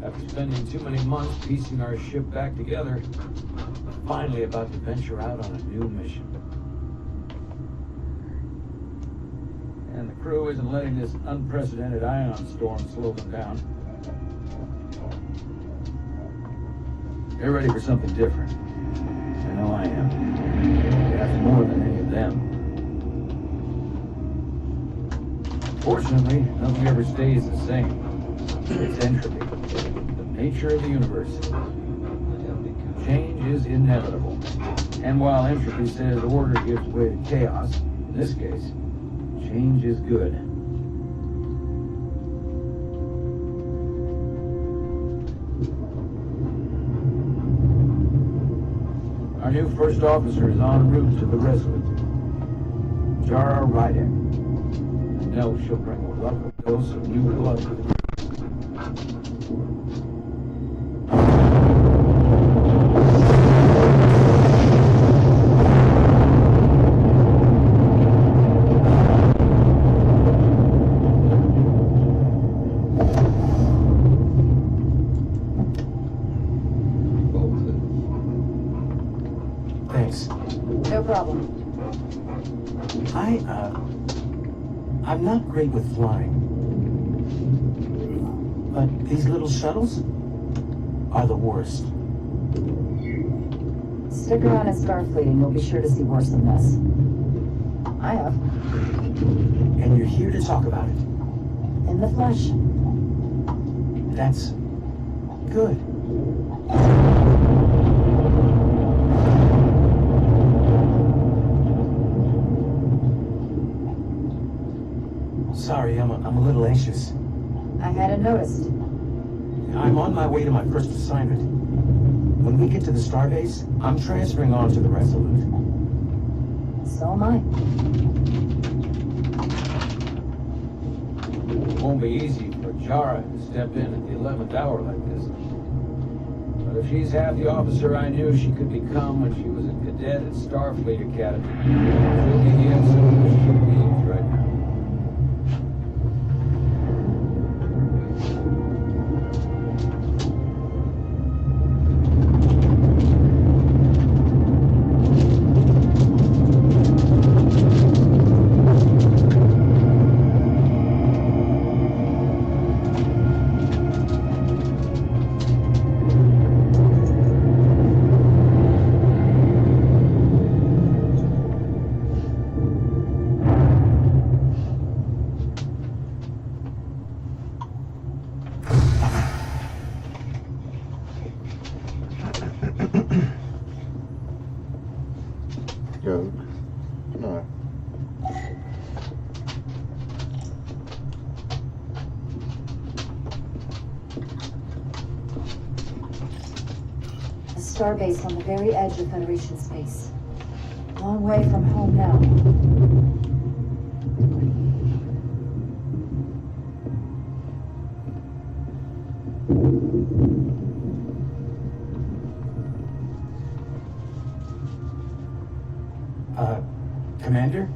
After spending too many months piecing our ship back together, we're finally about to venture out on a new mission. And the crew isn't letting this unprecedented ion storm slow them down. They're ready for something different. I know I am. That's more than any of them. Fortunately, nothing ever stays the same. It's entropy, the nature of the universe. Change is inevitable. And while entropy says order gives way to chaos, in this case, change is good. Our new first officer is en route to the Resolute. Jara Rydek. I know she'll bring a welcome dose of new blood to the group. Thanks. No problem. I'm not great with flying. But these little shuttles are the worst. Stick around at Starfleet and you'll be sure to see worse than this. I have. And you're here to talk about it. In the flesh. That's good. Sorry, I'm a little anxious. I hadn't noticed. I'm on my way to my first assignment. When we get to the starbase, I'm transferring on to the Resolute. So am I. It won't be easy for Jara to step in at the 11th hour like this. But if she's half the officer I knew she could become when she was a cadet at Starfleet Academy, she'll be the ensign that she needs right now. Joke? No. A starbase on the very edge of Federation space. Long way from home now. Commander?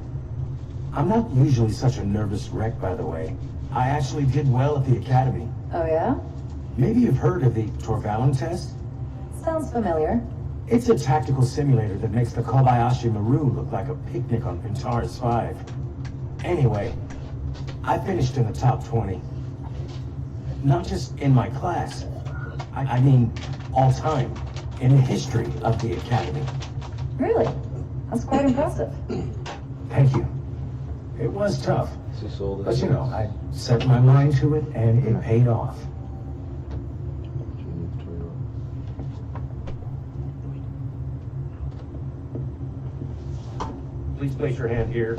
I'm not usually such a nervous wreck, by the way. I actually did well at the Academy. Oh yeah? Maybe you've heard of the Torvalin test? Sounds familiar. It's a tactical simulator that makes the Kobayashi Maru look like a picnic on Pintaris 5. Anyway, I finished in the top 20. Not just in my class. I mean, all time. In the history of the Academy. Really? That's quite impressive. Thank you. It was tough. But But you know, I set my mind to it and it paid off. Please place your hand here.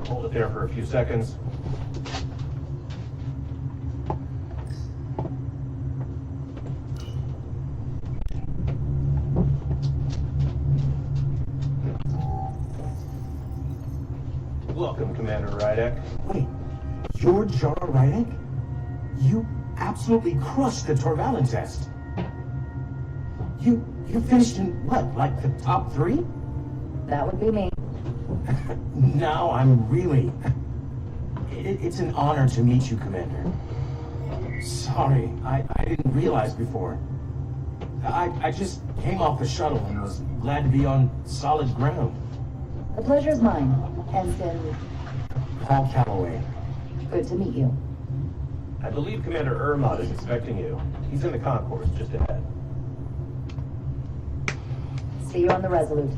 Hold it there for a few seconds. Welcome, Commander Rydek. Wait, you're Jara Rydek? You absolutely crushed the Torvalin test. You finished in what, like the top 3? That would be me. Now I'm really... It's an honor to meet you, Commander. Sorry, I didn't realize before. I just came off the shuttle and was glad to be on solid ground. The pleasure's mine, Ensign. Paul Calloway. Good to meet you. I believe Commander Ermont is expecting you. He's in the concourse just ahead. See you on the Resolute.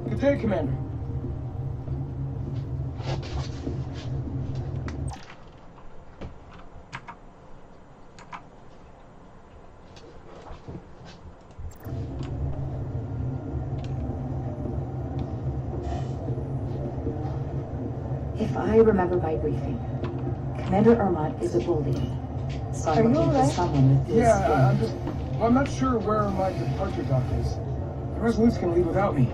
Good day, Commander. If I remember my briefing, Commander Ermont is a bully. So I'm looking for someone with this skin. I'm not sure where my departure dock is. The Resolute's gonna leave without me.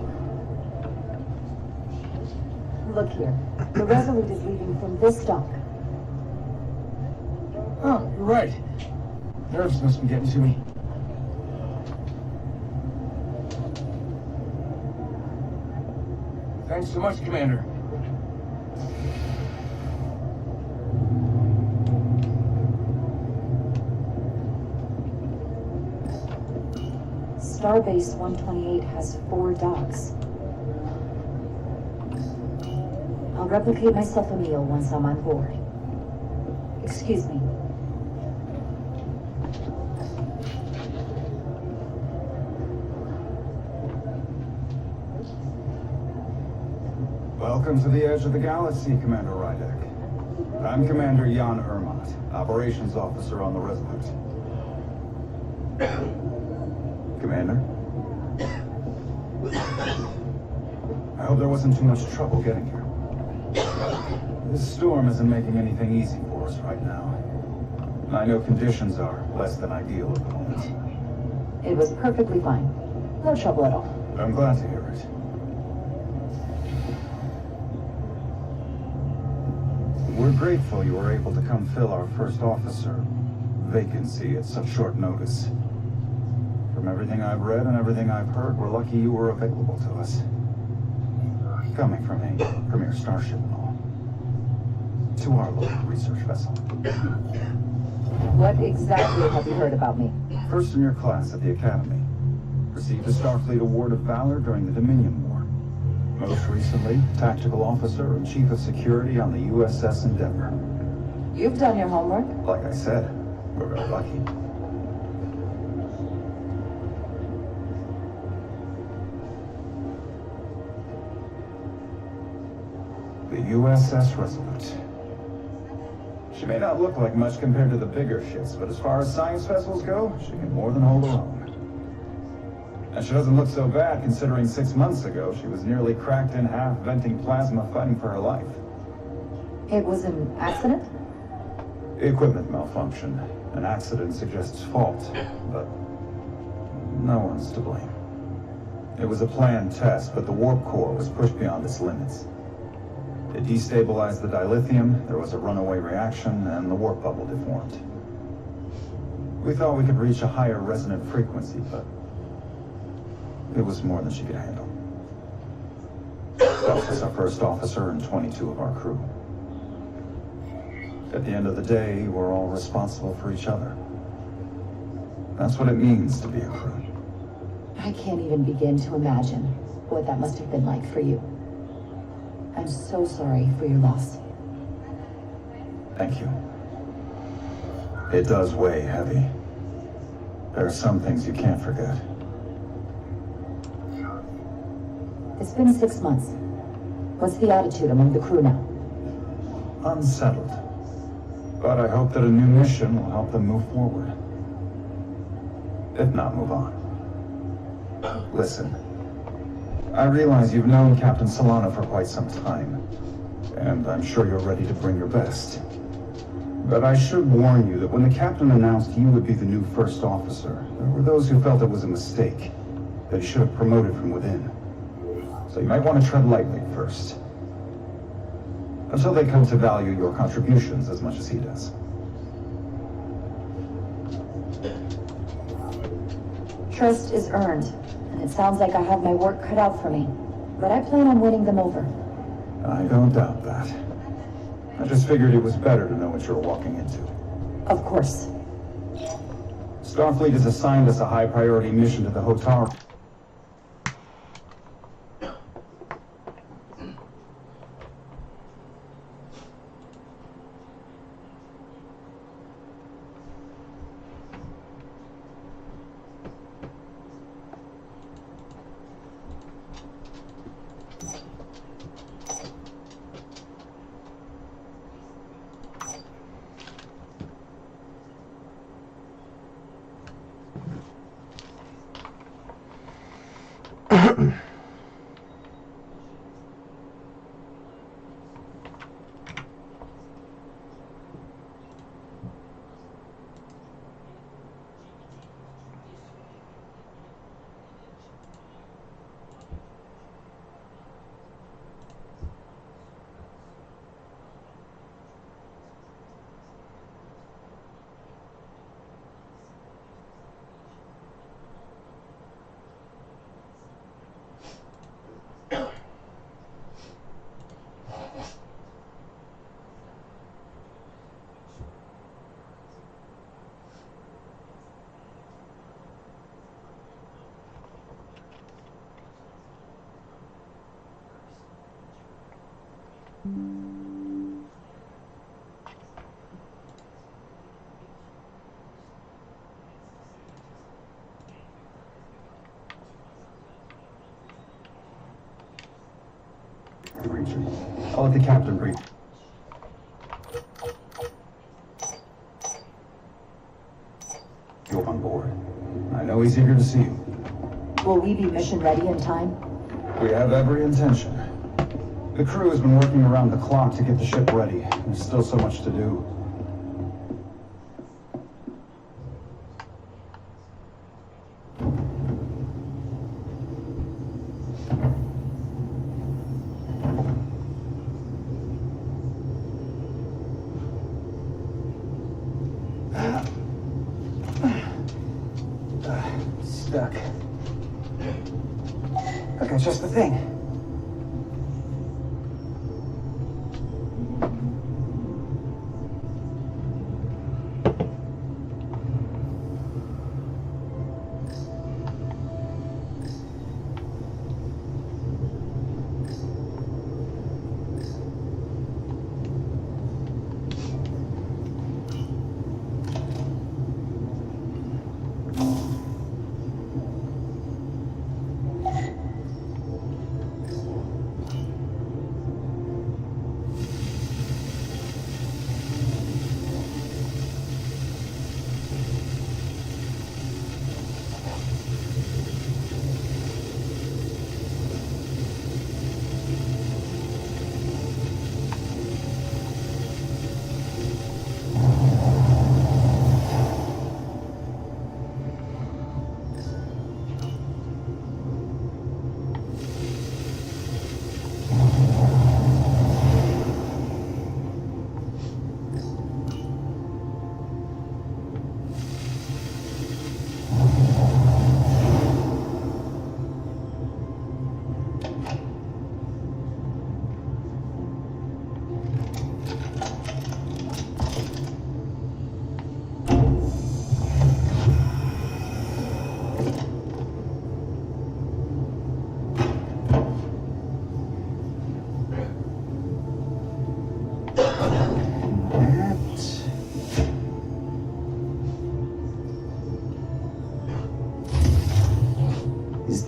Look here. The Resolute is leaving from this dock. Oh, you're right. Nerves must be getting to me. Thanks so much, Commander. Starbase 128 has 4 docks. I'll replicate myself a meal once I'm on board. Excuse me. Welcome to the edge of the galaxy, Commander Rydek. I'm Commander Jan Ermont, Operations Officer on the Resolute. Commander? I hope there wasn't too much trouble getting here. This storm isn't making anything easy for us right now. I know conditions are less than ideal at the moment. It was perfectly fine. No trouble at all. I'm glad to hear it. We're grateful you were able to come fill our first officer vacancy at such short notice. From everything I've read and everything I've heard, we're lucky you were available to us. Coming from a premier starship and all. To our local research vessel. What exactly have you heard about me? First in your class at the Academy. Received a Starfleet Award of Valor during the Dominion War. Most recently, Tactical Officer and Chief of Security on the USS Endeavour. You've done your homework. Like I said, we're very lucky. The USS Resolute. She may not look like much compared to the bigger ships, but as far as science vessels go, she can more than hold her own. And she doesn't look so bad considering 6 months ago she was nearly cracked in half, venting plasma, fighting for her life. It was an accident? Equipment malfunction. An accident suggests fault, but no one's to blame. It was a planned test, but the warp core was pushed beyond its limits. It destabilized the dilithium, there was a runaway reaction, and the warp bubble deformed. We thought we could reach a higher resonant frequency, but it was more than she could handle. That was our first officer and 22 of our crew. At the end of the day, we're all responsible for each other. That's what it means to be a crew. I can't even begin to imagine what that must have been like for you. I'm so sorry for your loss. Thank you. It does weigh heavy. There are some things you can't forget. It's been 6 months. What's the attitude among the crew now? Unsettled. But I hope that a new mission will help them move forward. If not, move on. Listen. I realize you've known Captain Solana for quite some time, and I'm sure you're ready to bring your best. But I should warn you that when the captain announced you would be the new first officer, there were those who felt it was a mistake, that he should have promoted from within. So you might want to tread lightly first, until they come to value your contributions as much as he does. Trust is earned, and it sounds like I have my work cut out for me. But I plan on winning them over. I don't doubt that. I just figured it was better to know what you're walking into. Of course. Starfleet has assigned us a high-priority mission to the Hotar. I'll let the captain brief. You on board. I know he's eager to see you. Will we be mission ready in time? We have every intention. The crew has been working around the clock to get the ship ready. There's still so much to do. Stuck. Okay, just the thing.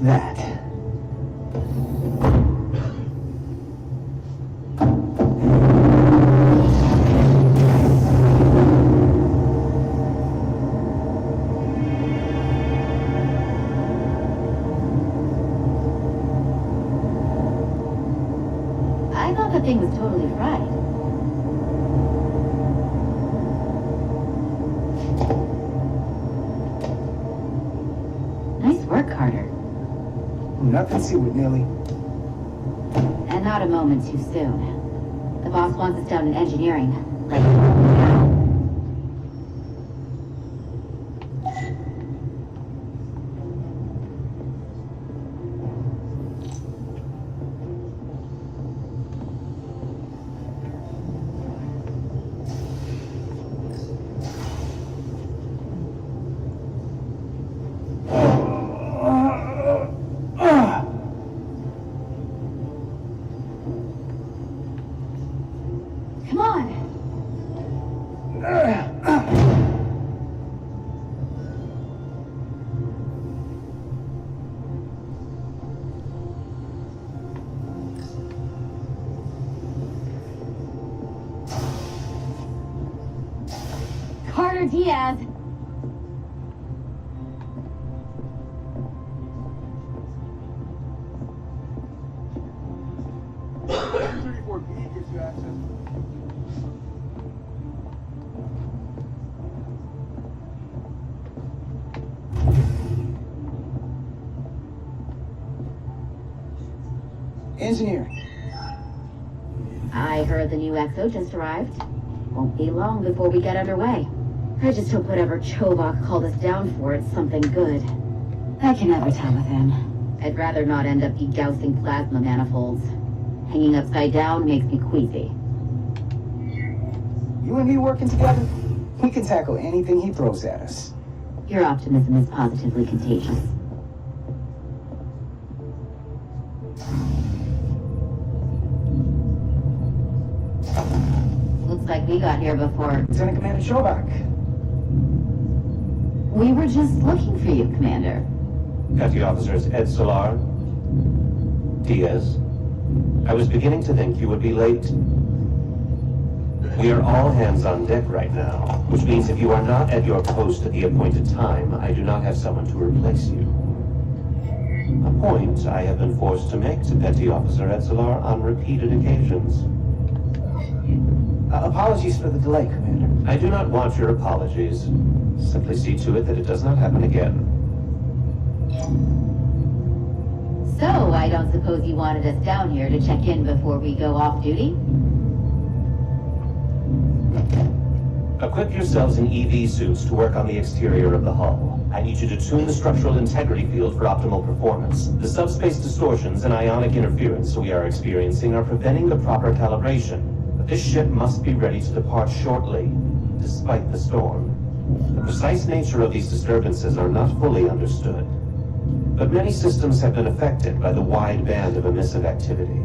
That. I thought the thing was totally fried. Nice work, Carter. Nothing to with Neely. And not a moment too soon. The boss wants us down in engineering. Like now. Commander Diaz. Engineer. I heard the new XO just arrived. Won't be long before we get underway. I just hope whatever Chovak called us down for is something good. I can never tell with him. I'd rather not end up degousing plasma manifolds. Hanging upside down makes me queasy. You and me working together, we can tackle anything he throws at us. Your optimism is positively contagious. Looks like we got here before. Lieutenant Commander Chovak. We were just looking for you, Commander. Petty Officers Ed Solar, Diaz. I was beginning to think you would be late. We are all hands on deck right now, which means if you are not at your post at the appointed time, I do not have someone to replace you. A point I have been forced to make to Petty Officer Ed Solar on repeated occasions. Apologies for the delay, Commander. I do not want your apologies. Simply see to it that it does not happen again. So, I don't suppose you wanted us down here to check in before we go off duty? Equip yourselves in EV suits to work on the exterior of the hull. I need you to tune the structural integrity field for optimal performance. The subspace distortions and ionic interference we are experiencing are preventing the proper calibration. But this ship must be ready to depart shortly, despite the storm. The precise nature of these disturbances are not fully understood. But many systems have been affected by the wide band of emissive activity.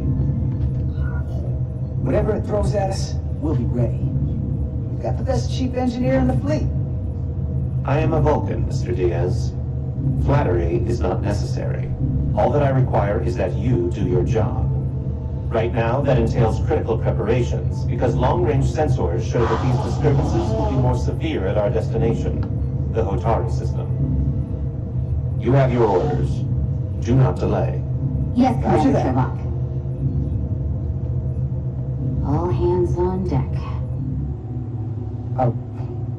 Whatever it throws at us, we'll be ready. We've got the best chief engineer in the fleet. I am a Vulcan, Mr. Diaz. Flattery is not necessary. All that I require is that you do your job. Right now, that entails critical preparations, because long-range sensors show that these disturbances will be more severe at our destination, the Hotari system. You have your orders. Do not delay. Yes, Roger Commander that. Chovak. All hands on deck.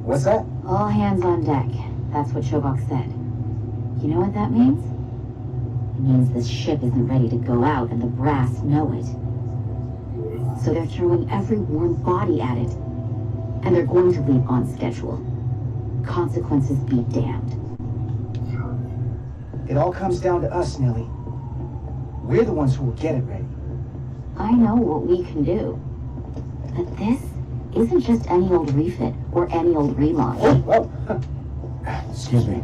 What's that? All hands on deck. That's what Chovak said. You know what that means? It means this ship isn't ready to go out and the brass know it. So they're throwing every warm body at it. And they're going to leave on schedule. Consequences be damned. It all comes down to us, Nelly. We're the ones who will get it ready. I know what we can do. But this isn't just any old refit or any old relaunch. Excuse me.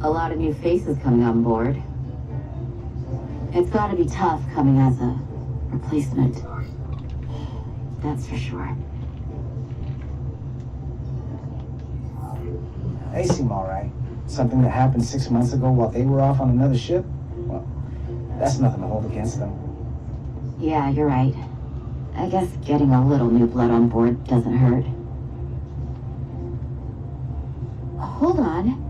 A lot of new faces coming on board. It's gotta be tough coming as a replacement. That's for sure. They seem all right. Something that happened 6 months ago while they were off on another ship? Well, that's nothing to hold against them. Yeah, you're right. I guess getting a little new blood on board doesn't hurt. Hold on.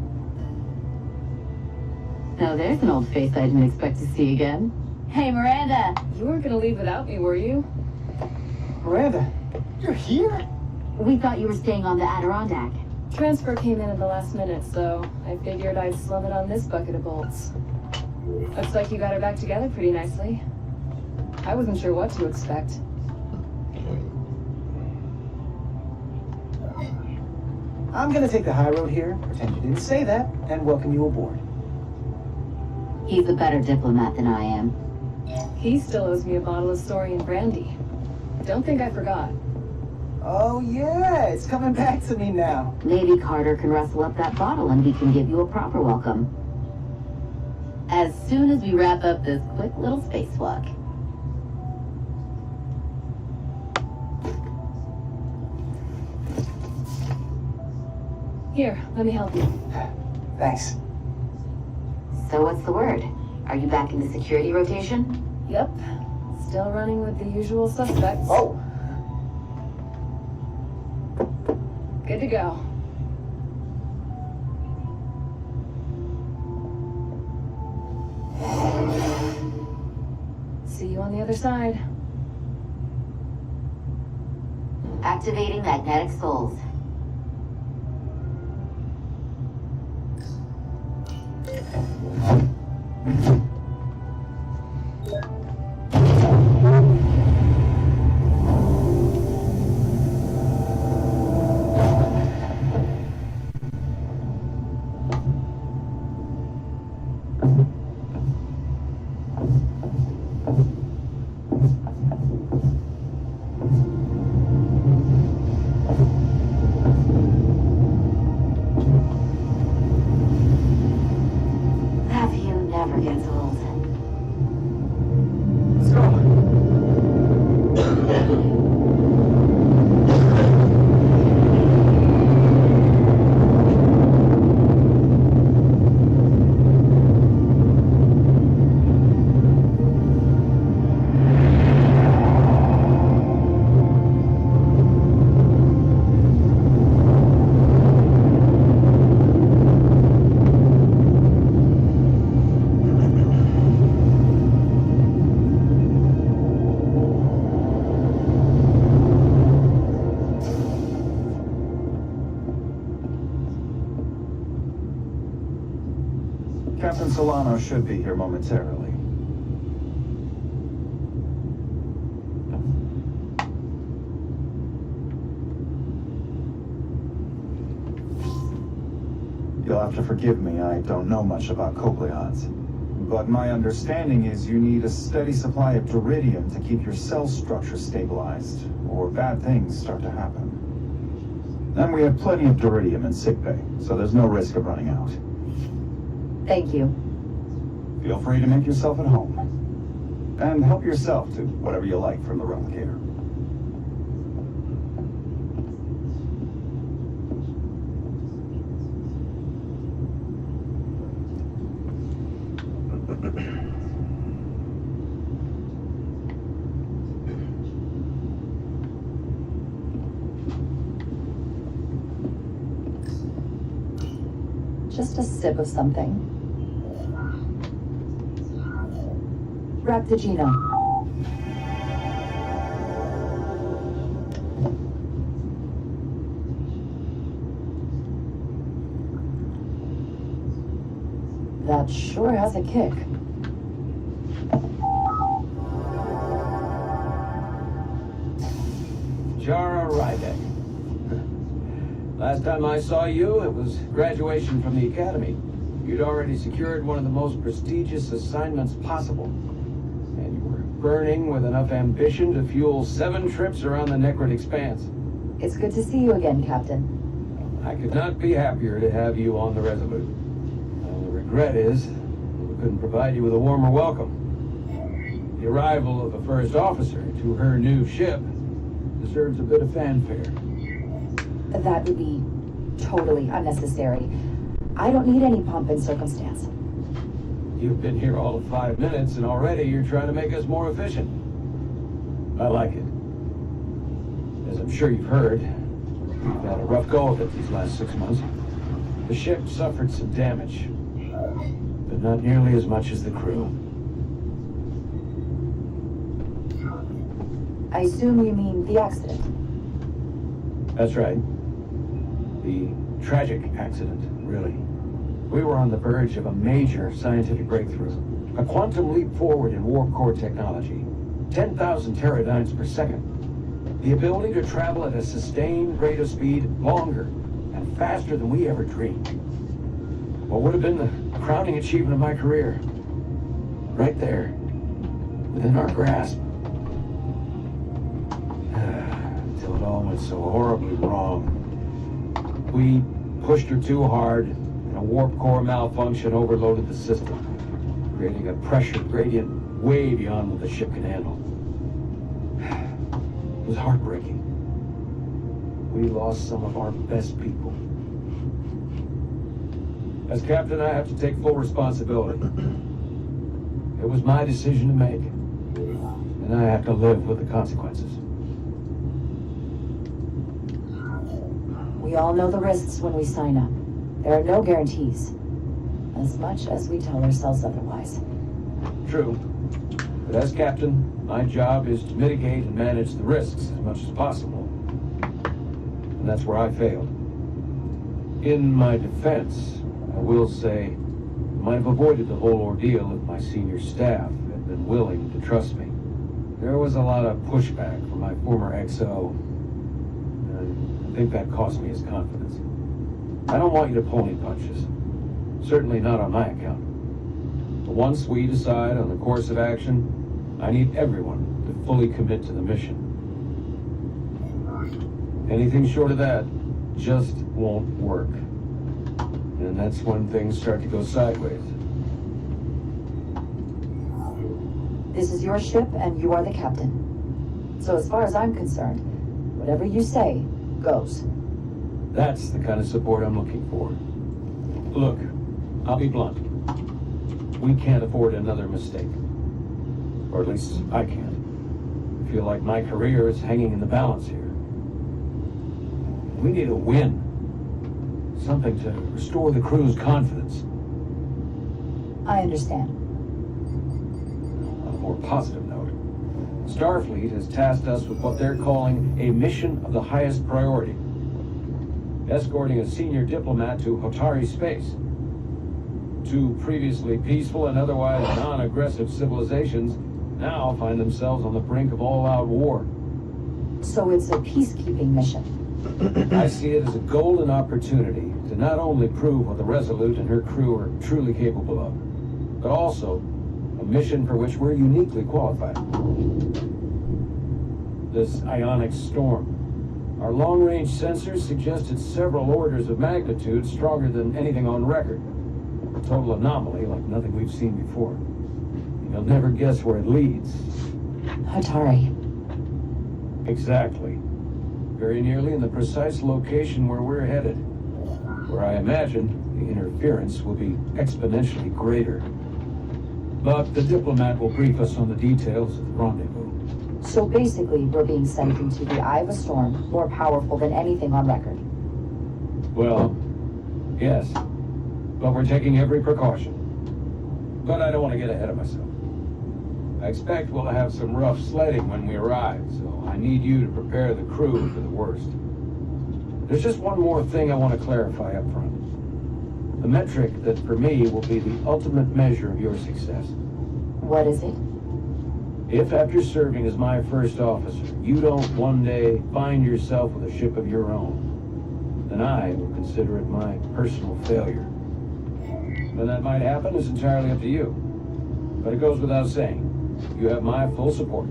Now there's an old face I didn't expect to see again. Hey, Miranda! You weren't gonna leave without me, were you? Miranda, you're here? We thought you were staying on the Adirondack. Transfer came in at the last minute, so I figured I'd slum it on this bucket of bolts. Looks like you got her back together pretty nicely. I wasn't sure what to expect. I'm gonna take the high road here, pretend you didn't say that, and welcome you aboard. He's a better diplomat than I am. He still owes me a bottle of Saurian brandy. Don't think I forgot. Oh yeah, it's coming back to me now. Maybe Carter can rustle up that bottle and we can give you a proper welcome. As soon as we wrap up this quick little spacewalk. Here, let me help you. Thanks. So what's the word? Are you back in the security rotation? Yep. Still running with the usual suspects. Oh! Good to go. See you on the other side. Activating magnetic souls. Never gets old. Let's go. Captain Solano should be here momentarily. You'll have to forgive me, I don't know much about cochleons. But my understanding is you need a steady supply of duridium to keep your cell structure stabilized, or bad things start to happen. And we have plenty of duridium in sickbay, so there's no risk of running out. Thank you. Feel free to make yourself at home. And help yourself to whatever you like from the replicator. Just a sip of something. Wrap the genome. That sure has a kick. Jara Ryback. Last time I saw you, it was graduation from the academy. You'd already secured one of the most prestigious assignments possible. And you were burning with enough ambition to fuel 7 trips around the Necrid Expanse. It's good to see you again, Captain. I could not be happier to have you on the Resolute. The regret is, we couldn't provide you with a warmer welcome. The arrival of a first officer to her new ship deserves a bit of fanfare. That would be totally unnecessary. I don't need any pomp and circumstance. You've been here all of 5 minutes, and already you're trying to make us more efficient. I like it. As I'm sure you've heard, we've had a rough go of it these last 6 months. The ship suffered some damage, but not nearly as much as the crew. I assume you mean the accident. That's right. The tragic accident, really. We were on the verge of a major scientific breakthrough. A quantum leap forward in warp core technology. 10,000 teradynes per second. The ability to travel at a sustained rate of speed longer and faster than we ever dreamed. What would have been the crowning achievement of my career. Right there, within our grasp. Until it all went so horribly wrong. We pushed her too hard, and a warp core malfunction overloaded the system, creating a pressure gradient way beyond what the ship can handle. It was heartbreaking. We lost some of our best people. As captain, I have to take full responsibility. It was my decision to make, and I have to live with the consequences. We all know the risks when we sign up. There are no guarantees. As much as we tell ourselves otherwise. True. But as captain, my job is to mitigate and manage the risks as much as possible. And that's where I failed. In my defense, I will say, I might have avoided the whole ordeal if my senior staff had been willing to trust me. There was a lot of pushback from my former XO, and I think that cost me his confidence. I don't want you to pull any punches. Certainly not on my account. But once we decide on the course of action, I need everyone to fully commit to the mission. Anything short of that just won't work. And that's when things start to go sideways. This is your ship and you are the captain. So as far as I'm concerned, whatever you say goes. That's the kind of support I'm looking for. Look, I'll be blunt. We can't afford another mistake. Or at least I can't. I feel like my career is hanging in the balance here. We need a win. Something to restore the crew's confidence. I understand. On a more positive note, Starfleet has tasked us with what they're calling a mission of the highest priority. Escorting a senior diplomat to Hotari space. Two previously peaceful and otherwise non-aggressive civilizations now find themselves on the brink of all-out war. So it's a peacekeeping mission. I see it as a golden opportunity to not only prove what the Resolute and her crew are truly capable of, but also a mission for which we're uniquely qualified. This ionic storm. Our long-range sensors suggest it's several orders of magnitude stronger than anything on record. A total anomaly like nothing we've seen before. You'll never guess where it leads. Hatari. Exactly. Very nearly in the precise location where we're headed. Where I imagine the interference will be exponentially greater. But the diplomat will brief us on the details of the rendezvous. So basically, we're being sent into the eye of a storm more powerful than anything on record. Well, yes. But we're taking every precaution. But I don't want to get ahead of myself. I expect we'll have some rough sledding when we arrive, so I need you to prepare the crew for the worst. There's just one more thing I want to clarify up front. The metric that for me will be the ultimate measure of your success. What is it? If after serving as my first officer, you don't one day find yourself with a ship of your own, then I will consider it my personal failure. When that might happen is entirely up to you. But it goes without saying, you have my full support.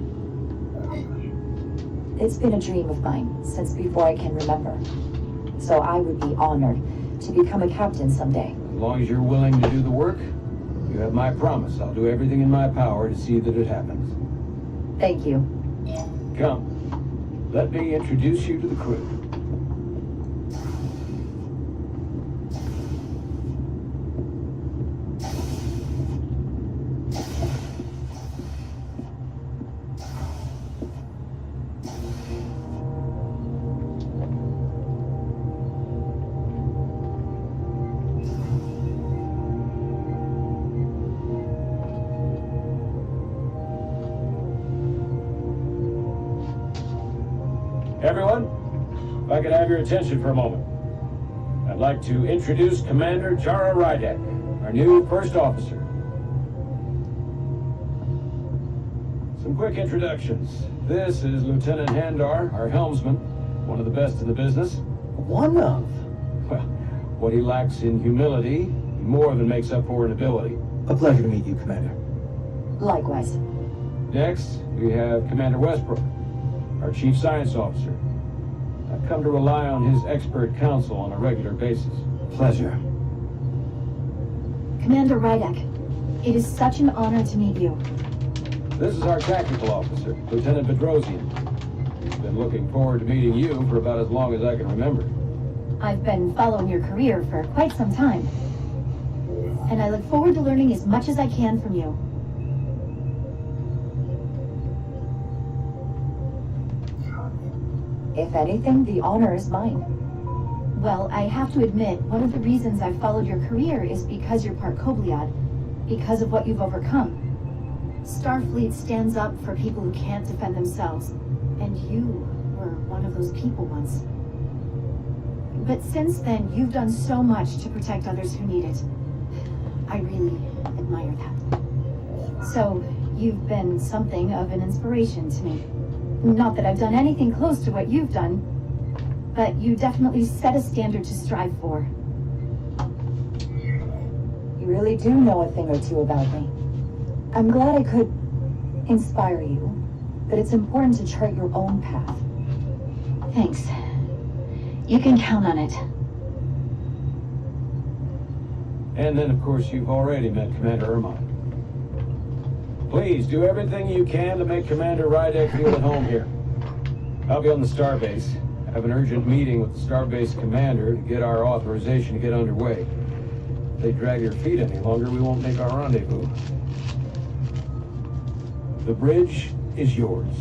It's been a dream of mine since before I can remember. So I would be honored to become a captain someday. As long as you're willing to do the work, you have my promise. I'll do everything in my power to see that it happens. Thank you. Come, let me introduce you to the crew. Everyone, if I could have your attention for a moment. I'd like to introduce Commander Jara Rydek, our new first officer. Some quick introductions. This is Lieutenant Handar, our helmsman, one of the best in the business. One of? Well, what he lacks in humility, he more than makes up for in ability. A pleasure to meet you, Commander. Likewise. Next, we have Commander Westbrook, our Chief Science Officer. I've come to rely on his expert counsel on a regular basis. Pleasure. Commander Rydek, it is such an honor to meet you. This is our tactical officer, Lieutenant Bedrosian. Been looking forward to meeting you for about as long as I can remember. I've been following your career for quite some time. And I look forward to learning as much as I can from you. If anything, the honor is mine. Well, I have to admit, one of the reasons I've followed your career is because you're part Kobliad, because of what you've overcome. Starfleet stands up for people who can't defend themselves, and you were one of those people once. But since then, you've done so much to protect others who need it. I really admire that. So, you've been something of an inspiration to me. Not that I've done anything close to what you've done, but you definitely set a standard to strive for. You really do know a thing or two about me. I'm glad I could inspire you, but it's important to chart your own path. Thanks. You can count on it. And then, of course, you've already met Commander Ermont. Please, do everything you can to make Commander Rydek feel at home here. I'll be on the starbase. I have an urgent meeting with the starbase commander to get our authorization to get underway. If they drag their feet any longer, we won't make our rendezvous. The bridge is yours.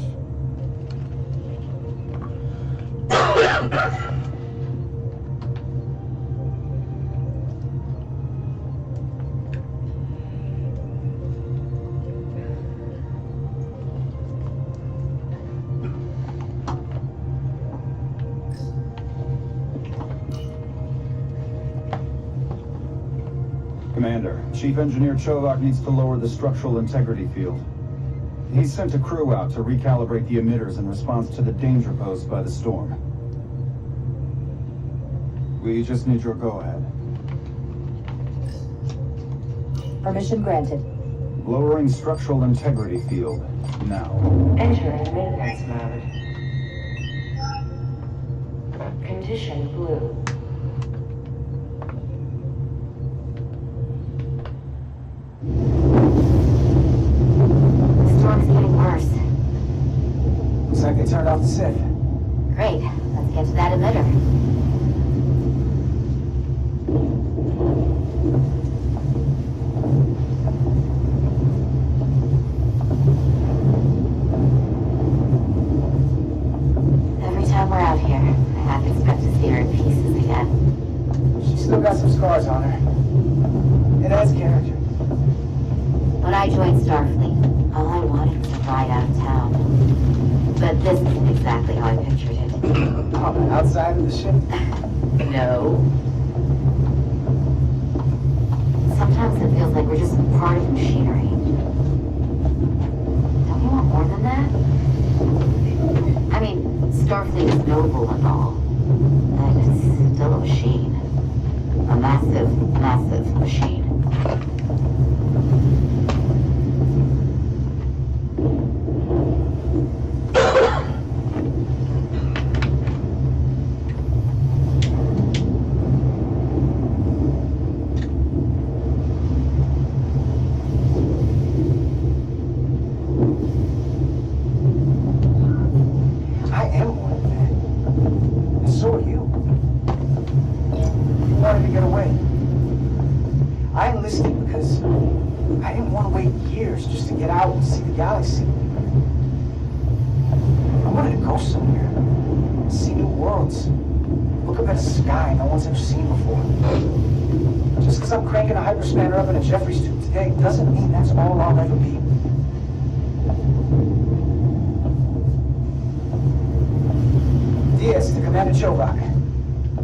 Commander, Chief Engineer Chovak needs to lower the structural integrity field. He's sent a crew out to recalibrate the emitters in response to the danger posed by the storm. We just need your go-ahead. Permission granted. Lowering structural integrity field, now. Entering maintenance mode. Condition blue. The storm's getting worse. Looks like they turned off the Sith. Great. Let's get to that emitter. Every time we're out here, I half expect to see her in pieces again. She's still got some scars on her. It adds character. When I joined Starfleet, all I wanted was a ride out of town. But this isn't exactly how I pictured it. On the outside of the ship? No. Sometimes it feels like we're just part of the machinery. Don't you want more than that? I mean, Starfleet is noble and all, but it's still a machine. A massive, massive machine. Spanner up in a Jeffries tube today doesn't mean that's all I'll ever be. Diaz to Commander Chovak.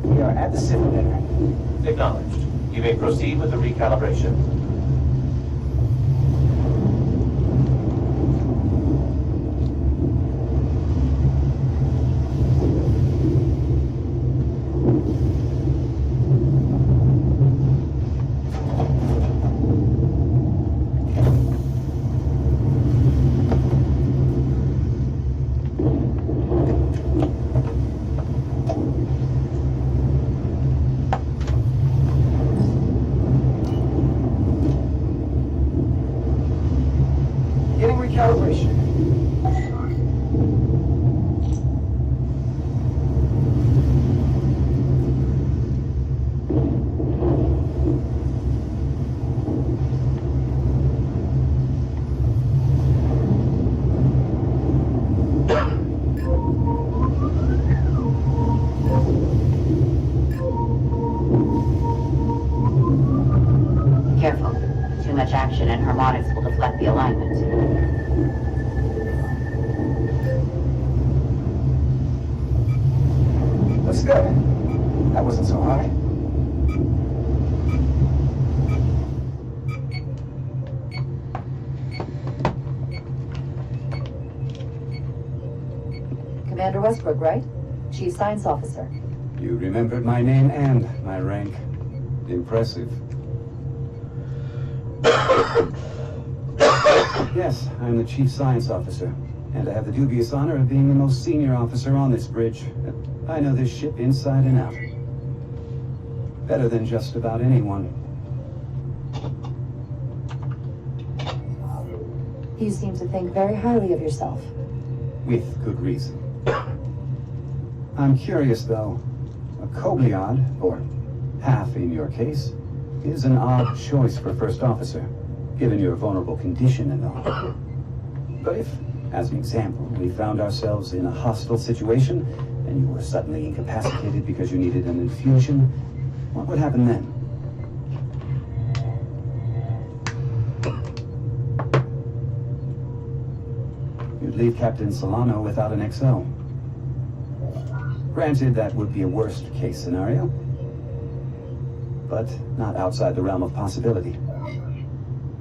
We are at the Sith emitter. Acknowledged. You may proceed with the recalibration. much action and harmonics will deflect the alignment. Looks good. That wasn't so high. Commander Westbrook, right? Chief Science Officer. You remembered my name and my rank. Impressive. Yes, I'm the Chief Science Officer, and I have the dubious honor of being the most senior officer on this bridge. I know this ship inside and out. Better than just about anyone. You seem to think very highly of yourself. With good reason. I'm curious, though. A Kobliad, or half in your case, is an odd choice for first officer, given your vulnerable condition and all. But if, as an example, we found ourselves in a hostile situation, and you were suddenly incapacitated because you needed an infusion, what would happen then? You'd leave Captain Solano without an XO. Granted, that would be a worst-case scenario, but not outside the realm of possibility.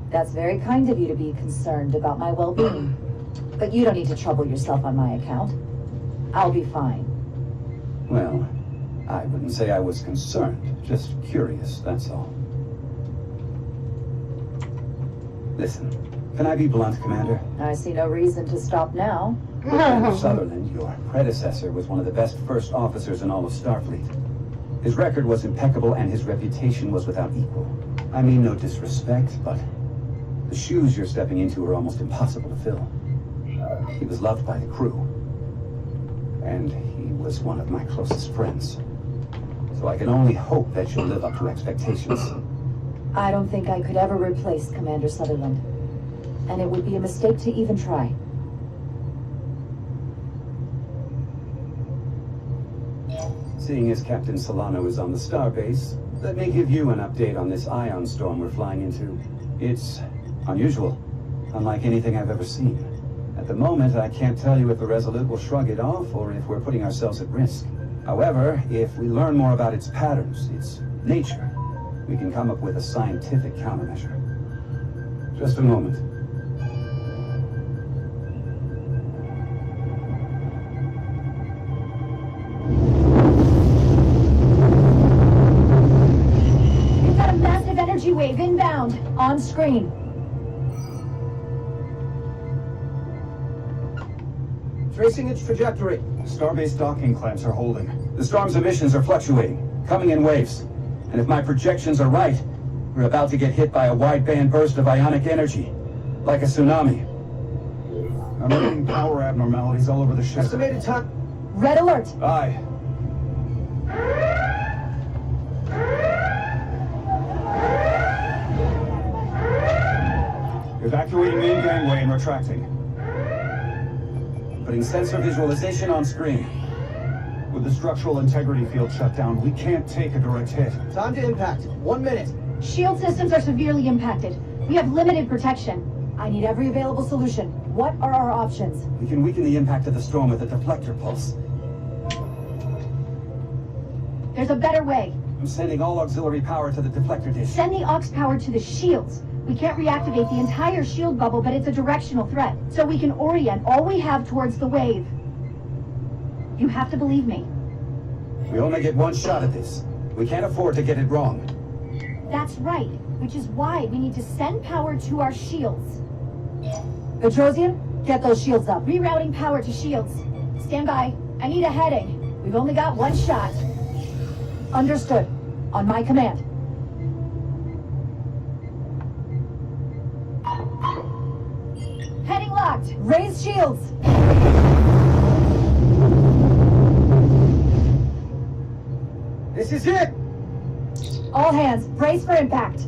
That's very kind of you to be concerned about my well-being. But you don't need to trouble yourself on my account. I'll be fine. Well, I wouldn't say I was concerned, just curious, that's all. Listen, can I be blunt, Commander? I see no reason to stop now. Commander Sutherland, your predecessor, was one of the best first officers in all of Starfleet. His record was impeccable and his reputation was without equal. I mean no disrespect, but the shoes you're stepping into are almost impossible to fill. He was loved by the crew, and he was one of my closest friends. So I can only hope that you'll live up to expectations. I don't think I could ever replace Commander Sutherland. And it would be a mistake to even try. Seeing as Captain Solano is on the starbase, let me give you an update on this ion storm we're flying into. It's unusual, unlike anything I've ever seen. At the moment, I can't tell you if the Resolute will shrug it off or if we're putting ourselves at risk. However, if we learn more about its patterns, its nature, we can come up with a scientific countermeasure. Just a moment. We've got a massive energy wave inbound. On screen. Tracing its trajectory. Starbase docking clamps are holding. The storm's emissions are fluctuating, coming in waves. And if my projections are right, we're about to get hit by a wideband burst of ionic energy, like a tsunami. I'm reading power abnormalities all over the ship. Estimated time. Red alert. Aye. Evacuating main gangway and retracting. Putting sensor visualization on screen. With the structural integrity field shut down, we can't take a direct hit. Time to impact. 1 minute. Shield systems are severely impacted. We have limited protection. I need every available solution. What are our options? We can weaken the impact of the storm with a deflector pulse. There's a better way. I'm sending all auxiliary power to the deflector dish. Send the aux power to the shields. We can't reactivate the entire shield bubble, but it's a directional threat. So we can orient all we have towards the wave. You have to believe me. We only get one shot at this. We can't afford to get it wrong. That's right, which is why we need to send power to our shields. Petrosian, get those shields up. Rerouting power to shields. Stand by. I need a heading. We've only got one shot. Understood. On my command. Heading locked. Raise shields. This is it! All hands, brace for impact.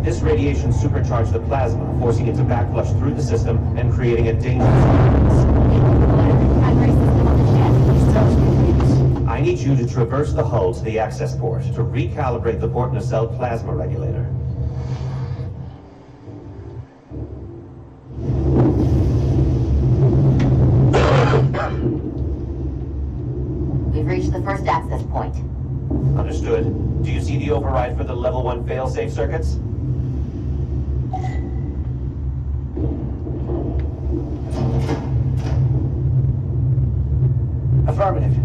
This radiation supercharged the plasma, forcing it to backflush through the system and creating a dangerous... I need you to traverse the hull to the access port to recalibrate the port nacelle plasma regulator. We've reached the first access point. Understood. Do you see the override for the level 1 failsafe circuits? Affirmative.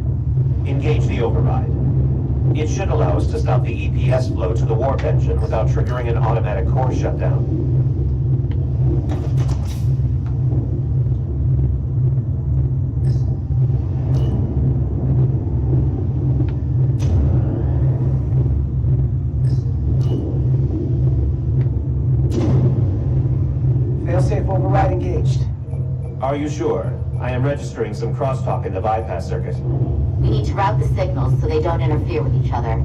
Engage the override. It should allow us to stop the EPS flow to the warp engine without triggering an automatic core shutdown. Failsafe override engaged. Are you sure? I am registering some crosstalk in the bypass circuit. We need to route the signals so they don't interfere with each other.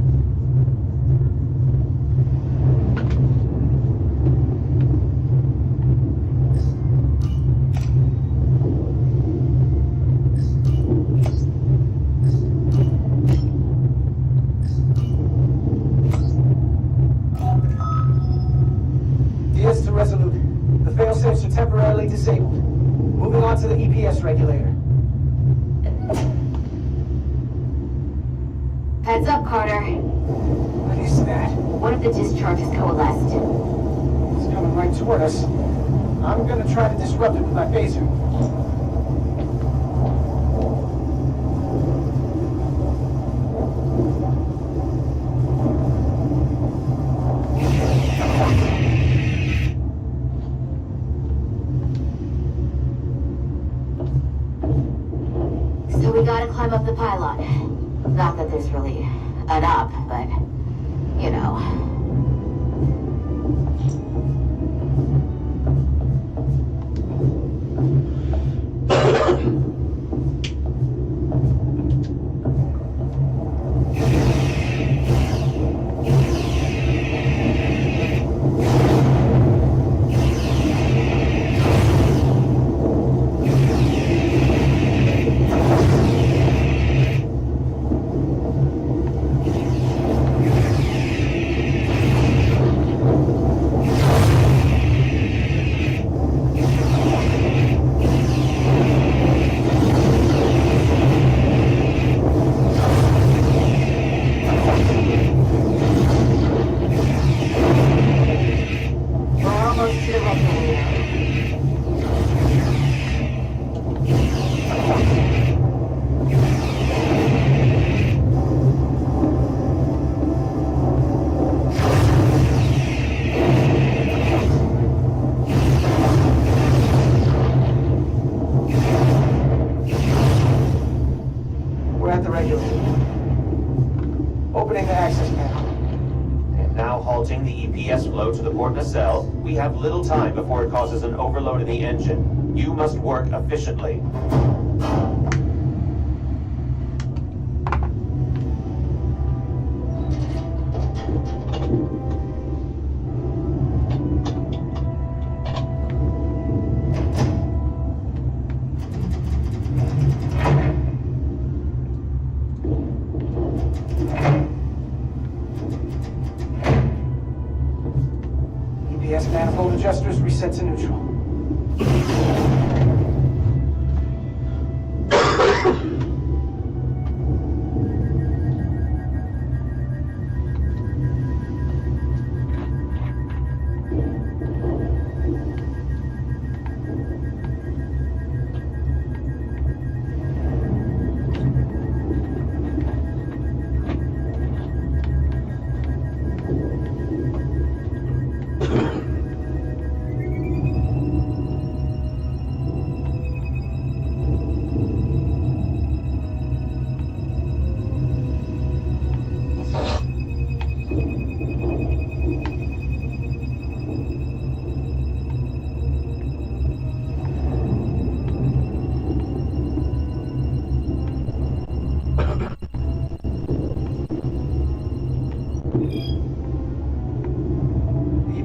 DS to Resolute. The failsafes are temporarily disabled. Moving on to the EPS regulator. Heads up, Carter. What is that? One of the discharges coalesced. It's coming right toward us. I'm gonna try to disrupt it with my phaser. So we gotta climb up the pylon. Not that there's really an up, but, you know. Nacelle, we have little time before it causes an overload in the engine. You must work efficiently. Manifold adjusters reset to neutral.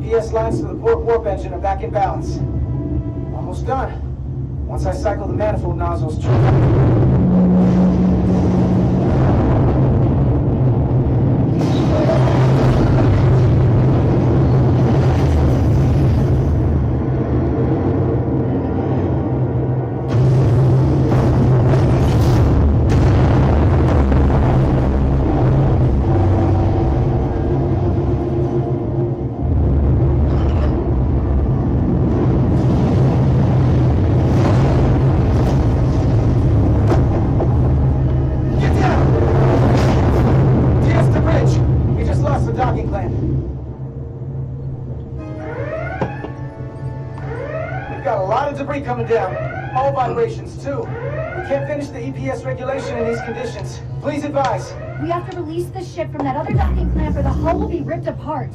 EPS lines to the port warp engine are back in balance. Almost done. Once I cycle the manifold nozzles, debris coming down. All vibrations, too. We can't finish the EPS regulation in these conditions. Please advise. We have to release the ship from that other docking clamp or the hull will be ripped apart.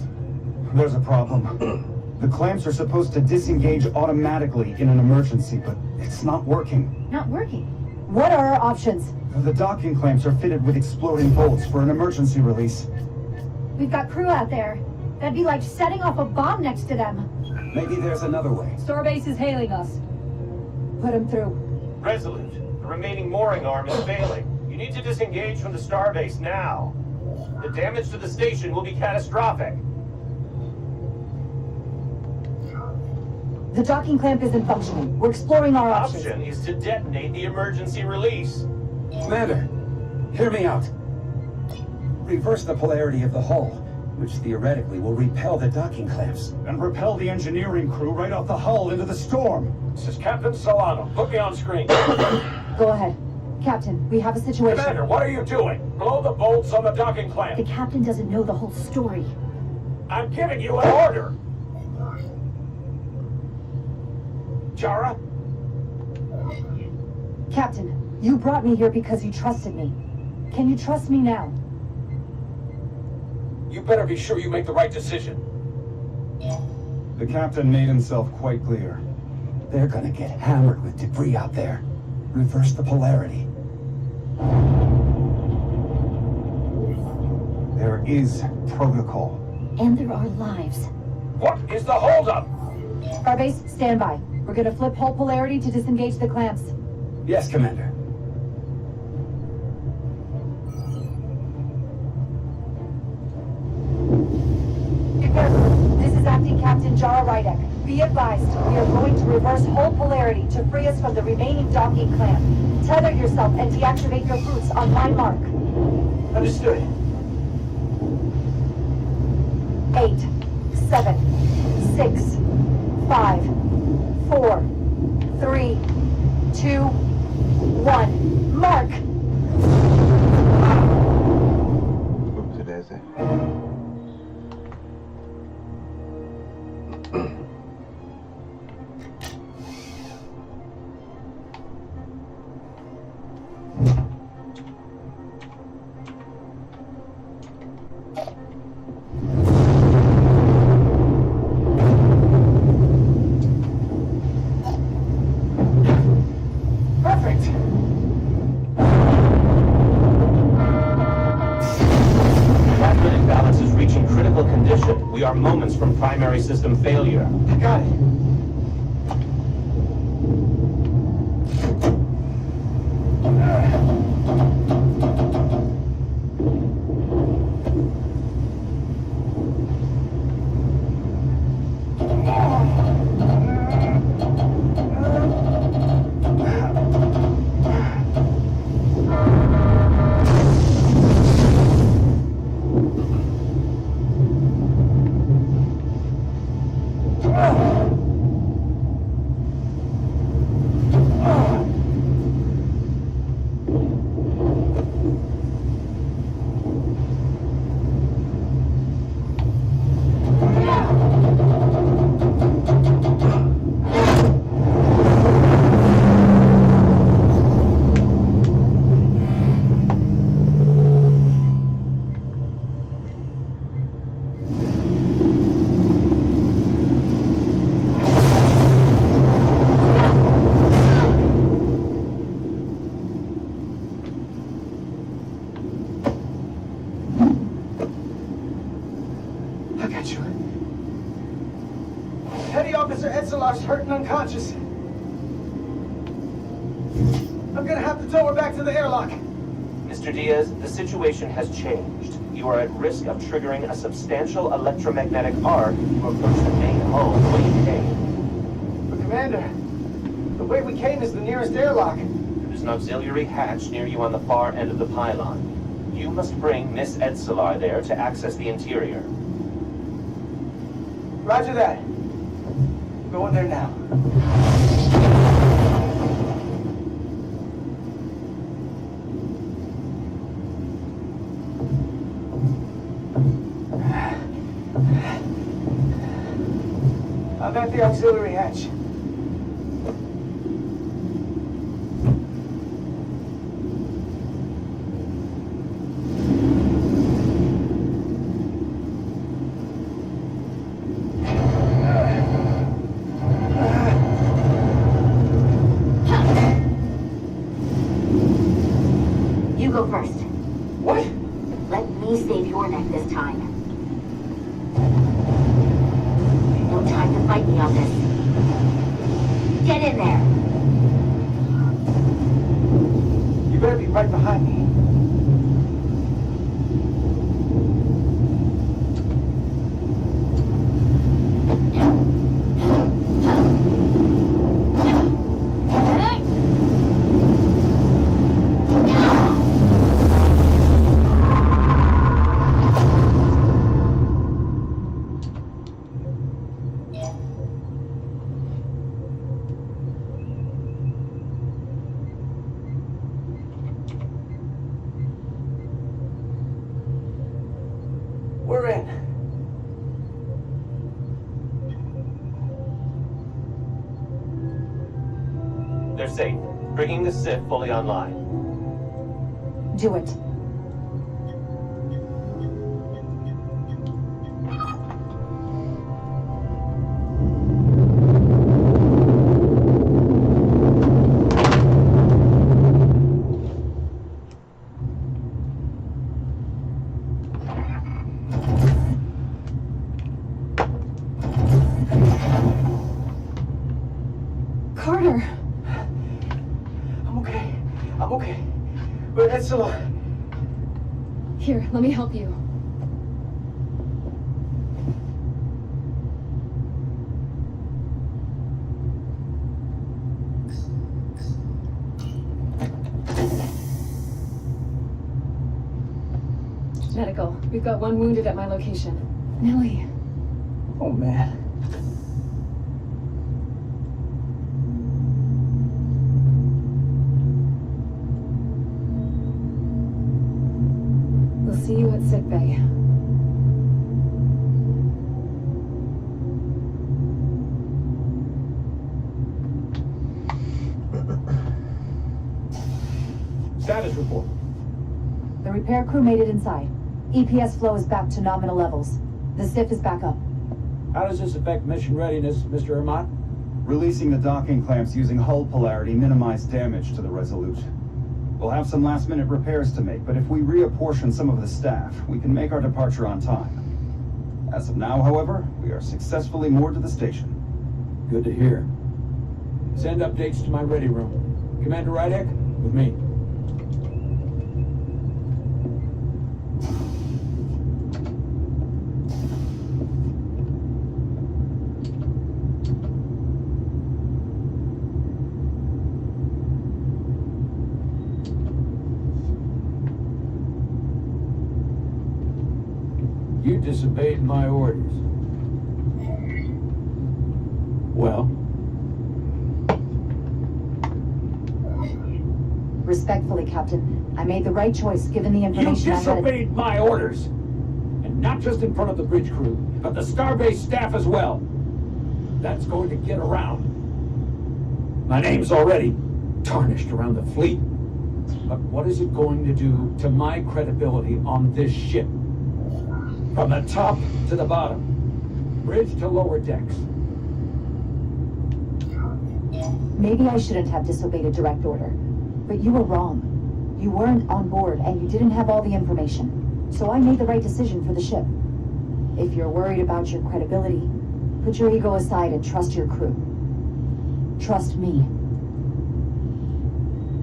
There's a problem. The clamps are supposed to disengage automatically in an emergency, but it's not working. Not working? What are our options? The docking clamps are fitted with exploding bolts for an emergency release. We've got crew out there. That'd be like setting off a bomb next to them. Maybe there's another way. Starbase is hailing us. Put him through. Resolute, the remaining mooring arm is failing. You need to disengage from the starbase now. The damage to the station will be catastrophic. The docking clamp isn't functioning. We're exploring our options. Option is to detonate the emergency release. Commander, hear me out. Reverse the polarity of the hull, which theoretically will repel the docking clamps. And repel the engineering crew right off the hull into the storm. This is Captain Solano. Put me on screen. Go ahead. Captain, we have a situation. Commander, what are you doing? Blow the bolts on the docking clamp. The captain doesn't know the whole story. I'm giving you an order. Jara? Captain, you brought me here because you trusted me. Can you trust me now? You better be sure you make the right decision. The captain made himself quite clear. They're gonna get hammered with debris out there. Reverse the polarity. There is protocol. And there are lives. What is the holdup? Starbase, stand by. We're gonna flip hull polarity to disengage the clamps. Yes, Commander. This is Acting Captain Jara Rydek. Be advised, we are going to reverse hull polarity to free us from the remaining docking clamp. Tether yourself and deactivate your boots on my mark. Understood. 8, 7, 6, 5, 4, 3, 2, 1. Mark! Oopsie daisy. We are moments from primary system failure. Got it. Petty Officer Etzelar's hurt and unconscious. I'm gonna have to tow her back to the airlock. Mr. Diaz, the situation has changed. You are at risk of triggering a substantial electromagnetic arc to approach the main hull the way you came. But Commander, the way we came is the nearest airlock. There's an auxiliary hatch near you on the far end of the pylon. You must bring Miss Etzelar there to access the interior. Roger that. Going there now. I'm at the auxiliary hatch. You go first. What? Let me save your neck this time. No time to fight me on this. Get in there. You better be right behind me. We're in. They're safe. Bringing the SIF fully online. Do it. Carter! I'm okay. I'm okay. But Etzelar. Here, let me help you. Medical. We've got one wounded at my location. Nellie. Oh, man. We'll see you at sickbay. Status report. The repair crew made it inside. EPS flow is back to nominal levels. The SIF is back up. How does this affect mission readiness, Mr. Hermot? Releasing the docking clamps using hull polarity minimized damage to the Resolute. We'll have some last-minute repairs to make, but if we reapportion some of the staff, we can make our departure on time. As of now, however, we are successfully moored to the station. Good to hear. Send updates to my ready room. Commander Rydek, with me. You disobeyed my orders. Well? Respectfully, Captain, I made the right choice given the information You I had. disobeyed my orders! And not just in front of the bridge crew, but the Starbase staff as well. That's going to get around. My name's already tarnished around the fleet. But what is it going to do to my credibility on this ship? From the top to the bottom. Bridge to lower decks. Maybe I shouldn't have disobeyed a direct order. But you were wrong. You weren't on board and you didn't have all the information. So I made the right decision for the ship. If you're worried about your credibility, Put your ego aside and trust your crew. Trust me.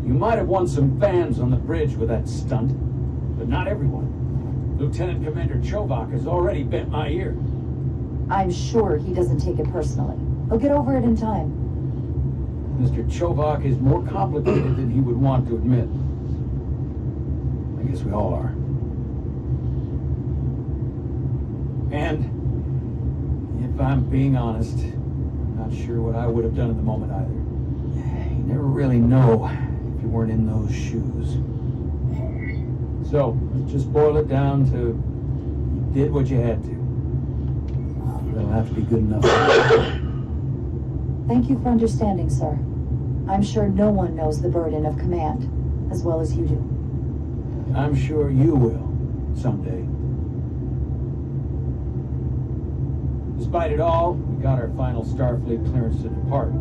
You might have won some fans on the bridge with that stunt, but not everyone. Lieutenant Commander Chovak has already bent my ear. I'm sure he doesn't take it personally. He'll get over it in time. Mr. Chovak is more complicated than he would want to admit. I guess we all are. And, if I'm being honest, I'm not sure what I would have done in the moment either. You never really know if you weren't in those shoes. So, let's just boil it down to, you did what you had to. That'll have to be good enough. Thank you for understanding, sir. I'm sure no one knows the burden of command as well as you do. I'm sure you will, someday. Despite it all, we got our final Starfleet clearance to depart.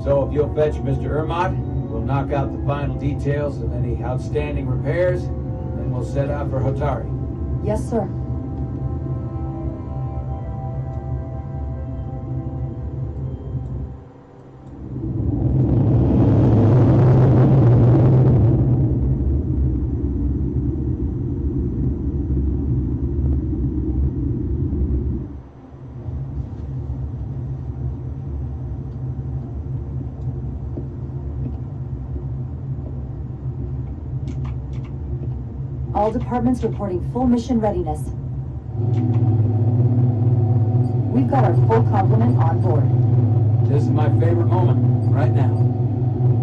So if you'll fetch Mr. Ermont, we'll knock out the final details of any outstanding repairs, and then we'll set out for Hotari. Yes, sir. All departments reporting full mission readiness. We've got our full complement on board. This is my favorite moment, right now.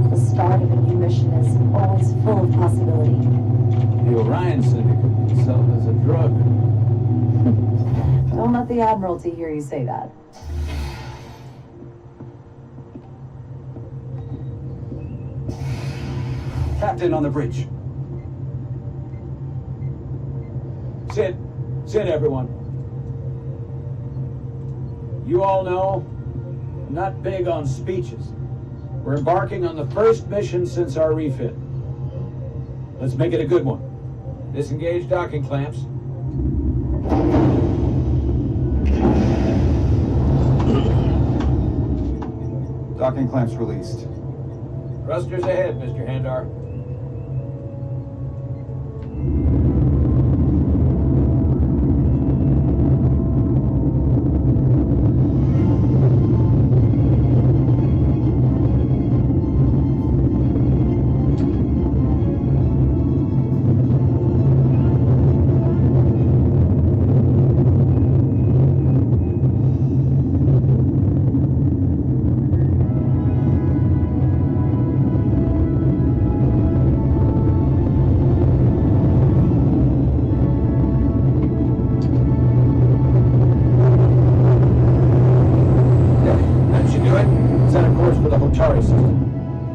The start of a new mission is always full of possibility. The Orion Syndicate can sell it as a drug. Don't let the Admiralty hear you say that. Captain on the bridge. Sit, everyone. You all know, I'm not big on speeches. We're embarking on the first mission since our refit. Let's make it a good one. Disengage docking clamps. Docking clamps released. Thrusters ahead, Mr. Handar.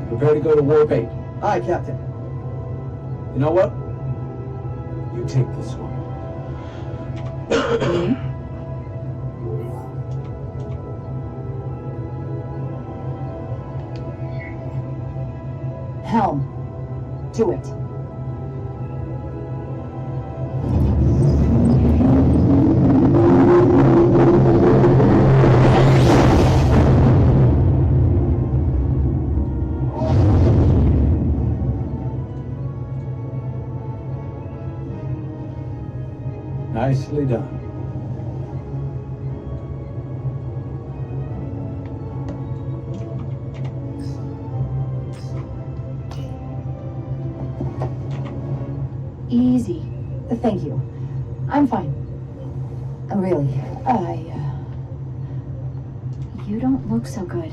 Prepare to go to Warp 8. Aye, Captain. You know what? You take this one. Helm. Do it. Nicely done. Easy. Thank you. I'm fine. Really, You don't look so good.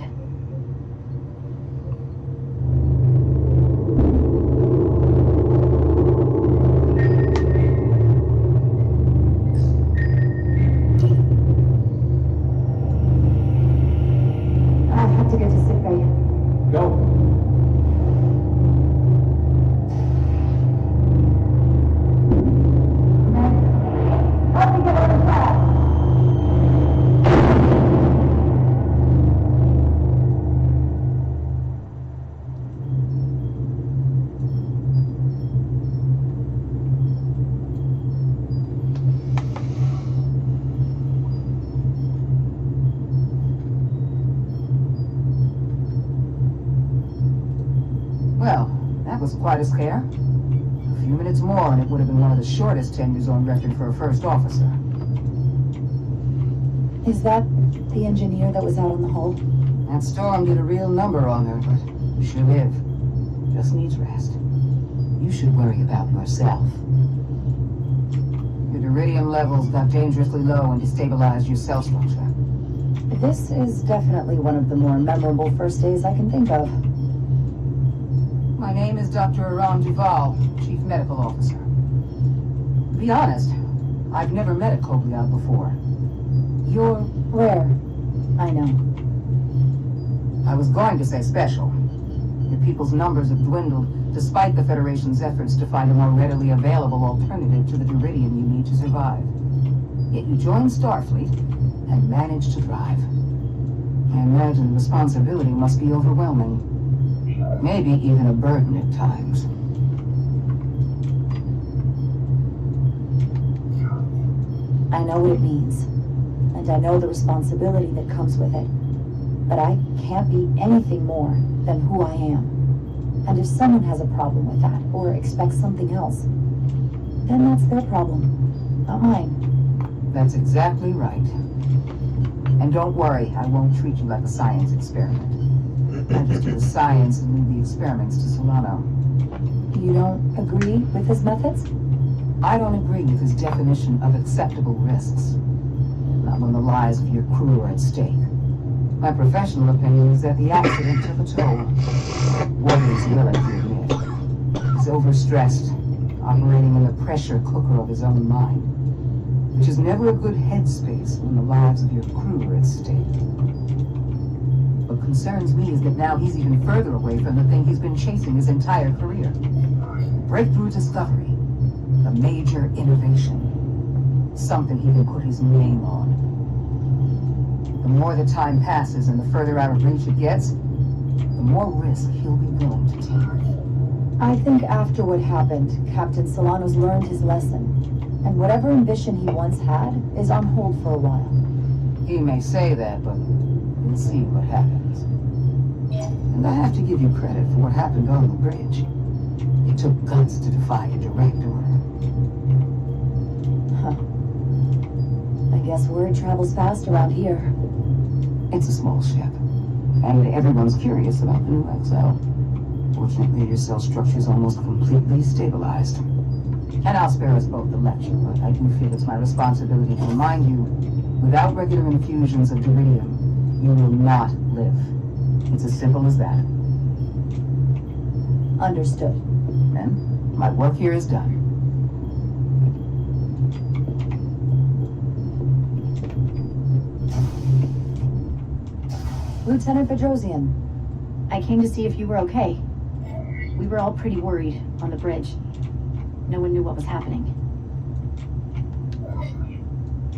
was quite a scare. A few minutes more and it would have been one of the shortest tenures on record for a first officer. Is that the engineer that was out on the hull? That storm did a real number on her, but she'll live. Just needs rest. You should worry about yourself. Your iridium levels got dangerously low and destabilized your cell structure. This is definitely one of the more memorable first days I can think of. My name is Dr. Aven Duval, Chief Medical Officer. To be honest, I've never met a Kobliad before. You're rare. I know. I was going to say special. Your people's numbers have dwindled despite the Federation's efforts to find a more readily available alternative to the Duridium you need to survive. Yet you joined Starfleet and managed to thrive. I imagine the responsibility must be overwhelming. Maybe even a burden at times. I know what it means. And I know the responsibility that comes with it. But I can't be anything more than who I am. And if someone has a problem with that, or expects something else, then that's their problem, not mine. That's exactly right. And don't worry, I won't treat you like a science experiment. I just do the science and leave the experiments to Solano. You don't agree with his methods? I don't agree with his definition of acceptable risks. Not when the lives of your crew are at stake. My professional opinion is that the accident took a toll. Waters willing to admit. He's overstressed, operating in the pressure cooker of his own mind, which is never a good headspace when the lives of your crew are at stake. What concerns me is that now he's even further away from the thing he's been chasing his entire career. Breakthrough discovery. A major innovation. Something he can put his name on. The more the time passes and the further out of reach it gets, the more risk he'll be willing to take. I think after what happened, Captain Solano's learned his lesson. And whatever ambition he once had is on hold for a while. He may say that, but we'll see what happens. And I have to give you credit for what happened on the bridge. It took guts to defy a direct order. Huh. I guess word travels fast around here. It's a small ship, and everyone's curious about the new XL. Fortunately, your cell structure is almost completely stabilized. And I'll spare us both the lecture, but I do feel it's my responsibility to remind you, without regular infusions of Duridium, you will not live. It's as simple as that. Understood. Then, my work here is done. Lieutenant Bedrosian. I came to see if you were okay. We were all pretty worried on the bridge. No one knew what was happening.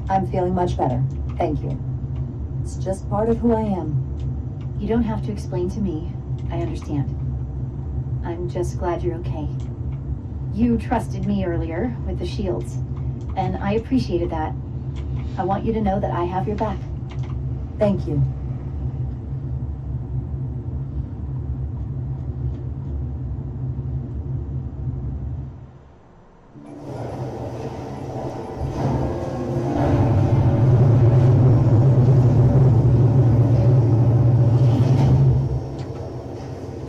I'm feeling much better. Thank you. It's just part of who I am. You don't have to explain to me. I understand. I'm just glad you're okay. You trusted me earlier with the shields, and I appreciated that. I want you to know that I have your back. Thank you.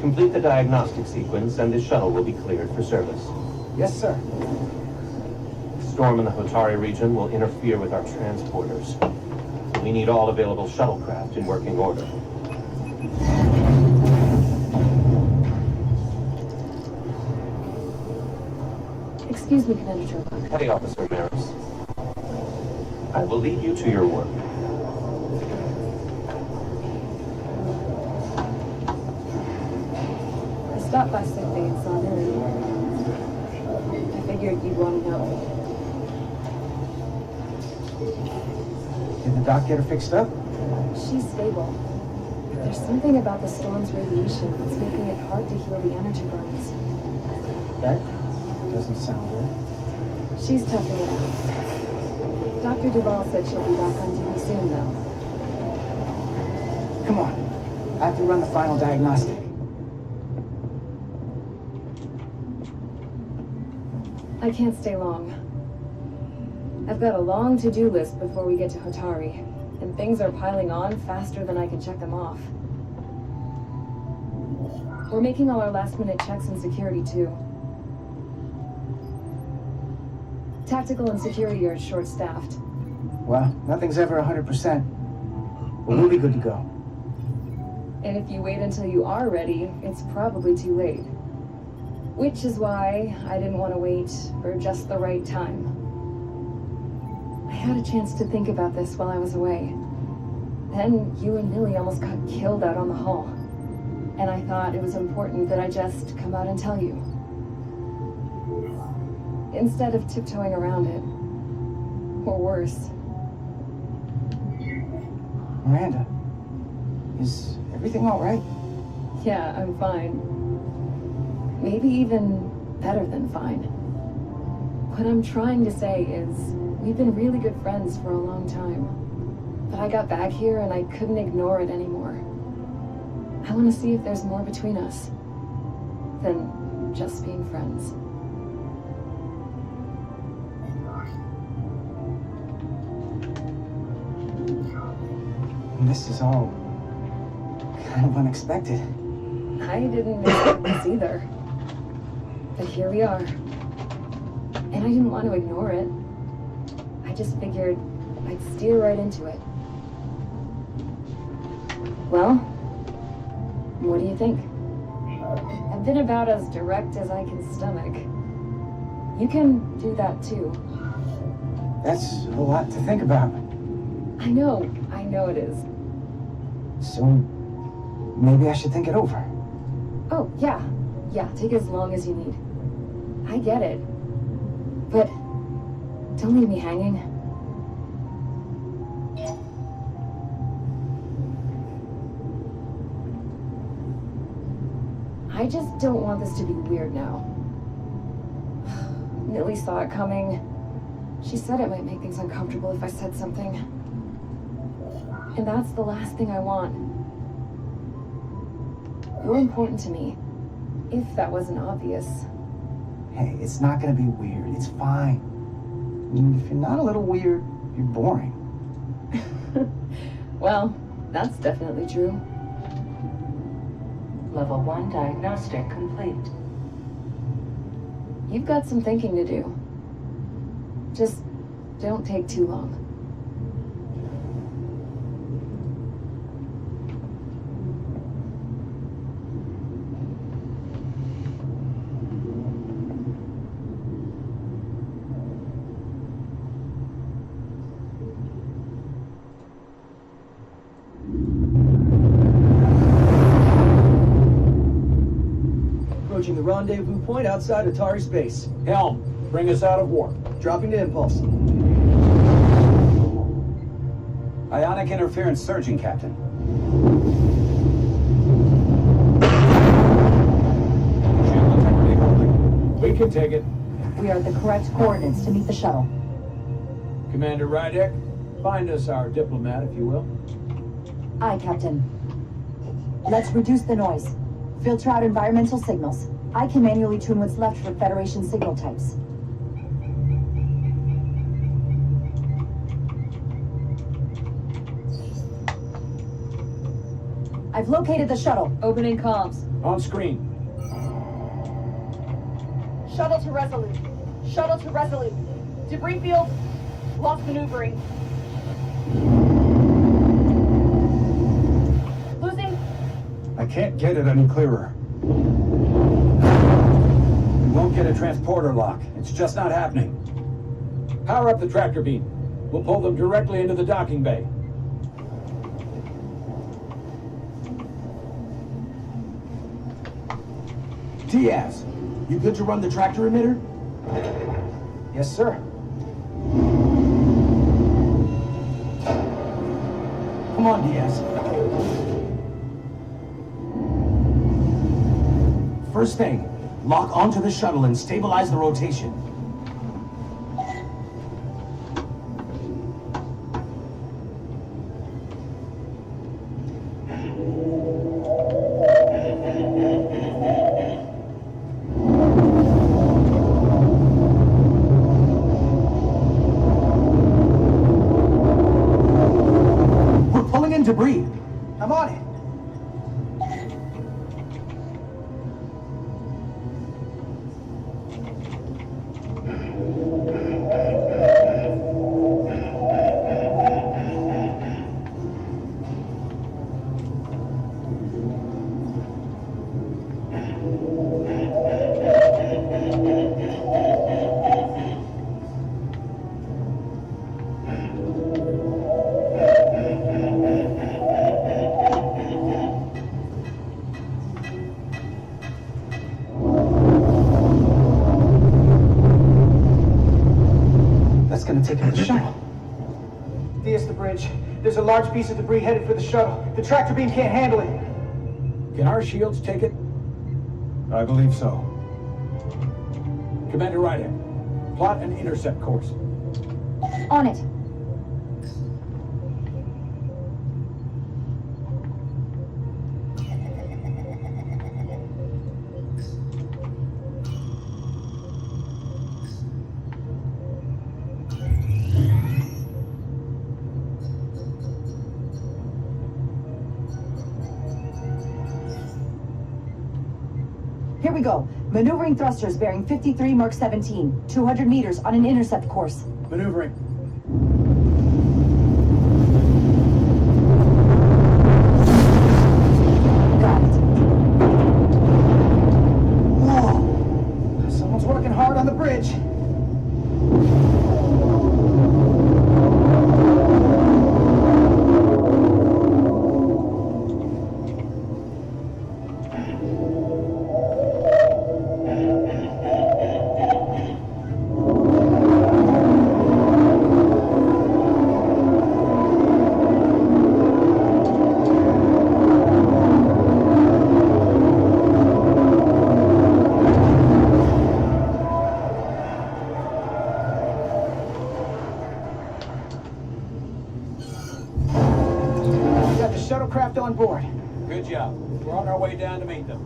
Complete the diagnostic sequence, and this shuttle will be cleared for service. Yes, sir. The storm in the Hotari region will interfere with our transporters. We need all available shuttlecraft in working order. Excuse me, Commander Chopin. Petty Officer Maris. I will leave you to your work. I stopped by sick bay and saw Lily. I figured you'd want to know. Did the doc get her fixed up? She's stable. There's something about the storm's radiation that's making it hard to heal the energy burns. That doesn't sound good. She's toughing it out. Dr. Duval said she'll be back on duty soon, though. Come on. I have to run the final diagnostic. I can't stay long. I've got a long to-do list before we get to Hotari, and things are piling on faster than I can check them off. We're making all our last-minute checks in security, too. Tactical and security are short-staffed. Well, nothing's ever 100%. But we'll be good to go. And if you wait until you are ready, it's probably too late. Which is why I didn't want to wait for just the right time. I had a chance to think about this while I was away. Then you and Millie almost got killed out on the hull. And I thought it was important that I just come out and tell you. Instead of tiptoeing around it. Or worse. Miranda, is everything all right? Yeah, I'm fine. Maybe even better than fine. What I'm trying to say is, we've been really good friends for a long time. But I got back here and I couldn't ignore it anymore. I want to see if there's more between us than just being friends. This is all kind of unexpected. I didn't expect this either. But here we are. And I didn't want to ignore it. I just figured I'd steer right into it. Well, what do you think? I've been about as direct as I can stomach. You can do that too. That's a lot to think about. I know it is. So, maybe I should think it over. Oh, yeah, take as long as you need. I get it. But don't leave me hanging. I just don't want this to be weird now. Millie saw it coming. She said it might make things uncomfortable if I said something. And that's the last thing I want. You're important to me, if that wasn't obvious. Hey, it's not gonna be weird. It's fine. I mean, if you're not a little weird, you're boring. Well, that's definitely true. Level 1 diagnostic complete. You've got some thinking to do. Just don't take too long. Approaching the rendezvous point outside Atari space. Helm, bring us out of warp. Dropping to impulse. Ionic interference surging, Captain. Shield integrity holding. We can take it. We are at the correct coordinates to meet the shuttle. Commander Rydek, find us our diplomat, if you will. Aye, Captain. Let's reduce the noise. Filter out environmental signals. I can manually tune what's left for Federation signal types. I've located the shuttle. Opening comms. On screen. Shuttle to Resolute. Shuttle to Resolute. Debris field. Lost maneuvering. Losing. I can't get it any clearer. We won't get a transporter lock. It's just not happening. Power up the tractor beam. We'll pull them directly into the docking bay. Diaz, you good to run the tractor emitter? Yes, sir. Come on, Diaz. First thing, lock onto the shuttle and stabilize the rotation. debris. I'm on it. Gonna take out the shuttle. Diaz, the bridge. There's a large piece of debris headed for the shuttle. The tractor beam can't handle it. Can our shields take it? I believe so. Commander Ryder, plot an intercept course. On it. Here we go. Maneuvering thrusters bearing 53 Mark 17, 200 meters on an intercept course. Maneuvering. Got it. Whoa! Someone's working hard on the bridge. Shuttlecraft on board. Good job. We're on our way down to meet them.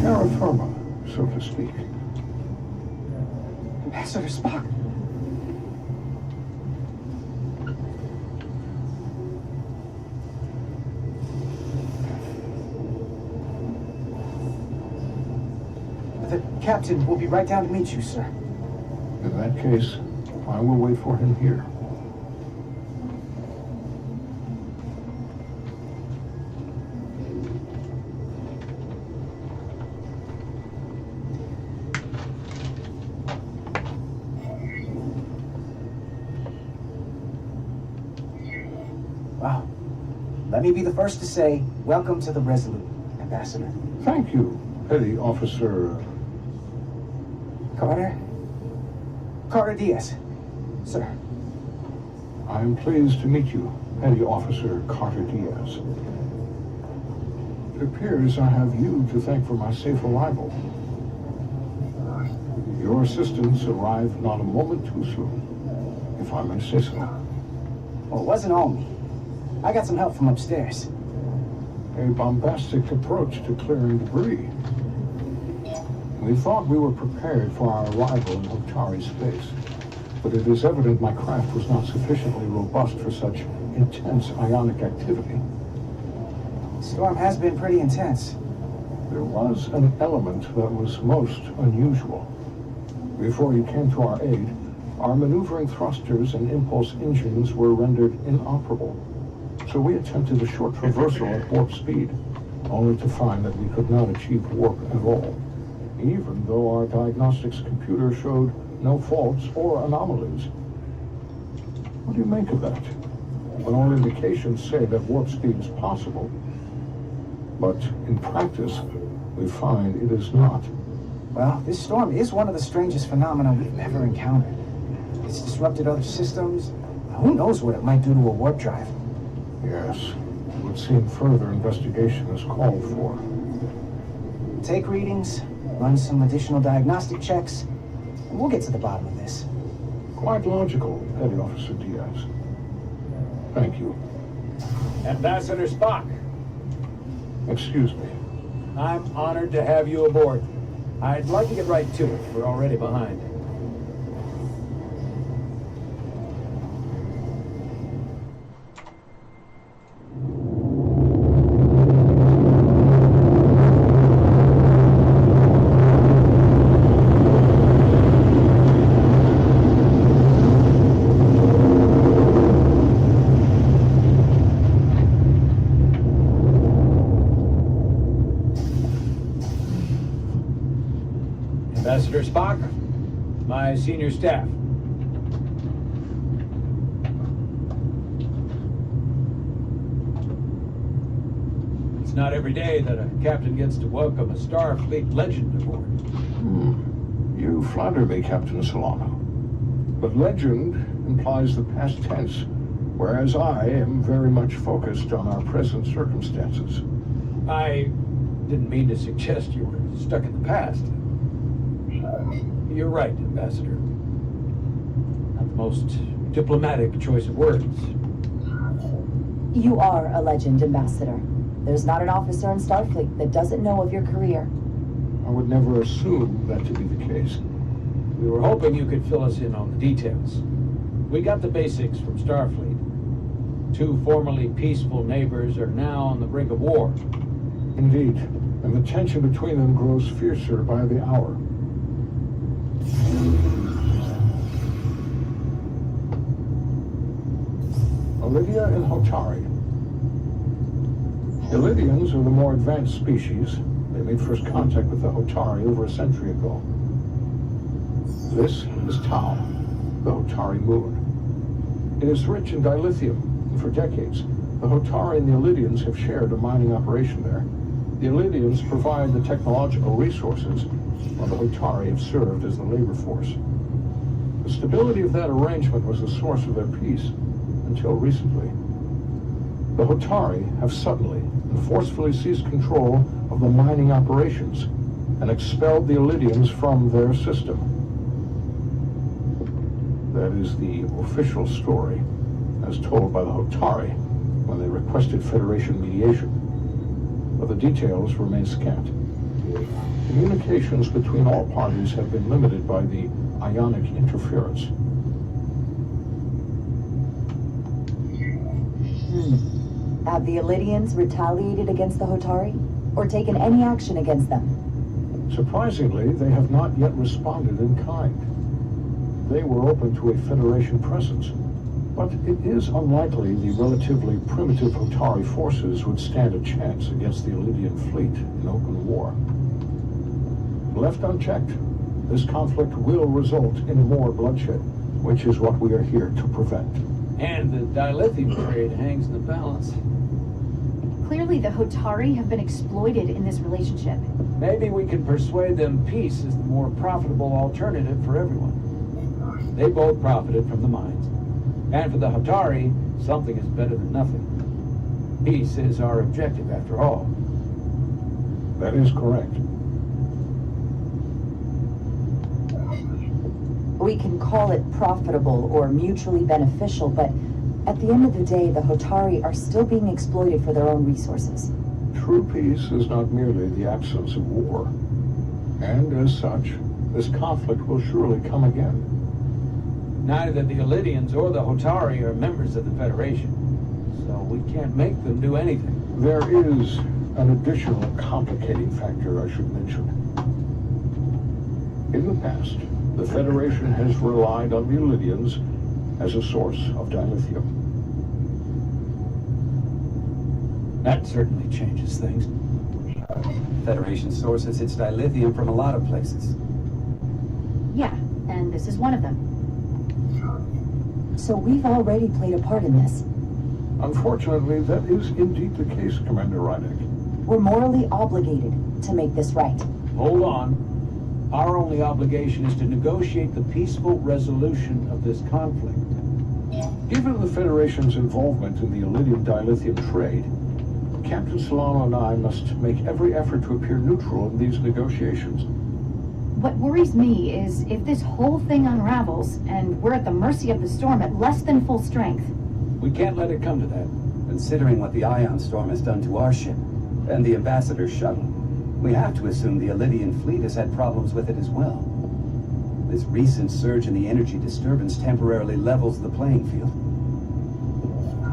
Terra firma, so to speak. Ambassador Spock. The captain will be right down to meet you, sir. In that case, I will wait for him here. Wow. Let me be the first to say, welcome to the Resolute, Ambassador. Thank you, Petty Officer... Carter? Carter Diaz, sir. I am pleased to meet you, Petty Officer Carter Diaz. It appears I have you to thank for my safe arrival. Your assistance arrived not a moment too soon, if I may say so. Well, it wasn't all me. I got some help from upstairs. A bombastic approach to clearing debris. We thought we were prepared for our arrival in Hotari space, but it is evident my craft was not sufficiently robust for such intense ionic activity. The storm has been pretty intense. There was an element that was most unusual. Before you came to our aid, our maneuvering thrusters and impulse engines were rendered inoperable. So we attempted a short traversal at warp speed, only to find that we could not achieve warp at all, even though our diagnostics computer showed no faults or anomalies. What do you make of that? When all indications say that warp speed is possible, but in practice, we find it is not. Well, this storm is one of the strangest phenomena we've ever encountered. It's disrupted other systems. Who knows what it might do to a warp drive? Yes, it would seem further investigation is called for. Take readings, run some additional diagnostic checks, and we'll get to the bottom of this. Quite logical, Petty Officer Diaz. Thank you. Ambassador Spock. Excuse me. I'm honored to have you aboard. I'd like to get right to it. We're already behind. Ambassador Spock, my senior staff. It's not every day that a captain gets to welcome a Starfleet legend aboard. You flatter me, Captain Solano. But legend implies the past tense, whereas I am very much focused on our present circumstances. I didn't mean to suggest you were stuck in the past. You're right, Ambassador. Not the most diplomatic choice of words. You are a legend, Ambassador. There's not an officer in Starfleet that doesn't know of your career. I would never assume that to be the case. We were hoping you could fill us in on the details. We got the basics from Starfleet. Two formerly peaceful neighbors are now on the brink of war. Indeed, and the tension between them grows fiercer by the hour. Olivia and Hotari. The Lydians are the more advanced species. They made first contact with the Hotari over a century ago. This is Tau, the Hotari moon. It is rich in dilithium, and for decades, the Hotari and the Illydians have shared a mining operation there. The Illydians provide the technological resources, while the Hotari have served as the labor force. The stability of that arrangement was the source of their peace, until recently. The Hotari have suddenly and forcefully seized control of the mining operations and expelled the Illydians from their system. That is the official story, as told by the Hotari when they requested Federation mediation. But the details remain scant. Communications between all parties have been limited by the ionic interference. Have the Illydians retaliated against the Hotari? Or taken any action against them? Surprisingly, they have not yet responded in kind. They were open to a Federation presence, but it is unlikely the relatively primitive Hotari forces would stand a chance against the Illydian fleet in open war. Left unchecked, this conflict will result in more bloodshed, which is what we are here to prevent. And the dilithium trade hangs in the balance. Clearly the Hotari have been exploited in this relationship. Maybe we can persuade them peace is the more profitable alternative for everyone. They both profited from the mines. And for the Hotari, something is better than nothing. Peace is our objective, after all. That is correct. We can call it profitable or mutually beneficial, but at the end of the day, the Hotari are still being exploited for their own resources. True peace is not merely the absence of war. And as such, this conflict will surely come again. Neither the Illydians or the Hotari are members of the Federation, so we can't make them do anything. There is an additional complicating factor I should mention. In the past, the Federation has relied on the Illydians as a source of dilithium. That certainly changes things. Federation sources its dilithium from a lot of places. Yeah, and this is one of them. So we've already played a part in this. Unfortunately, that is indeed the case, Commander Rydick. We're morally obligated to make this right. Hold on. Our only obligation is to negotiate the peaceful resolution of this conflict. Given the Federation's involvement in the Illydian dilithium trade, Captain Solano and I must make every effort to appear neutral in these negotiations. What worries me is if this whole thing unravels and we're at the mercy of the storm at less than full strength. We can't let it come to that. Considering what the ion storm has done to our ship and the Ambassador's shuttle, We have to assume the Elydian fleet has had problems with it as well. This recent surge in the energy disturbance temporarily levels the playing field.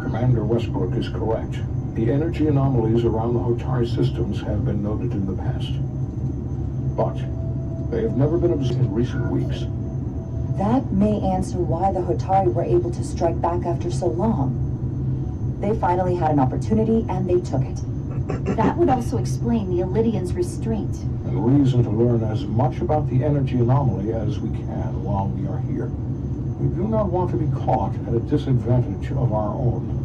Commander Westbrook is correct. The energy anomalies around the Hotari systems have been noted in the past. But they have never been observed in recent weeks. That may answer why the Hotari were able to strike back after so long. They finally had an opportunity, and they took it. That would also explain the Elydians' restraint. And reason to learn as much about the energy anomaly as we can while we are here. We do not want to be caught at a disadvantage of our own.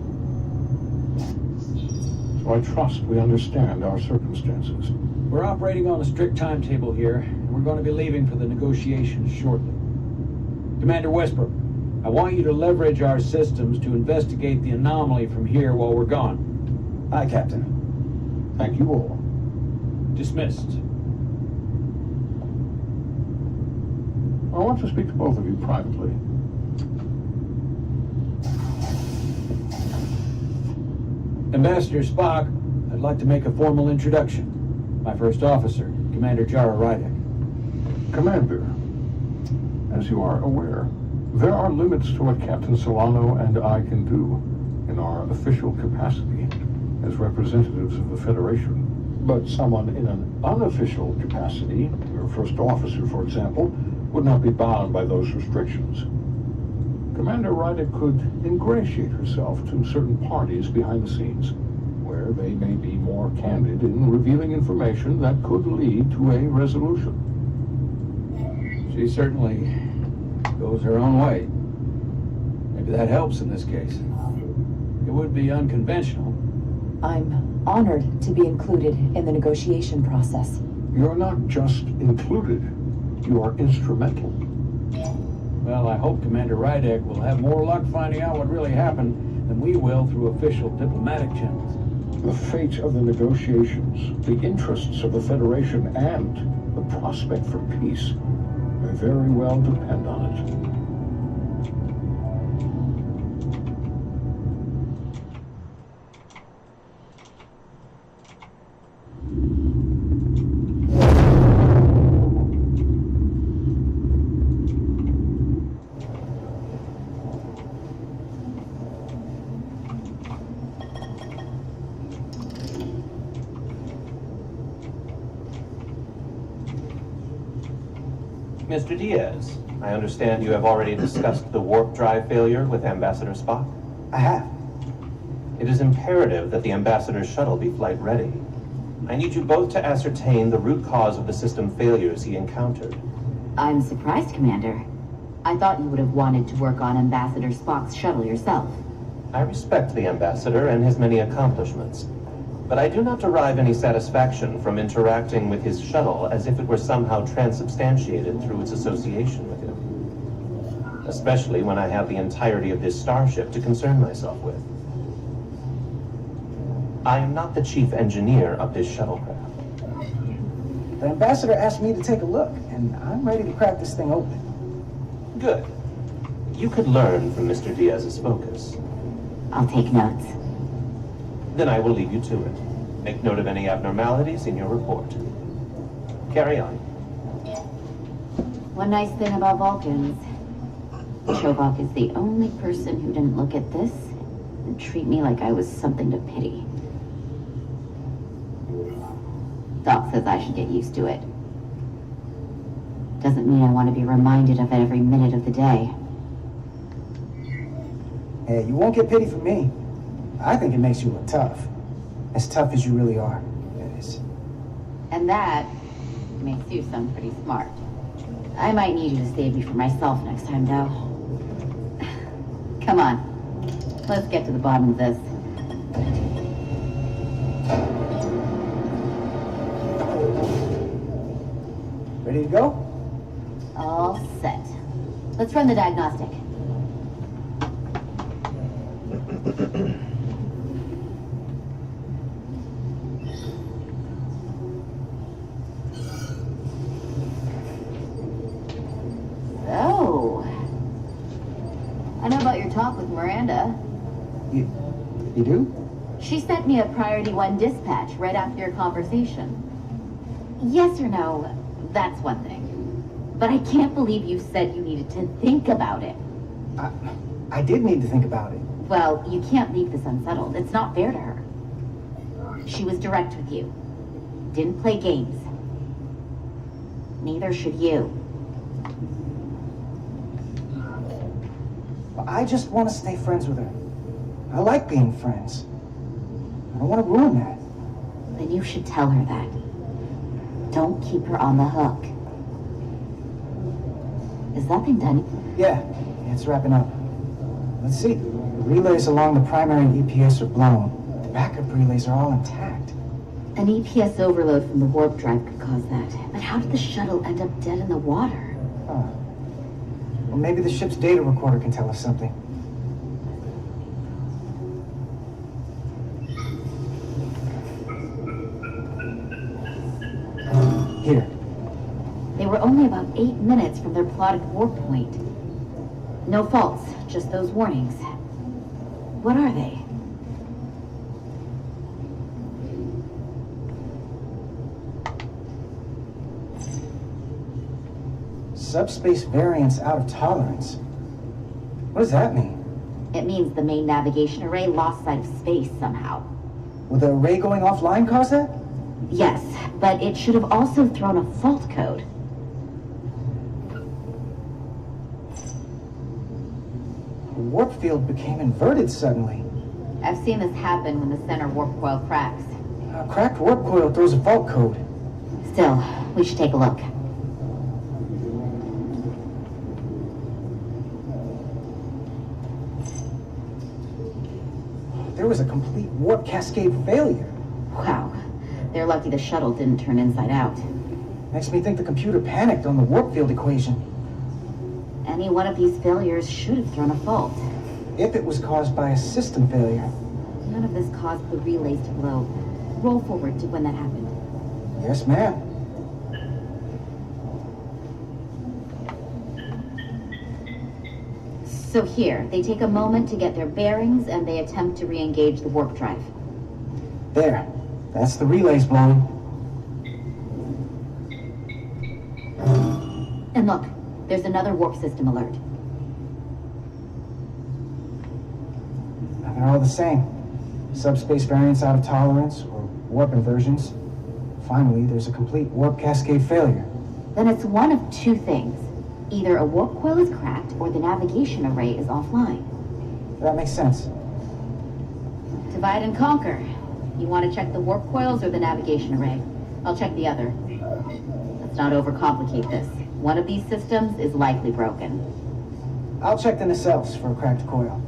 So I trust we understand our circumstances. We're operating on a strict timetable here, and we're going to be leaving for the negotiations shortly. Commander Westbrook, I want you to leverage our systems to investigate the anomaly from here while we're gone. Aye, Captain. Thank you all. Dismissed. I want to speak to both of you privately. Ambassador Spock, I'd like to make a formal introduction. My first officer, Commander Jara Rydek. Commander, as you are aware, there are limits to what Captain Solano and I can do in our official capacity as representatives of the Federation. But someone in an unofficial capacity, your first officer, for example, would not be bound by those restrictions. Commander Rydek could ingratiate herself to certain parties behind the scenes, where they may be more candid in revealing information that could lead to a resolution. She certainly goes her own way. Maybe that helps in this case. It would be unconventional. I'm honored to be included in the negotiation process. You're not just included, you are instrumental. Well, I hope Commander Rydek will have more luck finding out what really happened than we will through official diplomatic channels. The fate of the negotiations, the interests of the Federation, and the prospect for peace may very well depend on it. Mr. Diaz, I understand you have already discussed the warp drive failure with Ambassador Spock? I have. It is imperative that the Ambassador's shuttle be flight ready. I need you both to ascertain the root cause of the system failures he encountered. I'm surprised, Commander. I thought you would have wanted to work on Ambassador Spock's shuttle yourself. I respect the Ambassador and his many accomplishments, but I do not derive any satisfaction from interacting with his shuttle as if it were somehow transubstantiated through its association with him. Especially when I have the entirety of this starship to concern myself with. I am not the chief engineer of this shuttlecraft. The Ambassador asked me to take a look, and I'm ready to crack this thing open. Good. You could learn from Mr. Diaz's focus. I'll take notes. Then I will leave you to it. Make note of any abnormalities in your report. Carry on. One nice thing about Vulcans, Chobok is the only person who didn't look at this and treat me like I was something to pity. Doc says I should get used to it. Doesn't mean I want to be reminded of it every minute of the day. Hey, you won't get pity from me. I think it makes you look tough. As tough as you really are, that is. And that makes you sound pretty smart. I might need you to save me from myself next time, though. Come on. Let's get to the bottom of this. Ready to go? All set. Let's run the diagnostic. So, I know about your talk with Miranda. You do? She sent me a Priority 1 dispatch right after your conversation. Yes or no, that's one thing. But I can't believe you said you needed to think about it. I did need to think about it. Well, you can't leave this unsettled. It's not fair to her. She was direct with you. Didn't play games. Neither should you. I just want to stay friends with her. I like being friends. I don't want to ruin that. Then you should tell her that. Don't keep her on the hook. Is that thing done? Yeah, it's wrapping up. Let's see. The relays along the primary EPS are blown. The backup relays are all intact. An EPS overload from the warp drive could cause that. But how did the shuttle end up dead in the water? Huh. Well, maybe the ship's data recorder can tell us something. Here. They were only about 8 minutes from their plotted warp point. No faults, just those warnings. What are they? Subspace variance out of tolerance. What does that mean? It means the main navigation array lost sight of space somehow. Will the array going offline cause that? Yes, but it should have also thrown a fault code. The warp field became inverted suddenly. I've seen this happen when the center warp coil cracks. A cracked warp coil throws a fault code. Still, we should take a look. There was a complete warp cascade failure. Wow. They're lucky the shuttle didn't turn inside out. Makes me think the computer panicked on the warp field equation. Any one of these failures should have thrown a fault. If it was caused by a system failure. None of this caused the relays to blow. Roll forward to when that happened. Yes, ma'am. So here, they take a moment to get their bearings and they attempt to re-engage the warp drive. There. That's the relays blowing. And look, there's another warp system alert. They're all the same. Subspace variance out of tolerance, or warp inversions. Finally, there's a complete warp cascade failure. Then it's one of two things. Either a warp coil is cracked or the navigation array is offline. That makes sense. Divide and conquer. You want to check the warp coils or the navigation array? I'll check the other. Let's not overcomplicate this. One of these systems is likely broken. I'll check the nacelles for a cracked coil.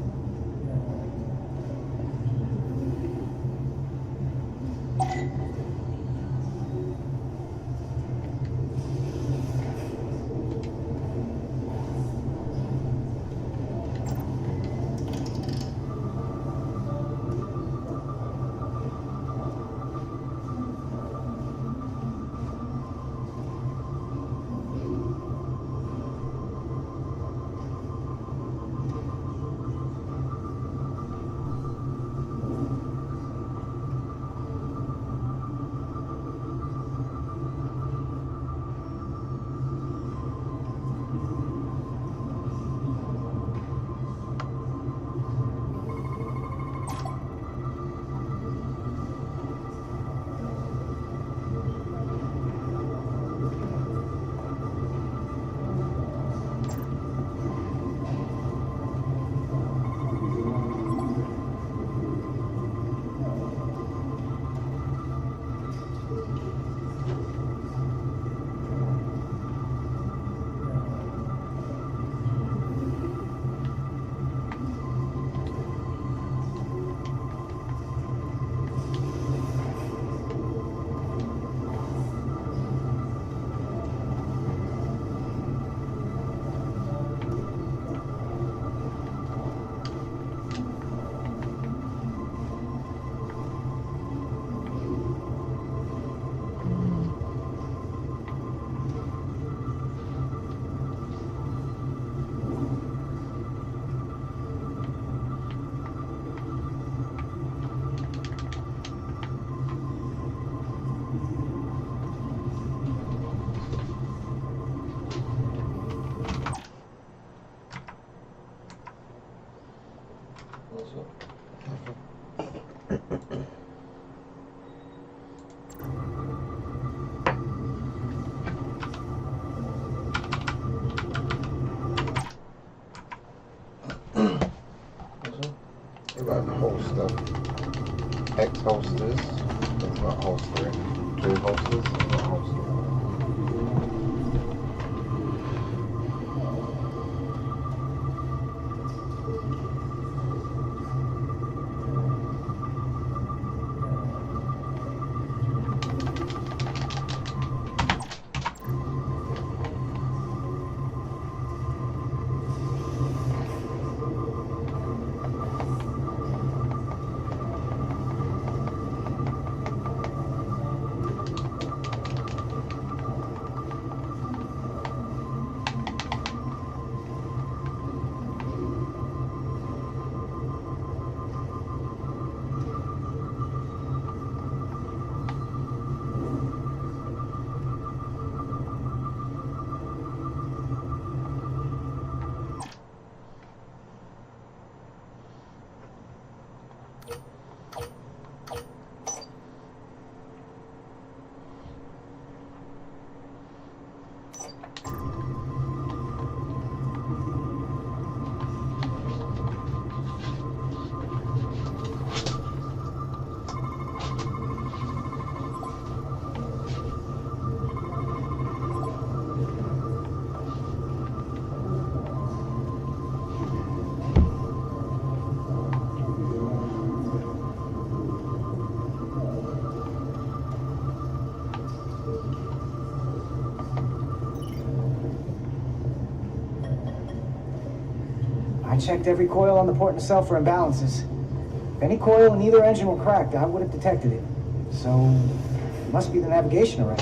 got X holsters. It's not holstering. 2 holsters. It's not holstering. I checked every coil on the port nacelle for imbalances. If any coil in either engine were cracked, I would have detected it. So, it must be the navigation array.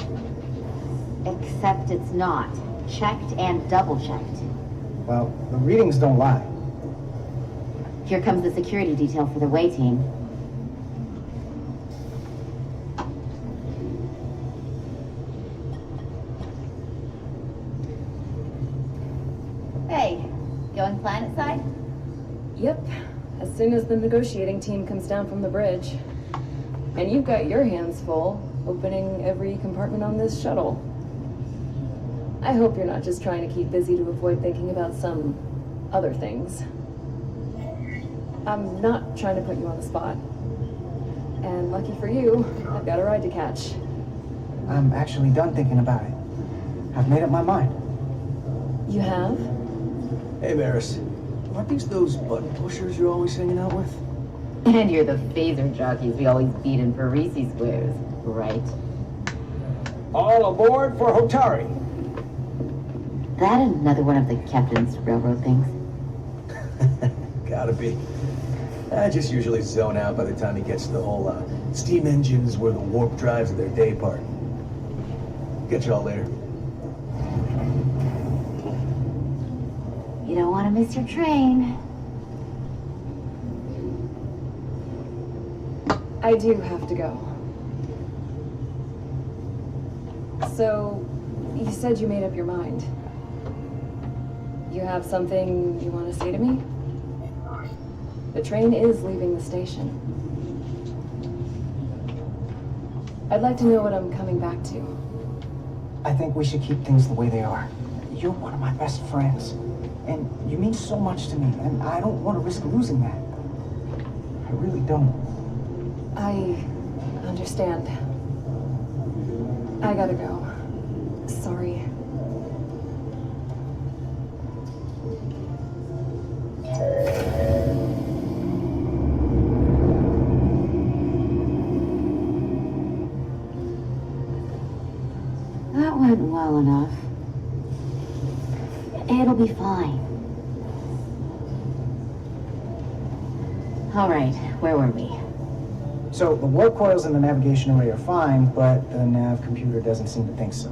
Except it's not. Checked and double-checked. Well, the readings don't lie. Here comes the security detail for the way team. Hey, going planet side? Yep, as soon as the negotiating team comes down from the bridge. And you've got your hands full, opening every compartment on this shuttle. I hope you're not just trying to keep busy to avoid thinking about some other things. I'm not trying to put you on the spot. And lucky for you, I've got a ride to catch. I'm actually done thinking about it. I've made up my mind. You have? Hey, Maris. Aren't these those button pushers you're always hanging out with? And you're the phaser jockeys we always beat in Parisi squares, right? All aboard for Hotari. That another one of the captain's railroad things? Gotta be. I just usually zone out by the time he gets to the whole steam engines were the warp drives of their day part. Catch y'all later. You don't want to miss your train. I do have to go. So, you said you made up your mind. You have something you want to say to me? The train is leaving the station. I'd like to know what I'm coming back to. I think we should keep things the way they are. You're one of my best friends. And you mean so much to me, and I don't want to risk losing that. I really don't. I understand. I gotta go. Sorry. That went well enough. It'll be fine. All right, where were we? So, the warp coils in the navigation array are fine, but the nav computer doesn't seem to think so.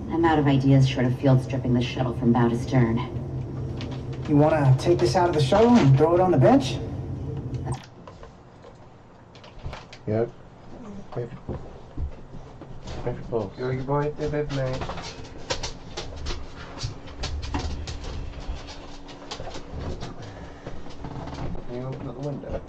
I'm out of ideas short of field stripping the shuttle from bow to stern. You want to take this out of the shuttle and throw it on the bench? Yep. Go, you boy, did it, mate. Can you open up the window?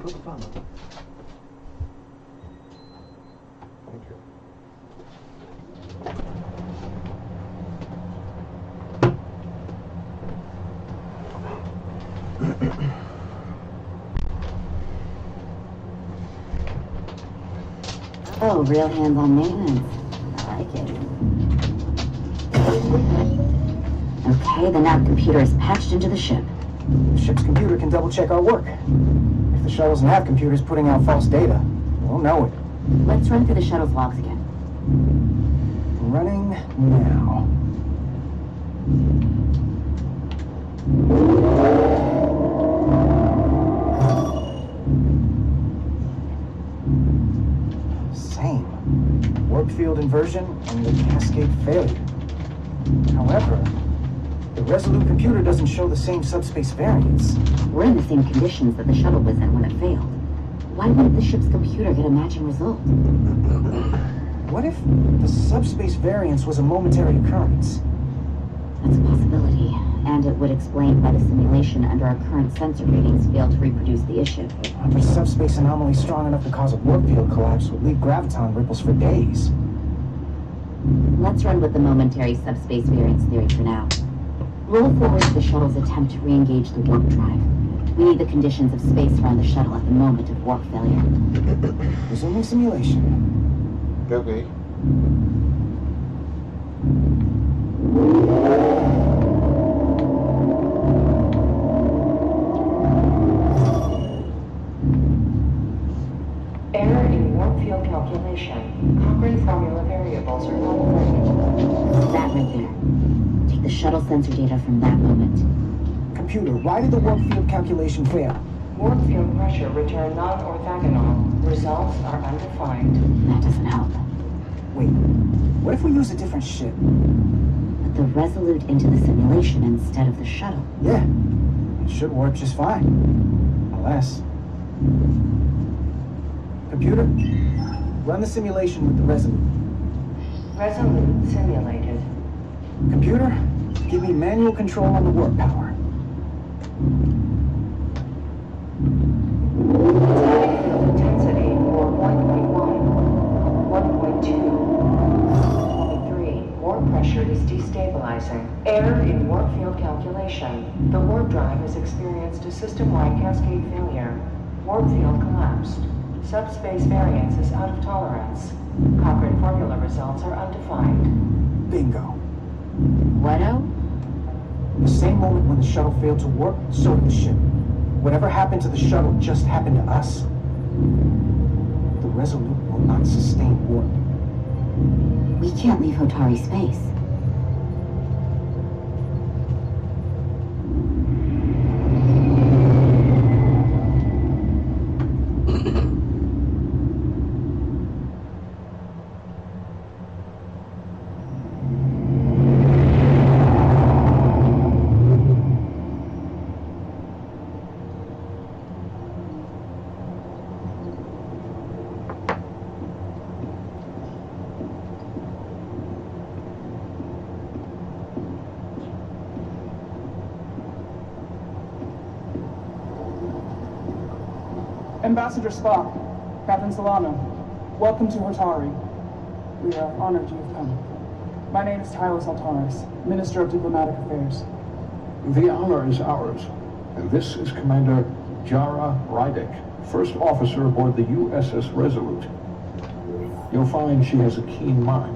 Thank you. Oh, real hands-on maintenance. I like it. Okay, the nav computer is patched into the ship. The ship's computer can double-check our work. If the shuttle's nav computer is putting out false data, we'll know it. Let's run through the shuttle's logs again. Running now. Same. Warp field inversion and the cascade failure. However, the Resolute computer doesn't show the same subspace variance. We're in the same conditions that the shuttle was in when it failed. Why wouldn't the ship's computer get a matching result? What if the subspace variance was a momentary occurrence? That's a possibility, and it would explain why the simulation under our current sensor readings failed to reproduce the issue. But a subspace anomaly strong enough to cause a warp field collapse would leave graviton ripples for days. Let's run with the momentary subspace variance theory for now. Roll forward to the shuttle's attempt to re-engage the warp drive. We need the conditions of space around the shuttle at the moment of warp failure. Resuming simulation. Okay. Error in warp field calculation. Cochrane formula variables are not affected. That right there. Take the shuttle sensor data from that moment. Computer, why did the warp field calculation fail? Warp field pressure returned non-orthogonal. Results are undefined. That doesn't help. Wait, what if we use a different ship? Put the Resolute into the simulation instead of the shuttle. Yeah, it should work just fine. Unless... Computer, run the simulation with the Resolute. Resolute simulated. Computer, give me manual control on the warp power. Static field intensity for 1.1, 1.2, 23. Warp pressure is destabilizing. Error in warp field calculation. The warp drive has experienced a system-wide cascade failure. Warp field collapsed. Subspace variance is out of tolerance. Cochrane formula results are undefined. Bingo. What-o? The same moment when the shuttle failed to warp, so did the ship. Whatever happened to the shuttle just happened to us. The Resolute will not sustain warp. We can't leave Hotari space. Ambassador Spock, Captain Solano, welcome to Hotari. We are honored you have come. My name is Tyler Saltaris, Minister of Diplomatic Affairs. The honor is ours, and this is Commander Jara Rydick, First Officer aboard the USS Resolute. You'll find she has a keen mind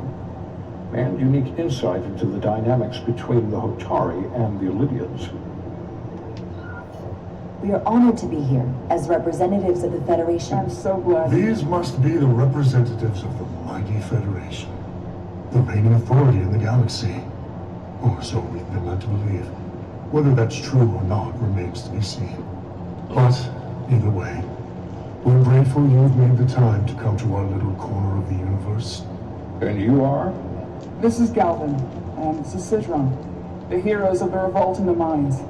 and unique insight into the dynamics between the Hotari and the Illydians. We are honored to be here as representatives of the Federation. I'm so glad. These must be the representatives of the mighty Federation, the reigning authority in the galaxy. Or so we've been led to believe. Whether that's true or not remains to be seen. But, either way, we're grateful you've made the time to come to our little corner of the universe. And you are? This is Galvin and Cisidron, the heroes of the revolt in the mines.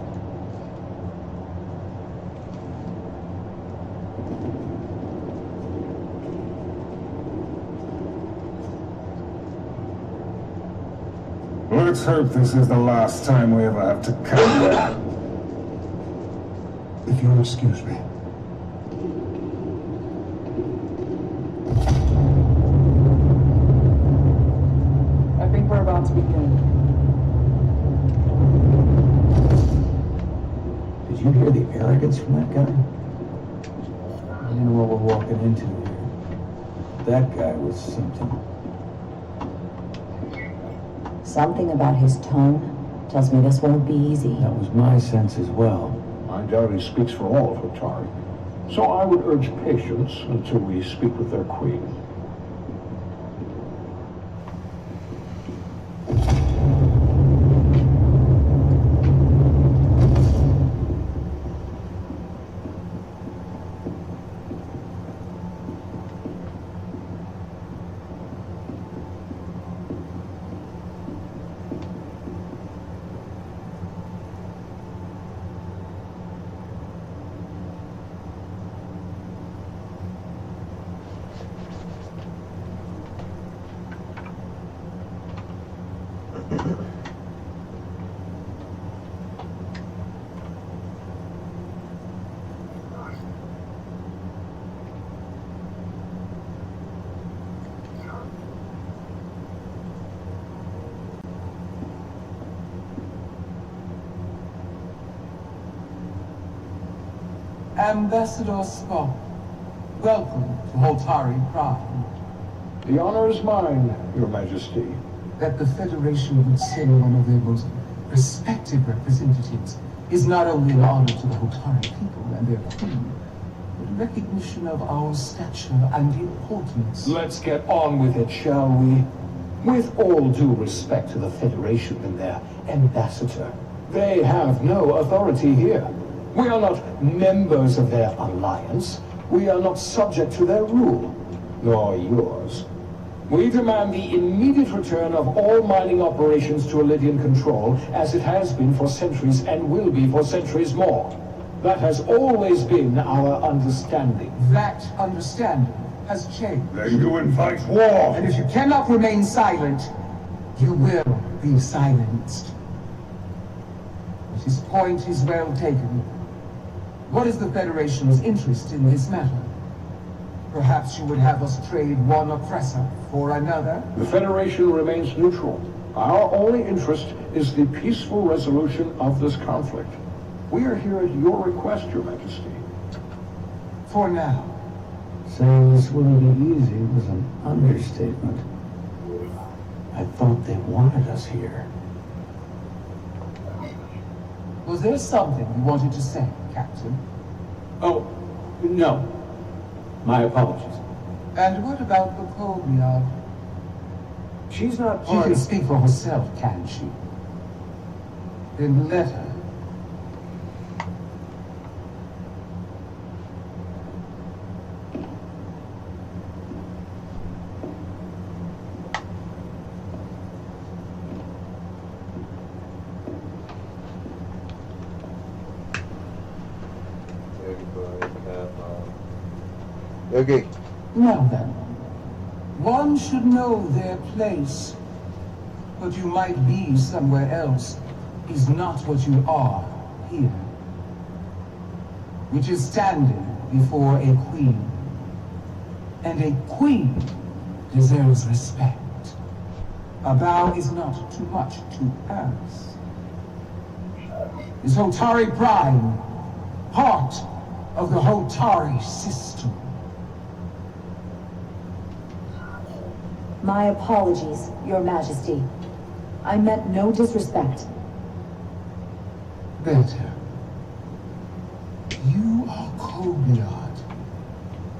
Let's hope this is the last time we ever have to come here. If you'll excuse me. Did you hear the arrogance from that guy? You know what we're walking into here. That guy was something. Something about his tone tells me this won't be easy. That was my sense as well. I doubt he speaks for all of Hotari. So I would urge patience until we speak with their queen. Ambassador Spock, welcome to Hotari Prime. The honor is mine, Your Majesty. That the Federation would send one of their most respected representatives is not only an honor to the Hotari people and their queen, but a recognition of our stature and importance. Let's get on with it, shall we? With all due respect to the Federation and their ambassador, they have no authority here. We are not members of their alliance. We are not subject to their rule, nor yours. We demand the immediate return of all mining operations to Elydian control, as it has been for centuries and will be for centuries more. That has always been our understanding. That understanding has changed. Then you invite war! And if you cannot remain silent, you will be silenced. But his point is well taken. What is the Federation's interest in this matter? Perhaps you would have us trade one oppressor for another? The Federation remains neutral. Our only interest is the peaceful resolution of this conflict. We are here at your request, Your Majesty. For now. Saying this wouldn't be easy was an understatement. I thought they wanted us here. Was there something you wanted to say, Captain? Oh, no. My apologies. And what about the Kobliad? She's not She part can of... speak for herself, can she? Then let her. Okay. Now then, one should know their place. What you might be somewhere else is not what you are here. Which is standing before a queen. And a queen deserves respect. A bow is not too much to ask. Is Hotari Prime part of the Hotari system? My apologies, Your Majesty. I meant no disrespect. Better. You are Kobliad.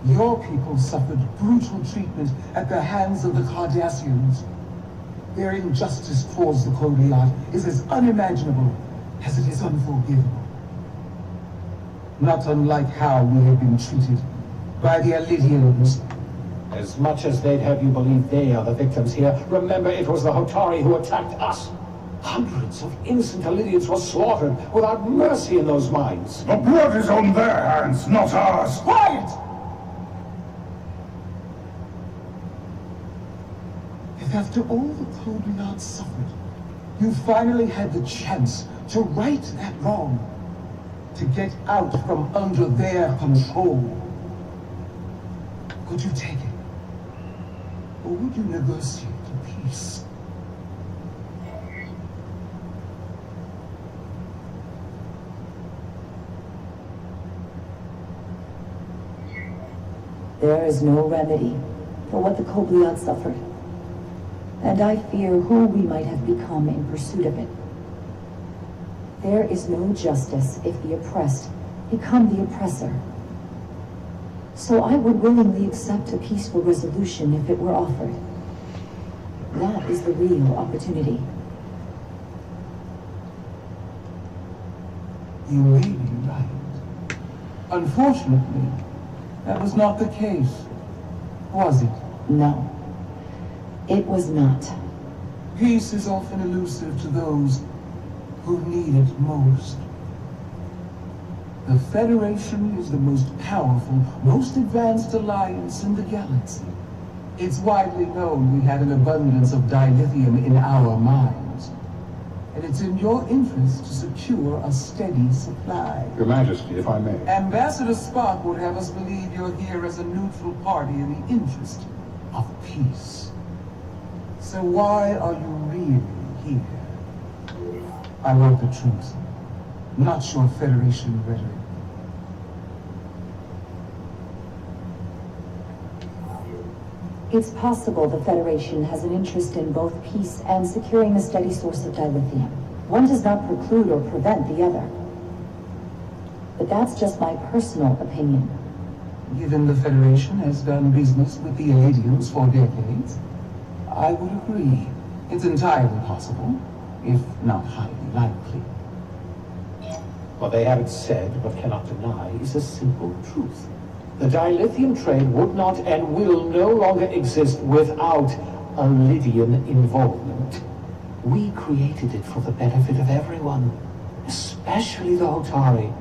Your people suffered brutal treatment at the hands of the Cardassians. Their injustice towards the Kobliad is as unimaginable as it is unforgivable. Not unlike how we have been treated by the Elydians. As much as they'd have you believe they are the victims here, remember it was the Hotari who attacked us. Hundreds of innocent Elydians were slaughtered without mercy in those mines. The blood is on their hands, not ours! Quiet! If after all the Kobliad suffered, you finally had the chance to right that wrong, to get out from under their control, would you take it? Or would you negotiate a peace? There is no remedy for what the Kobliad suffered. And I fear who we might have become in pursuit of it. There is no justice if the oppressed become the oppressor. So I would willingly accept a peaceful resolution if it were offered. That is the real opportunity. You may be right. Unfortunately, that was not the case, was it? No, it was not. Peace is often elusive to those who need it most. The Federation is the most powerful, most advanced alliance in the galaxy. It's widely known we have an abundance of dilithium in our mines. And it's in your interest to secure a steady supply. Your Majesty, if I may. Ambassador Spock would have us believe you're here as a neutral party in the interest of peace. So why are you really here? I want the truth, not your Federation rhetoric. It's possible the Federation has an interest in both peace and securing a steady source of dilithium. One does not preclude or prevent the other. But that's just my personal opinion. Given the Federation has done business with the Elydians for decades, I would agree. It's entirely possible, if not highly likely. What they haven't said, but cannot deny, is a simple truth. The dilithium trade would not and will no longer exist without Elydian involvement. We created it for the benefit of everyone, especially the Hotari.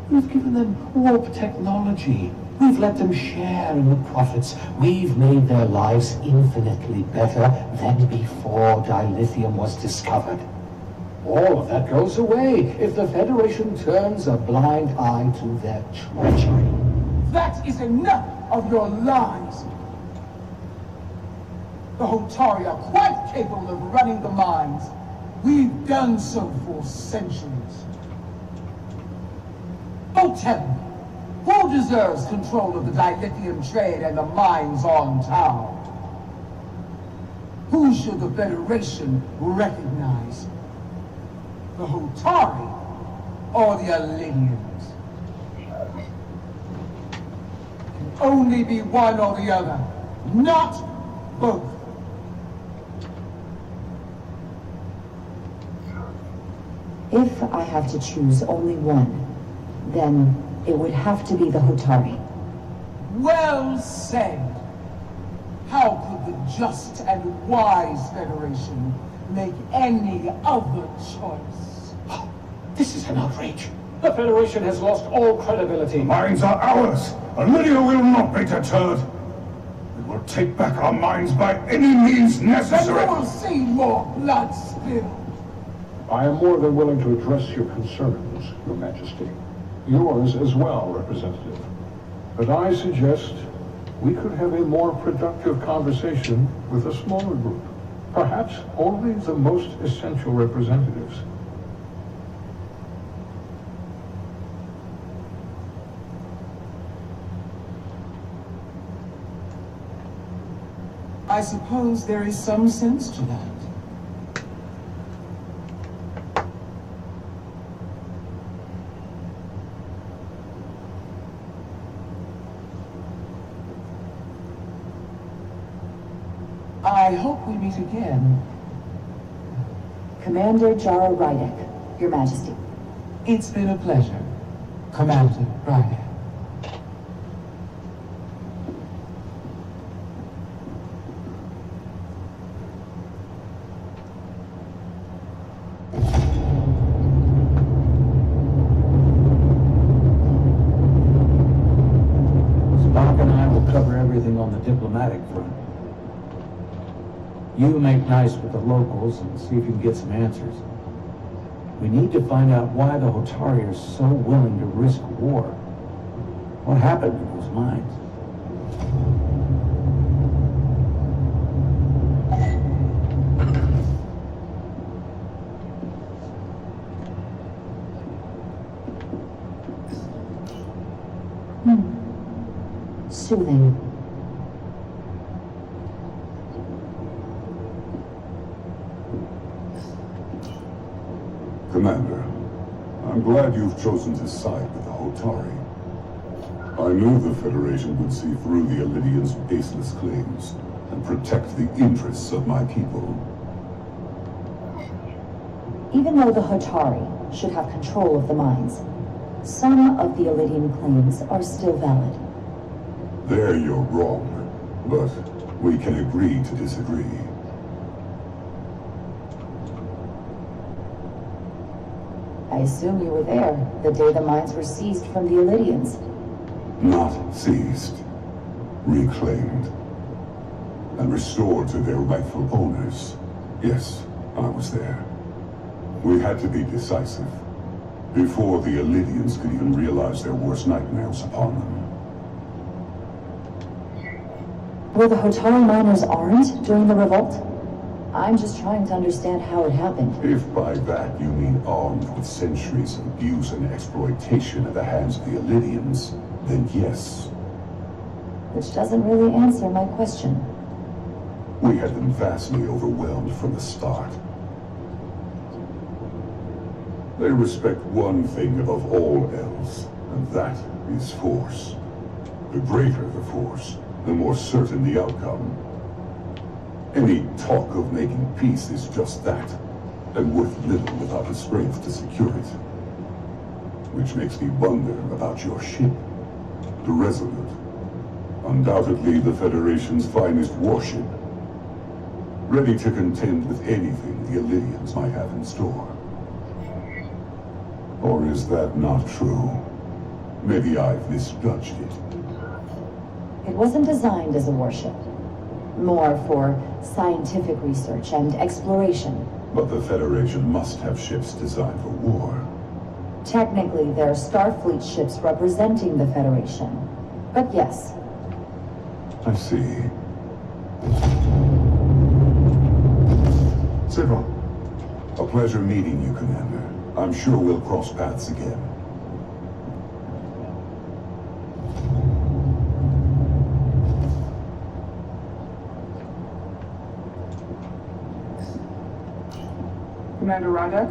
We've given them warp technology. We've let them share in the profits. We've made their lives infinitely better than before dilithium was discovered. All of that goes away if the Federation turns a blind eye to their treachery. That is enough of your lies! The Hotari are quite capable of running the mines. We've done so for centuries. Oh, tell me, who deserves control of the dilithium trade and the mines on Tau? Who should the Federation recognize? The Hotari or the Elydians? Can only be one or the other, not both. If I have to choose only one, then it would have to be the Hotari. Well said! How could the just and wise Federation make any other choice? This is an outrage. The Federation has lost all credibility. The mines are ours, and Lydia will not be deterred. We will take back our mines by any means necessary. And you will see more blood spilled. I am more than willing to address your concerns, Your Majesty. Yours as well, Representative. But I suggest we could have a more productive conversation with a smaller group. Perhaps only the most essential representatives. I suppose there is some sense to that. I hope we meet again. Commander Jara Rydek, Your Majesty. It's been a pleasure, Commander Rydek. Spock and I will cover everything on the diplomatic front. You make nice with the locals and see if you can get some answers. We need to find out why the Hotari are so willing to risk war. What happened to those mines? soothing. Commander, I'm glad you've chosen to side with the Hotari. I knew the Federation would see through the Elidians' baseless claims and protect the interests of my people. Even though the Hotari should have control of the mines, some of the Elidian claims are still valid. There you're wrong, but we can agree to disagree. I assume you were there the day the mines were seized from the Elidians. Not seized, reclaimed, and restored to their rightful owners. Yes, I was there. We had to be decisive, before the Elidians could even realize their worst nightmares upon them. Were the Hotari miners armed during the revolt? I'm just trying to understand how it happened. If by that you mean armed with centuries of abuse and exploitation at the hands of the Elidians, then yes. Which doesn't really answer my question. We had been vastly overwhelmed from the start. They respect one thing above all else, and that is force. The greater the force, the more certain the outcome. Any talk of making peace is just that, and worth little without the strength to secure it. Which makes me wonder about your ship, the Resolute. Undoubtedly the Federation's finest warship. Ready to contend with anything the Elidians might have in store. Or is that not true? Maybe I've misjudged it. It wasn't designed as a warship. More for scientific research and exploration. But the Federation must have ships designed for war. Technically, they're Starfleet ships representing the Federation. But yes. I see. Sidron. A pleasure meeting you, Commander. I'm sure we'll cross paths again. Commander Radek,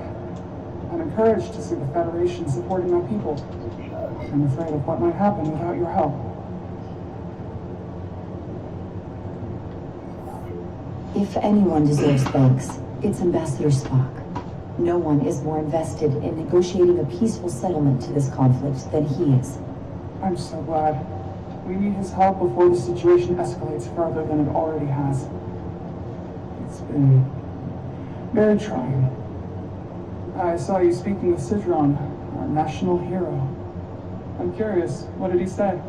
I'm encouraged to see the Federation supporting my people. I'm afraid of what might happen without your help. If anyone deserves thanks, it's Ambassador Spock. No one is more invested in negotiating a peaceful settlement to this conflict than he is. I'm so glad. We need his help before the situation escalates further than it already has. It's been very trying. I saw you speaking with Sidron, our national hero. I'm curious, what did he say?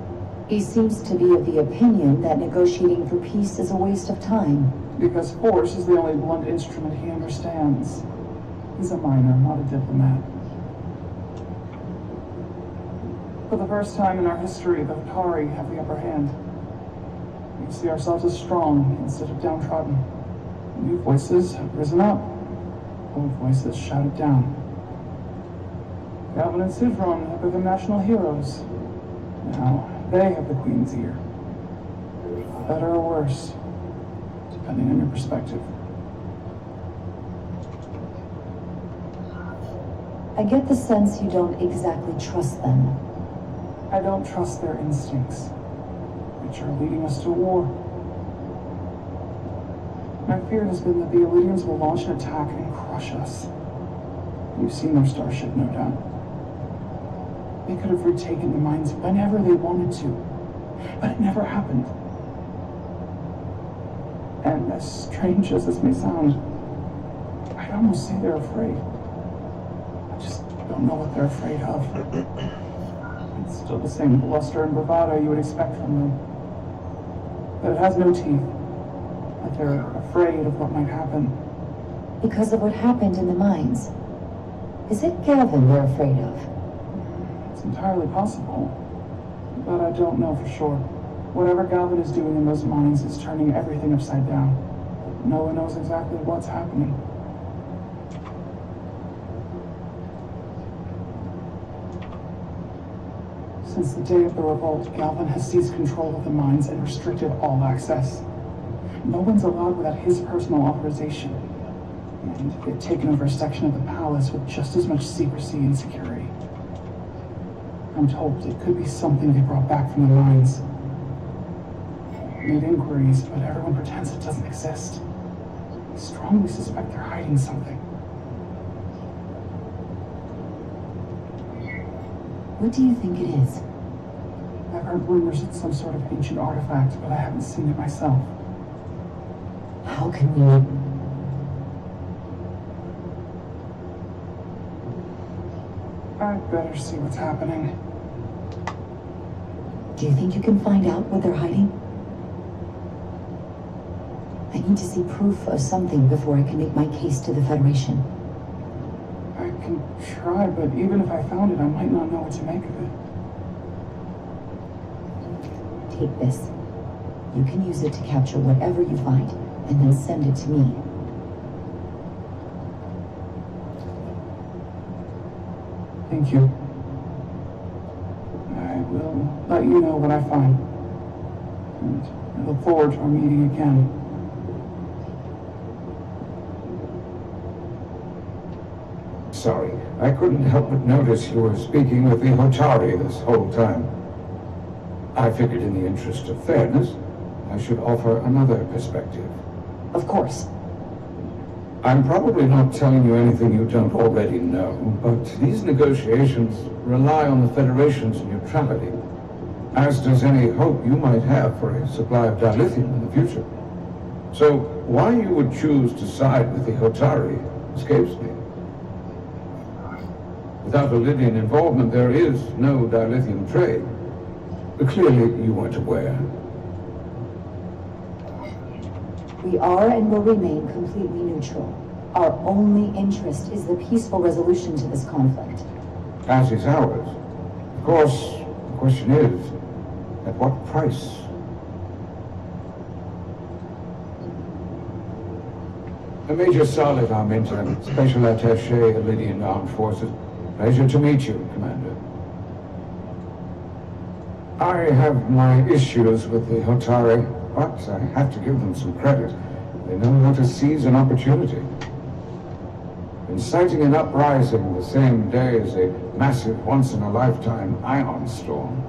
He seems to be of the opinion that negotiating for peace is a waste of time. Because force is the only blunt instrument he understands. He's a miner, not a diplomat. For the first time in our history, the Hotari have the upper hand. We see ourselves as strong instead of downtrodden. New voices have risen up. Old voices shouted down. Aven and Sidron have become national heroes. Now, they have the Queen's ear. Better or worse, depending on your perspective. I get the sense you don't exactly trust them. I don't trust their instincts, which are leading us to war. My fear has been that the Elidians will launch an attack and crush us. You've seen their starship, no doubt. They could have retaken the mines whenever they wanted to, but it never happened. And as strange as this may sound, I'd almost say they're afraid. I just don't know what they're afraid of. It's still the same bluster and bravado you would expect from them. But it has no teeth. But they're afraid of what might happen. Because of what happened in the mines. Is it Gavin they're afraid of? It's entirely possible. But I don't know for sure. Whatever Gavin is doing in those mines is turning everything upside down. No one knows exactly what's happening. Since the day of the revolt, Galvin has seized control of the mines and restricted all access. No one's allowed without his personal authorization. And they've taken over a section of the palace with just as much secrecy and security. I'm told it could be something they brought back from the mines. Made inquiries, but everyone pretends it doesn't exist. I strongly suspect they're hiding something. What do you think it is? I've heard rumors it's some sort of ancient artifact, but I haven't seen it myself. How can we... I'd better see what's happening. Do you think you can find out what they're hiding? I need to see proof of something before I can make my case to the Federation. I can try, but even if I found it, I might not know what to make of it. Take this. You can use it to capture whatever you find, and then send it to me. Thank you. I will let you know what I find. And I look forward to our meeting again. Sorry, I couldn't help but notice you were speaking with the Hotari this whole time. I figured in the interest of fairness, I should offer another perspective. Of course. I'm probably not telling you anything you don't already know, but these negotiations rely on the Federation's neutrality, as does any hope you might have for a supply of dilithium in the future. So, why you would choose to side with the Hotari escapes me. Without Validian involvement, there is no dilithium trade. But clearly, you weren't aware. We are and will remain completely neutral. Our only interest is the peaceful resolution to this conflict. As is ours. Of course, the question is, at what price? Major Salih Arminton, Special Attaché, Lydian Armed Forces. Pleasure to meet you, Commander. I have my issues with the Hotari, but I have to give them some credit. They know how to seize an opportunity. Inciting an uprising the same day as a massive once-in-a-lifetime ion storm.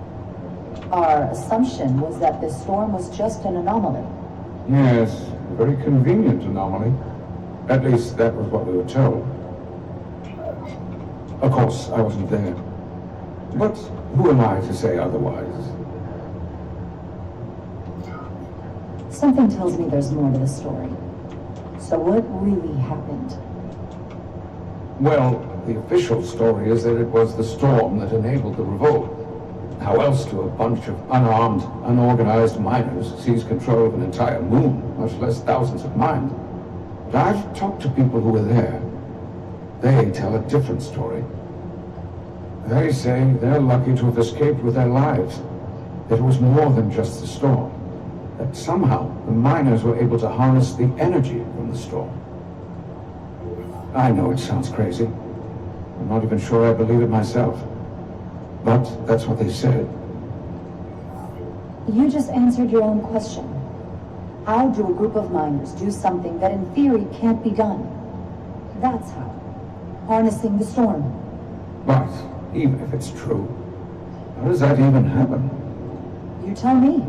Our assumption was that this storm was just an anomaly. Yes, a very convenient anomaly. At least that was what we were told. Of course, I wasn't there. But who am I to say otherwise? Something tells me there's more to the story. So what really happened? Well, the official story is that it was the storm that enabled the revolt. How else do a bunch of unarmed, unorganized miners seize control of an entire moon, much less thousands of mines? But I've talked to people who were there. They tell a different story. They say they're lucky to have escaped with their lives. That it was more than just the storm. That somehow the miners were able to harness the energy from the storm. I know it sounds crazy. I'm not even sure I believe it myself. But that's what they said. You just answered your own question. How do a group of miners do something that in theory can't be done? That's how. Harnessing the storm. But even if it's true, how does that even happen? You tell me.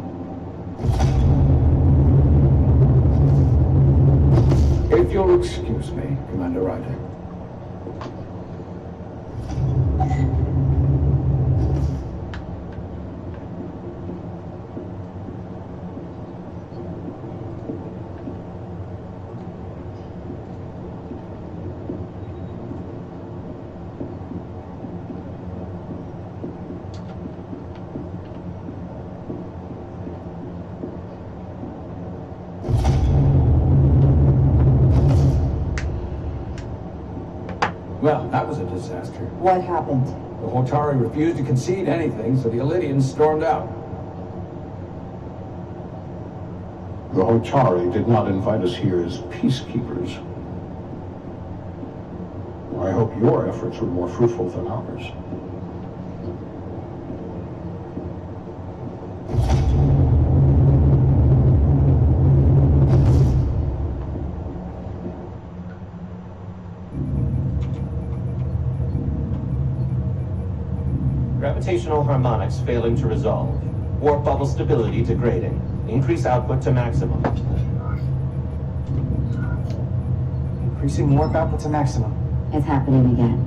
If you'll excuse me, Commander Ryder. Well, that was a disaster. What happened? The Hotari refused to concede anything, so the Elydians stormed out. The Hotari did not invite us here as peacekeepers. I hope your efforts were more fruitful than ours. Gravitational harmonics failing to resolve. Warp bubble stability degrading. Increase output to maximum. Increasing warp output to maximum. It's happening again.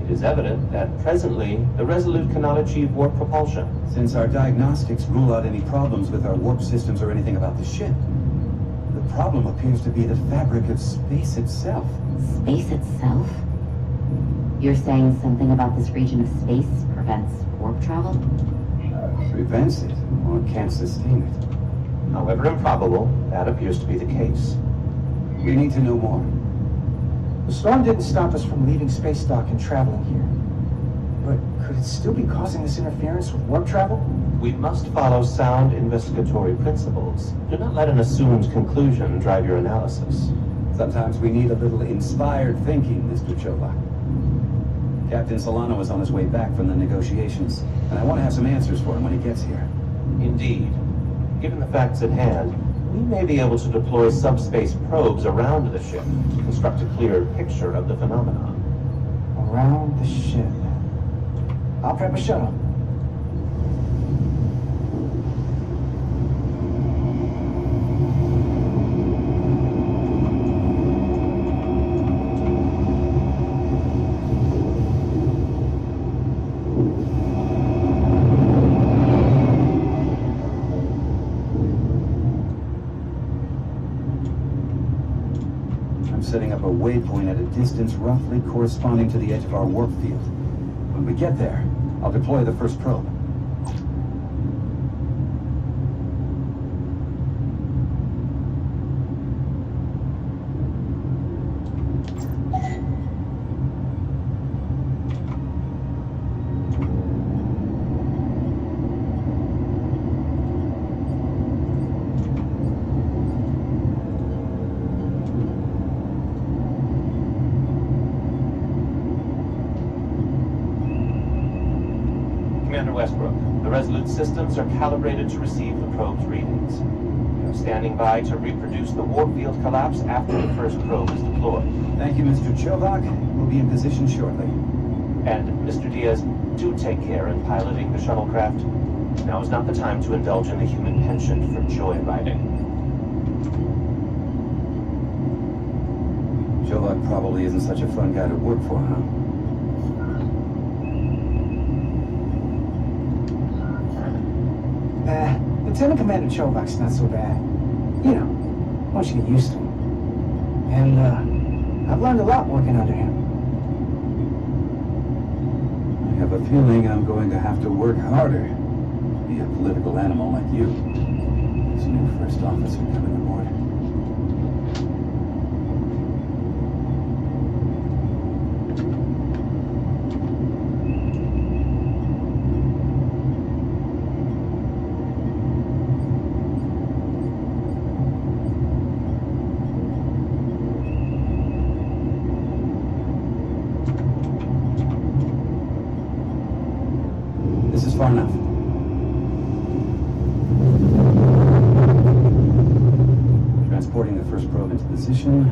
It is evident that presently the Resolute cannot achieve warp propulsion. Since our diagnostics rule out any problems with our warp systems or anything about the ship, the problem appears to be the fabric of space itself. Space itself? You're saying something about this region of space prevents warp travel? Prevents it, or can't sustain it. However improbable, that appears to be the case. We need to know more. The storm didn't stop us from leaving space dock and traveling here. But could it still be causing this interference with warp travel? We must follow sound investigatory principles. Do not let an assumed conclusion drive your analysis. Sometimes we need a little inspired thinking, Mr. Chobak. Captain Solano is on his way back from the negotiations, and I want to have some answers for him when he gets here. Indeed. Given the facts at hand, we may be able to deploy subspace probes around the ship to construct a clearer picture of the phenomenon. Around the ship. I'll prep a shuttle. Setting up a waypoint at a distance roughly corresponding to the edge of our warp field. When we get there, I'll deploy the first probe. Systems are calibrated to receive the probe's readings. We are standing by to reproduce the warp field collapse after the first probe is deployed. Thank you, Mr. Chobak. We'll be in position shortly. And, Mr. Diaz, do take care in piloting the shuttlecraft. Now is not the time to indulge in the human penchant for joyriding. Chobak probably isn't such a fun guy to work for, huh? Lieutenant Commander Chobak's not so bad. You know, once you get used to him. And, I've learned a lot working under him. I have a feeling I'm going to have to work harder. Be a political animal like you. This new first officer coming aboard. Far enough. Transporting the first probe into position.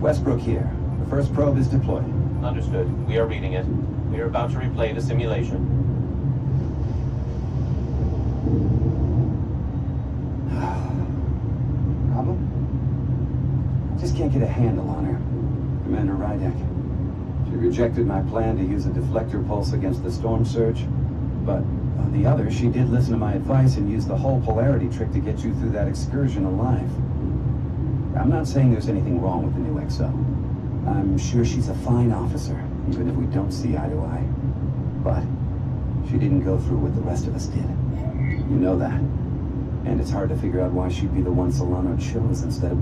Westbrook here. The first probe is deployed. Understood. We are reading it. We are about to replay the simulation. Can't get a handle on her. Commander Rydek. She rejected my plan to use a deflector pulse against the storm surge, but on the other, she did listen to my advice and use the whole polarity trick to get you through that excursion alive. I'm not saying there's anything wrong with the new XO. I'm sure she's a fine officer, even if we don't see eye to eye. But she didn't go through what the rest of us did. You know that. And it's hard to figure out why she'd be the one Solano chose instead of,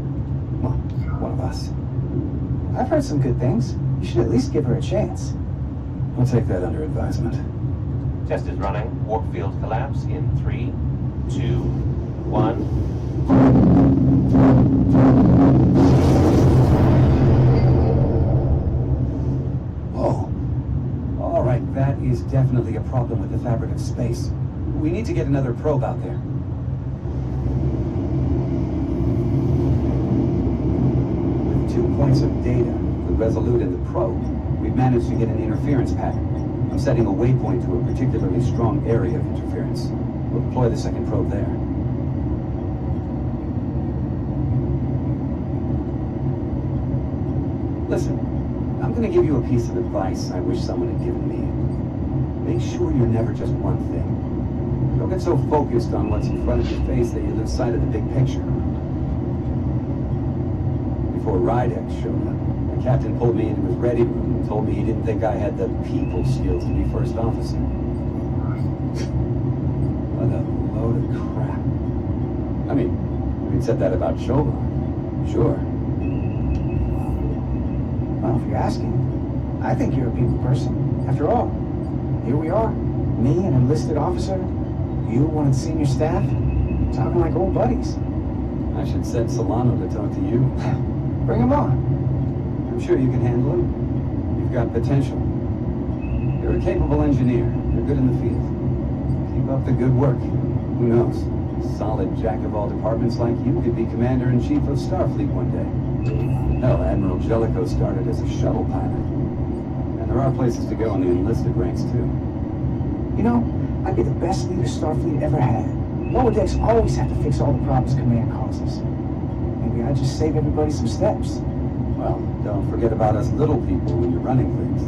well, one of us. I've heard some good things. You should at least give her a chance. I'll take that under advisement. Test is running. Warp field collapse in 3, 2, 1. Whoa. right, that is definitely a problem with the fabric of space. We need to get another probe out there. With 2 points of data, the Resolute and the probe, we've managed to get an interference pattern. I'm setting a waypoint to a particularly strong area of interference. We'll deploy the second probe there. Listen, I'm gonna give you a piece of advice I wish someone had given me. Make sure you're never just one thing. Don't get so focused on what's in front of your face that you lose sight of the big picture. Before Rydex showed up, the captain pulled me into his ready room and told me he didn't think I had the people skills to be first officer. What a load of crap. I mean, you could said that about Shovok. Sure. Well, if you're asking, I think you're a people person. After all, here we are. Me, an enlisted officer, you, one of the senior staff, talking like old buddies. I should send Solano to talk to you. Bring him on. I'm sure you can handle him. You've got potential. You're a capable engineer. You're good in the field. Keep up the good work. Who knows? A solid jack of all departments like you could be Commander-in-Chief of Starfleet one day. Hell, Admiral Jellicoe started as a shuttle pilot. And there are places to go in the enlisted ranks, too. You know, I'd be the best leader Starfleet ever had. Lower decks always have to fix all the problems command causes. Maybe I'd just save everybody some steps. Well, don't forget about us little people when you're running things.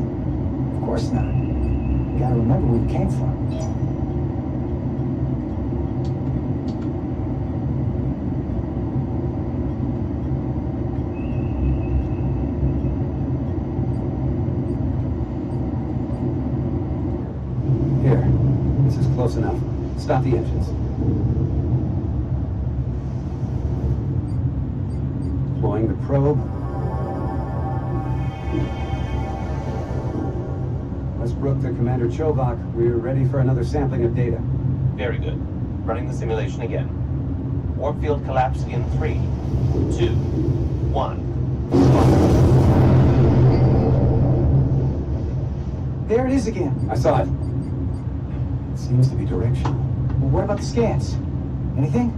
Of course not. You gotta remember where you came from. Close enough. Stop the engines. Deploying the probe. Westbrook to Commander Shovok. We're ready for another sampling of data. Very good. Running the simulation again. Warp field collapse in 3, 2, 1. There it is again. I saw it. Seems to be directional. Well, what about the scans? Anything?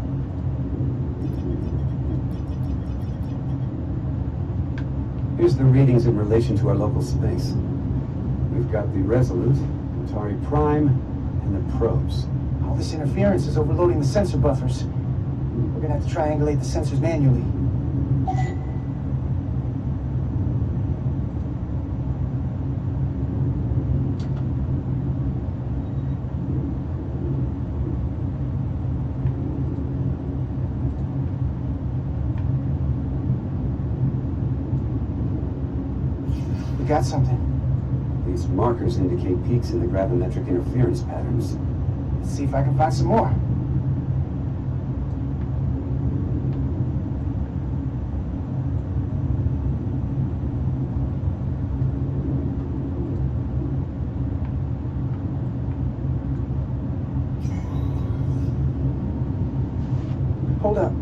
Here's the readings in relation to our local space. We've got the Resolute, Atari Prime, and the probes. All this interference is overloading the sensor buffers. We're gonna have to triangulate the sensors manually. Got something. These markers indicate peaks in the gravimetric interference patterns. Let's see if I can find some more. Hold up.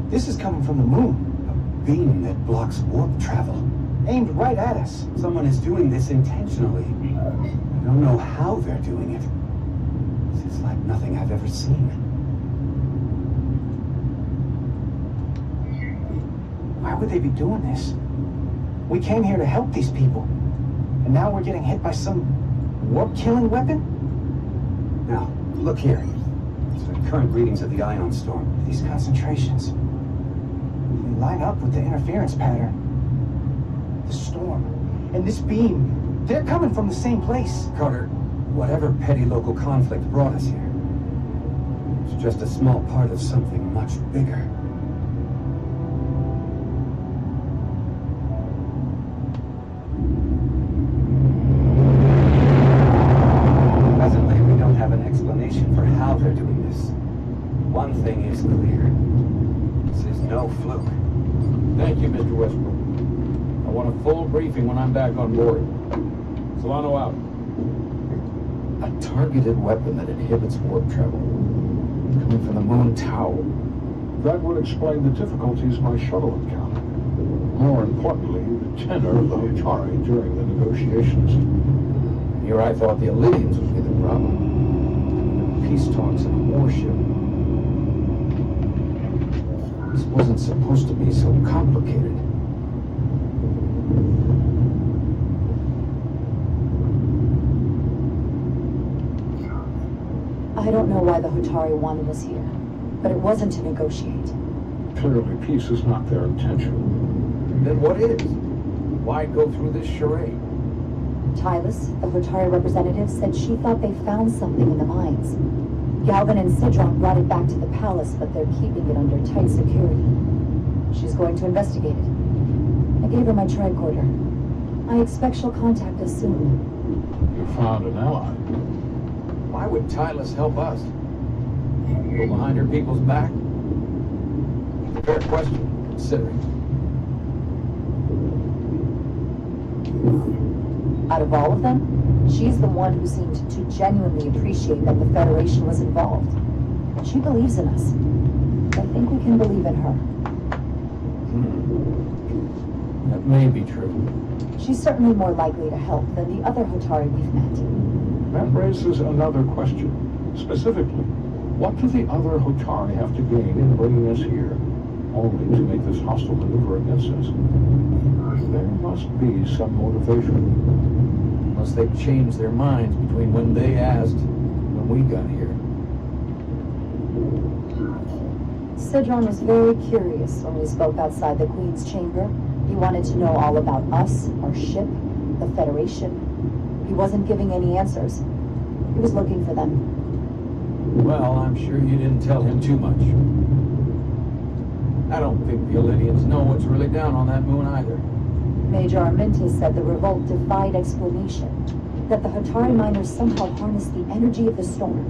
This is coming from the moon. A beam that blocks warp travel. Aimed right at us. Someone is doing this intentionally. I don't know how they're doing it. This is like nothing I've ever seen. Why would they be doing this? We came here to help these people. And now we're getting hit by some warp-killing weapon? Now, look here. These are the current readings of the ion storm. These concentrations, they line up with the interference pattern. The storm, and this beam, they're coming from the same place. Carter, whatever petty local conflict brought us here, it's just a small part of something much bigger. Presently, we don't have an explanation for how they're doing this. One thing is clear. This is no fluke. Thank you, Mr. Westbrook. I want a full briefing when I'm back on board. Solano out. A targeted weapon that inhibits warp travel. Coming from the moon Tau. That would explain the difficulties my shuttle encountered. More importantly, the tenor of the Atari during the negotiations. here, I thought the Illyrians would be the problem. Peace talks and a warship. This wasn't supposed to be so complicated. I don't know why the Hotari wanted us here, but it wasn't to negotiate. Clearly, peace is not their intention. Then what is? Why go through this charade? Tylus, the Hotari representative, said she thought they found something in the mines. Galvin and Sidron brought it back to the palace, but they're keeping it under tight security. She's going to investigate it. I gave her my tricorder. I expect she'll contact us soon. You found an ally. Why would Tylus help us? Go behind her people's back? It's a fair question, considering. Out of all of them, she's the one who seemed to genuinely appreciate that the Federation was involved. She believes in us. I think we can believe in her. That may be true. She's certainly more likely to help than the other Hotari we've met. That raises another question. Specifically, what do the other Hotari have to gain in bringing us here, only to make this hostile maneuver against us? There must be some motivation. Unless they've changed their minds between when they asked and when we got here. Sidron was very curious when we spoke outside the Queen's chamber. He wanted to know all about us, our ship, the Federation. He wasn't giving any answers. He was looking for them. Well, I'm sure you didn't tell him too much. I don't think the Illyrians know what's really down on that moon either. Major Armintas said the revolt defied explanation, that the Hotari miners somehow harnessed the energy of the storm.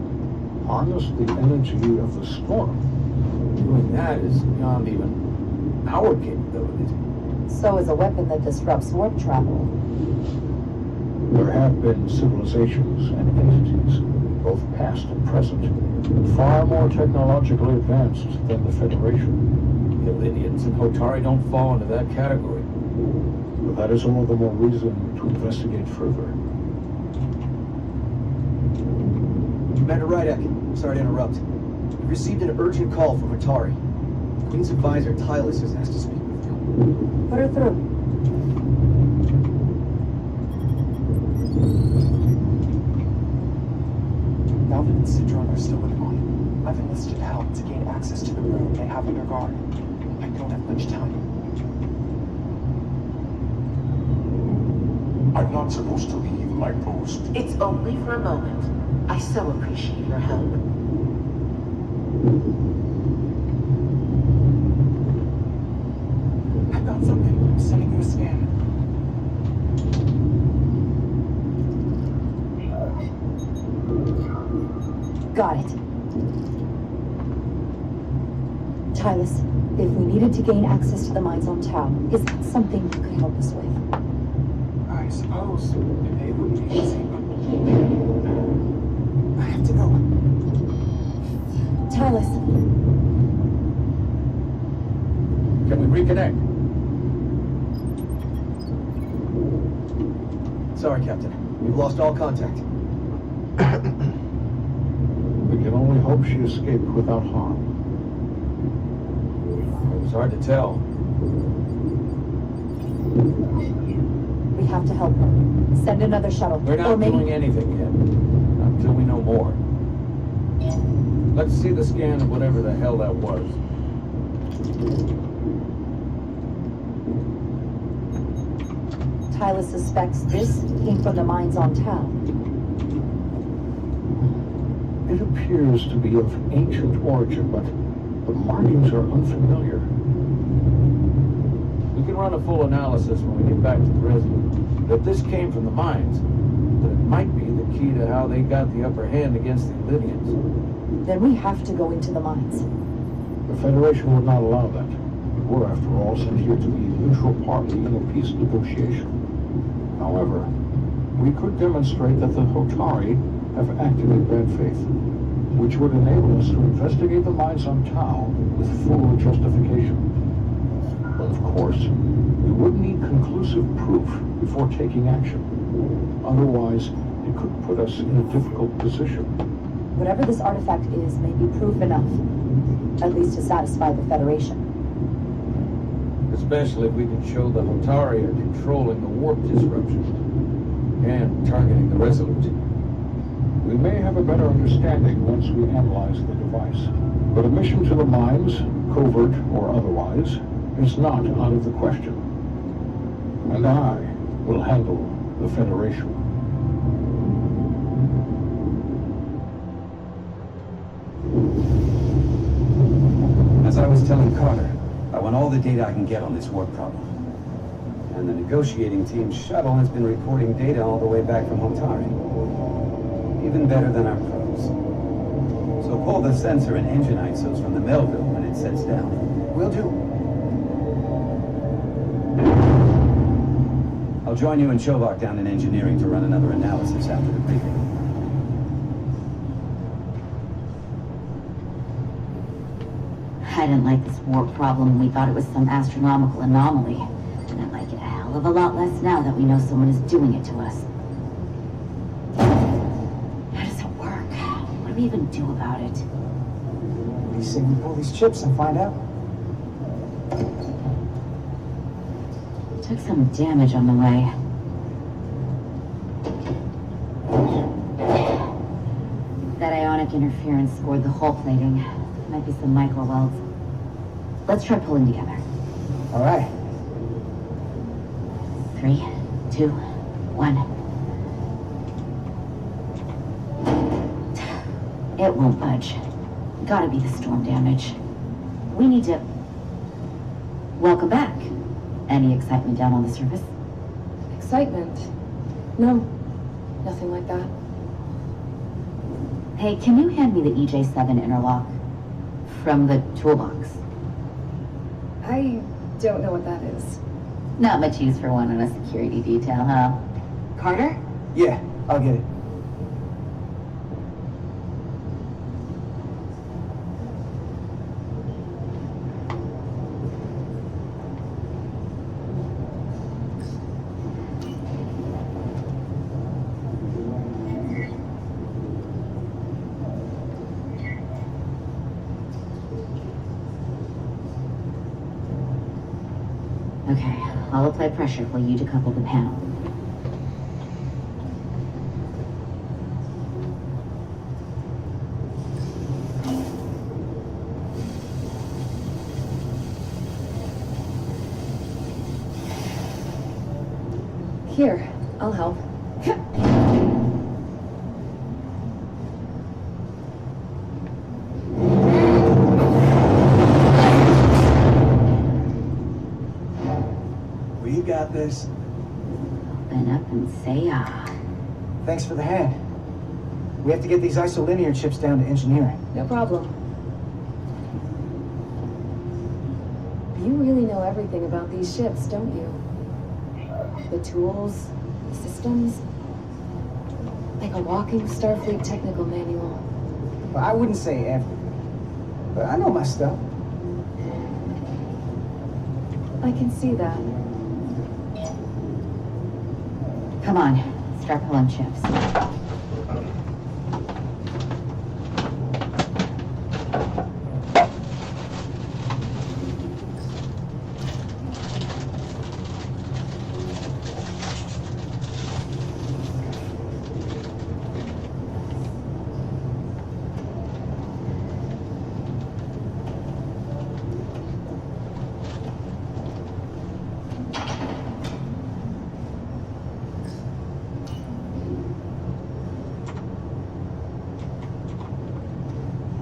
Harness the energy of the storm? Doing that is beyond even our capabilities. So is a weapon that disrupts warp travel. There have been civilizations and entities, both past and present, far more technologically advanced than the Federation. The Illyrians and Hotari don't fall into that category. But that is all the more reason to investigate further. Commander Rydek, sorry to interrupt. We've received an urgent call from Hotari. Queen's advisor, Tylus, has asked to speak with you. Put her through. Galvin and Sidron are still with me. I've enlisted help to gain access to the room they have under guard. I don't have much time. I'm not supposed to leave my post. It's only for a moment. I so appreciate your help. I found something. I'm sending you a scan. Got it. Tylus, if we needed to gain access to the mines on Tau, is that something you could help us with? I suppose it wouldn't be easy, but I have to go. Tylus. Can we reconnect? Sorry, Captain. We've lost all contact. We can only hope she escaped without harm. It was hard to tell. We have to help her. Send another shuttle. We're not doing anything yet. Not until we know more. Let's see the scan of whatever the hell that was. Tylus suspects this came from the mines on Tau. It appears to be of ancient origin, but the markings are unfamiliar. We can run a full analysis when we get back to the Resolute. But if this came from the mines, then it might be the key to how they got the upper hand against the Illyrians. Then we have to go into the mines. The Federation would not allow that. We were, after all, sent here to be a neutral party in a peace negotiation. However, we could demonstrate that the Hotari have acted in bad faith, which would enable us to investigate the mines on Tau with full justification. But of course, we would need conclusive proof before taking action. Otherwise, It could put us in a difficult position. Whatever this artifact is may be proof enough, at least to satisfy the Federation. Especially if we can show the Hotari are controlling the warp disruption and targeting the Resolute. We may have a better understanding once we analyze the device. But a mission to the mines, covert or otherwise, is not out of the question. And I will handle the Federation. As I was telling Carter, I want all the data I can get on this warp problem. And the negotiating team's shuttle has been reporting data all the way back from Hotari. Even better than our probes. So pull the sensor and engine ISOs from the Melville when it sets down. Will do. I'll join you and Chobok down in engineering to run another analysis after the briefing. I didn't like this warp problem. We thought it was some astronomical anomaly. And I like it a hell of a lot less now that we know someone is doing it to us. How does it work? What do we even do about it? What do you say we pull these chips and find out? Took some damage on the way. That ionic interference scored the hull plating. Might be some micro welds. Let's try pulling together. All right. 3, 2, 1. It won't budge. Gotta be the storm damage. We need to... Welcome back. Any excitement down on the surface? Excitement? No. Nothing like that. Hey, can you hand me the EJ7 interlock? From the toolbox. I don't know what that is. Not much use for one on a security detail, huh? Carter? Yeah, I'll get it. Okay, I'll apply pressure while you decouple the panel. Here, I'll help. We got this. Open up and say ah. Thanks for the hand. We have to get these isolinear chips down to engineering. No problem. You really know everything about these ships, don't you? The tools, the systems. Like a walking Starfleet technical manual. Well, I wouldn't say everything, but I know my stuff. I can see that. Come on, start pulling chips.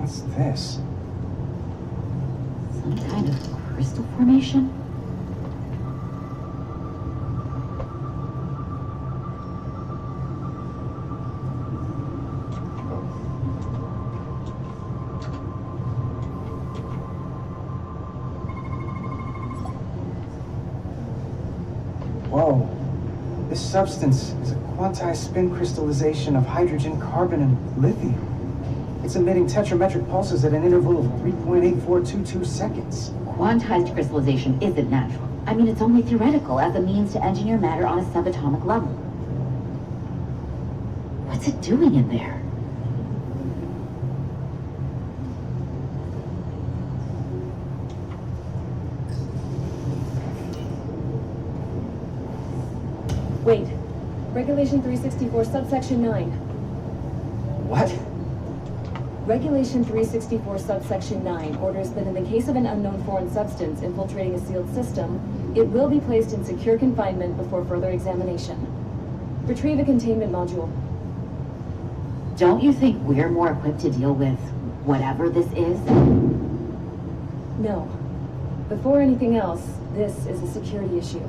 What's this? Some kind of crystal formation? Whoa. This substance is a quantized spin crystallization of hydrogen, carbon, and lithium. It's emitting tetrametric pulses at an interval of 3.8422 seconds. Quantized crystallization isn't natural. I mean, it's only theoretical as a means to engineer matter on a subatomic level. What's it doing in there? Wait. Regulation 364, subsection 9. What? Regulation 364, subsection 9 orders that in the case of an unknown foreign substance infiltrating a sealed system, it will be placed in secure confinement before further examination. Retrieve a containment module. Don't you think we're more equipped to deal with whatever this is? No. Before anything else, this is a security issue.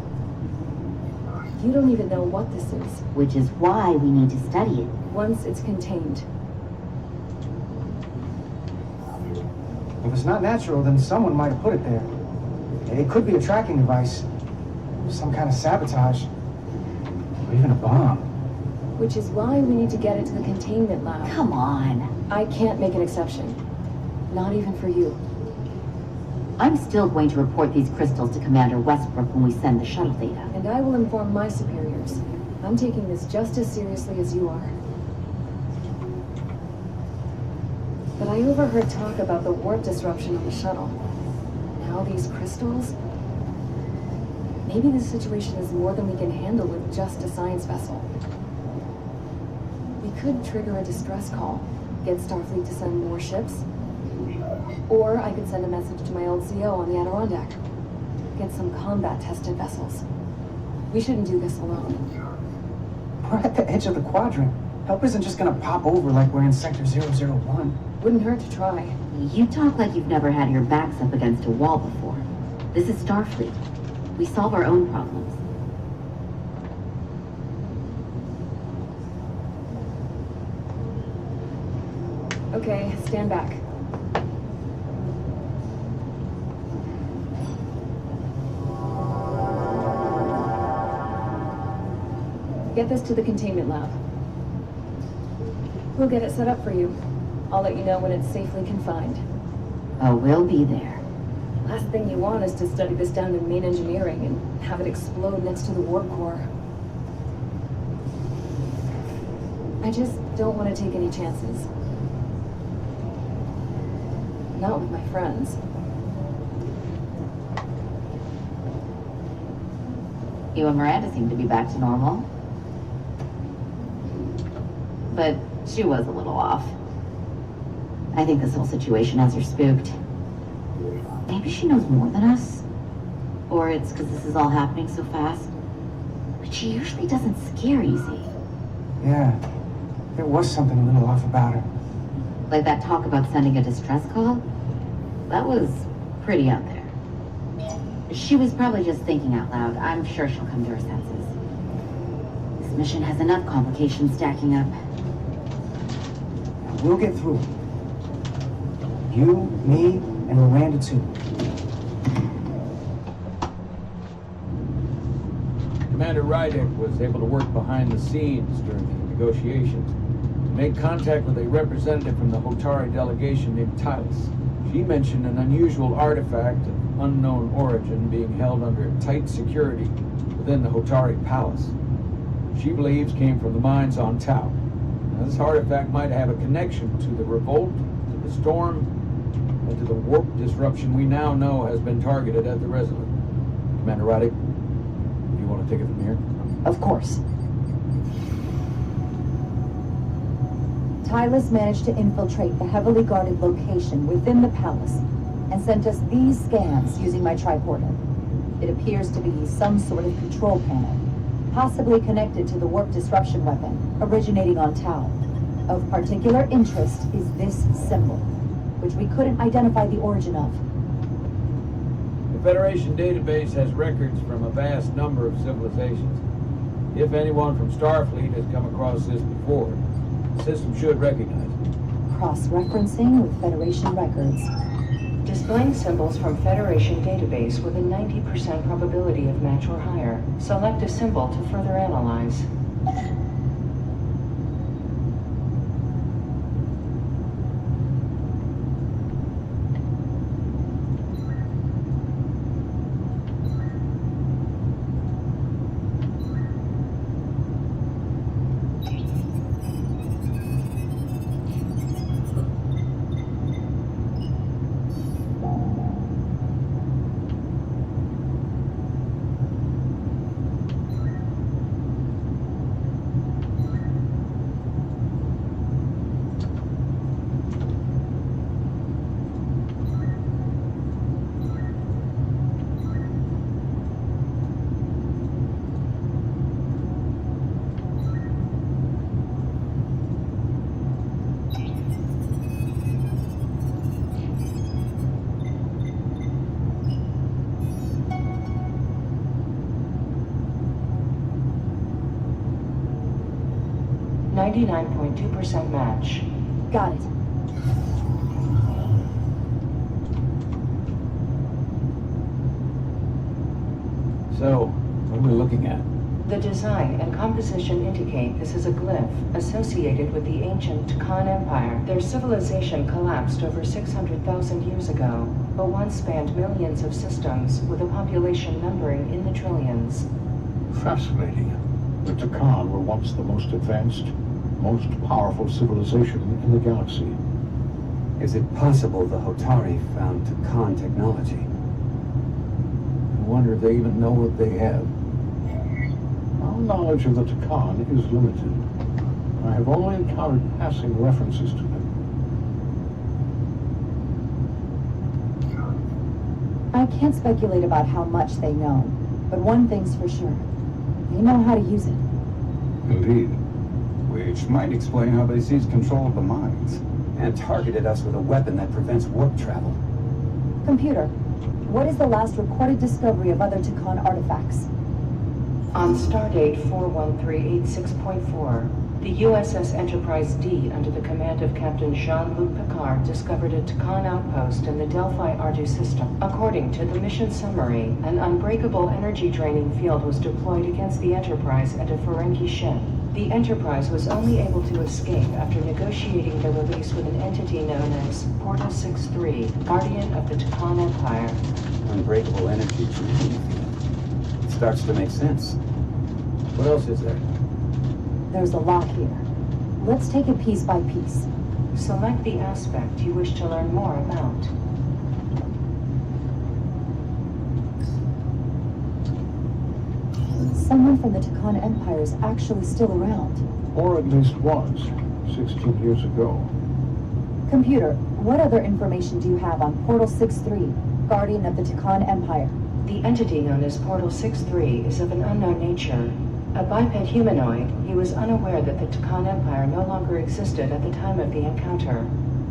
You don't even know what this is. Which is why we need to study it. Once it's contained. If it's not natural, then someone might have put it there. It could be a tracking device, some kind of sabotage, or even a bomb. Which is why we need to get it to the containment lab. Come on. I can't make an exception. Not even for you. I'm still going to report these crystals to Commander Westbrook when we send the shuttle data. And I will inform my superiors. I'm taking this just as seriously as you are. But I overheard talk about the warp disruption on the shuttle. Now these crystals? Maybe this situation is more than we can handle with just a science vessel. We could trigger a distress call, get Starfleet to send more ships. Or I could send a message to my old CO on the Adirondack. Get some combat-tested vessels. We shouldn't do this alone. We're at the edge of the quadrant. Help isn't just gonna pop over like we're in Sector 001. Wouldn't hurt to try. You talk like you've never had your backs up against a wall before. This is Starfleet. We solve our own problems. Okay, stand back. Get this to the containment lab. We'll get it set up for you. I'll let you know when it's safely confined. Oh, we'll be there. Last thing you want is to study this down in main engineering and have it explode next to the warp core. I just don't want to take any chances. Not with my friends. You and Miranda seem to be back to normal. But she was a little off. I think this whole situation has her spooked. Maybe she knows more than us. Or it's because this is all happening so fast. But she usually doesn't scare easy. Yeah, there was something a little off about her. Like that talk about sending a distress call? That was pretty out there. She was probably just thinking out loud. I'm sure she'll come to her senses. This mission has enough complications stacking up. We'll get through it. You, me, and Miranda too. Commander Rydek was able to work behind the scenes during the negotiations. He made contact with a representative from the Hotari delegation named Tylus. She mentioned an unusual artifact of unknown origin being held under tight security within the Hotari palace. She believes came from the mines on Tau. Now, this artifact might have a connection to the revolt, to the storm, and to the warp disruption we now know has been targeted at the Resolute. Commander Rydek, if you want to take it from here. Of course. Tylus managed to infiltrate the heavily guarded location within the palace and sent us these scans using my tricorder. It appears to be some sort of control panel, possibly connected to the warp disruption weapon originating on Tau. Of particular interest is this symbol, which we couldn't identify the origin of. The Federation database has records from a vast number of civilizations. If anyone from Starfleet has come across this before, the system should recognize it. Cross-referencing with Federation records. Displaying symbols from Federation database with a 90% probability of match or higher. Select a symbol to further analyze. 99.2% match. Got it. So, what are we looking at? The design and composition indicate this is a glyph associated with the ancient Khan Empire. Their civilization collapsed over 600,000 years ago, but once spanned millions of systems with a population numbering in the trillions. Fascinating. The Takan were once the most advanced, most powerful civilization in the galaxy. Is it possible the Hotari found Takan technology? I wonder if they even know what they have. Our knowledge of the Takan is limited. I have only encountered passing references to them. I can't speculate about how much they know, but one thing's for sure. They know how to use it. Indeed. Which might explain how they seized control of the mines. And targeted us with a weapon that prevents warp travel. Computer, what is the last recorded discovery of other Takan artifacts? On stardate 41386.4, the USS Enterprise D, under the command of Captain Jean-Luc Picard, discovered a Takan outpost in the Delphi Ardu system. According to the mission summary, an unbreakable energy-draining field was deployed against the Enterprise and a Ferengi ship. The Enterprise was only able to escape after negotiating their release with an entity known as Portal 63, Guardian of the Takan Empire. Unbreakable energy draining field. It starts to make sense. What else is there? There's a lot here. Let's take it piece by piece. Select the aspect you wish to learn more about. Someone from the Takan Empire is actually still around. Or at least was, 16 years ago. Computer, what other information do you have on Portal 63, Guardian of the Takan Empire? The entity known as Portal 63 is of an unknown nature. A biped humanoid, he was unaware that the Takan Empire no longer existed at the time of the encounter.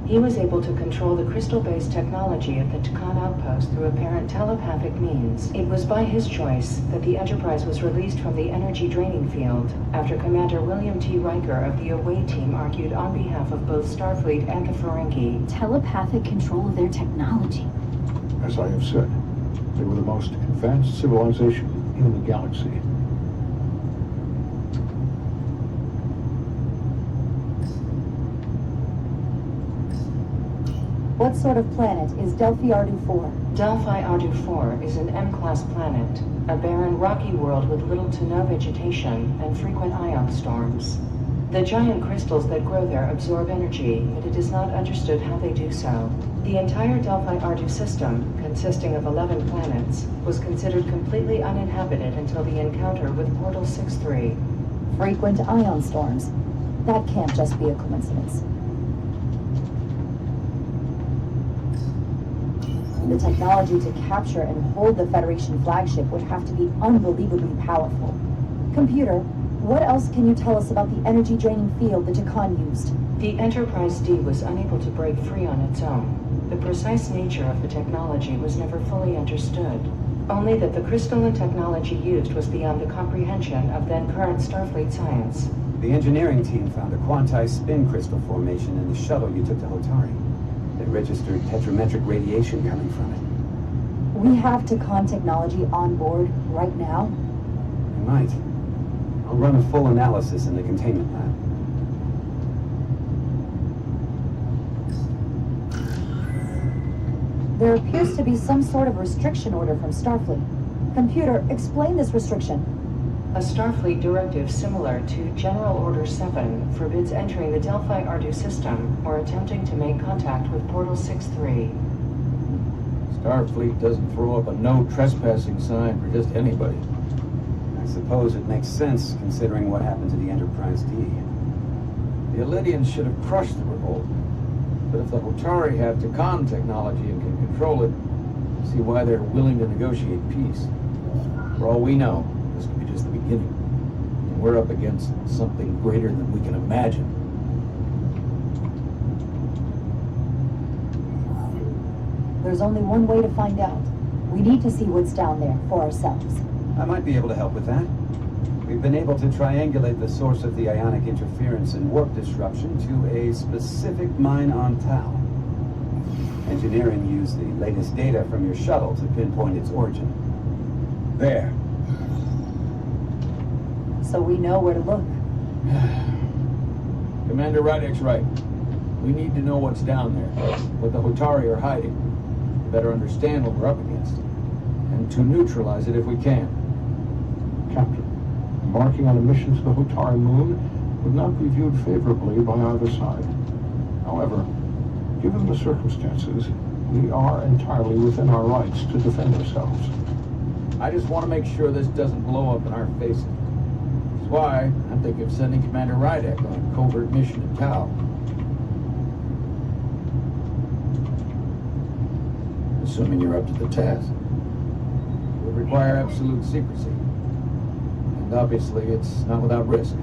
He was able to control the crystal-based technology of the Takan outpost through apparent telepathic means. It was by his choice that the Enterprise was released from the energy-draining field after Commander William T. Riker of the Away Team argued on behalf of both Starfleet and the Ferengi. Telepathic control of their technology. As I have said, they were the most advanced civilization in the galaxy. What sort of planet is Delphi Ardu 4? Delphi Ardu 4 is an M-class planet, a barren rocky world with little to no vegetation and frequent ion storms. The giant crystals that grow there absorb energy, but it is not understood how they do so. The entire Delphi Ardu system, consisting of 11 planets, was considered completely uninhabited until the encounter with Portal 63. Frequent ion storms. That can't just be a coincidence. The technology to capture and hold the Federation flagship would have to be unbelievably powerful. Computer, what else can you tell us about the energy-draining field the Takan used? The Enterprise D was unable to break free on its own. The precise nature of the technology was never fully understood. Only that the crystalline technology used was beyond the comprehension of then-current Starfleet science. The engineering team found a quanti-spin crystal formation in the shuttle you took to Hotari. They registered tetrametric radiation coming from it. We have Takan technology on board right now? We might. I'll run a full analysis in the containment lab. There appears to be some sort of restriction order from Starfleet. Computer, explain this restriction. A Starfleet directive similar to General Order 7 forbids entering the Delphi Ardu system or attempting to make contact with Portal 63. Starfleet doesn't throw up a no trespassing sign for just anybody. I suppose it makes sense considering what happened to the Enterprise D. The Elydians should have crushed the revolt. But if the Hotari have Takan technology and can control it, I see why they're willing to negotiate peace. For all we know, this could be just the beginning. And we're up against something greater than we can imagine. There's only one way to find out. We need to see what's down there for ourselves. I might be able to help with that. We've been able to triangulate the source of the ionic interference and warp disruption to a specific mine on Tau. Engineering used the latest data from your shuttle to pinpoint its origin. There. So we know where to look. Commander Rydek's right. We need to know what's down there, what the Hotari are hiding, to better understand what we're up against, and to neutralize it if we can. Captain, embarking on a mission to the Hotari moon would not be viewed favorably by either side. However, given the circumstances, we are entirely within our rights to defend ourselves. I just want to make sure this doesn't blow up in our faces. That's why I'm thinking of sending Commander Rydek on a covert mission to Tau. Assuming you're up to the task. It would require absolute secrecy. And obviously, it's not without risk.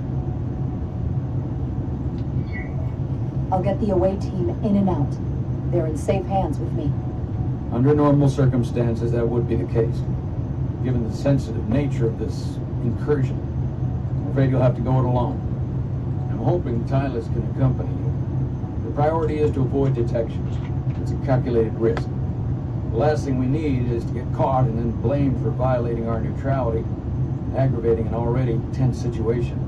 I'll get the away team in and out. They're in safe hands with me. Under normal circumstances, that would be the case. Given the sensitive nature of this incursion, I'm afraid you'll have to go it alone. I'm hoping Tylus can accompany you. The priority is to avoid detection. It's a calculated risk. The last thing we need is to get caught and then blamed for violating our neutrality, aggravating an already tense situation.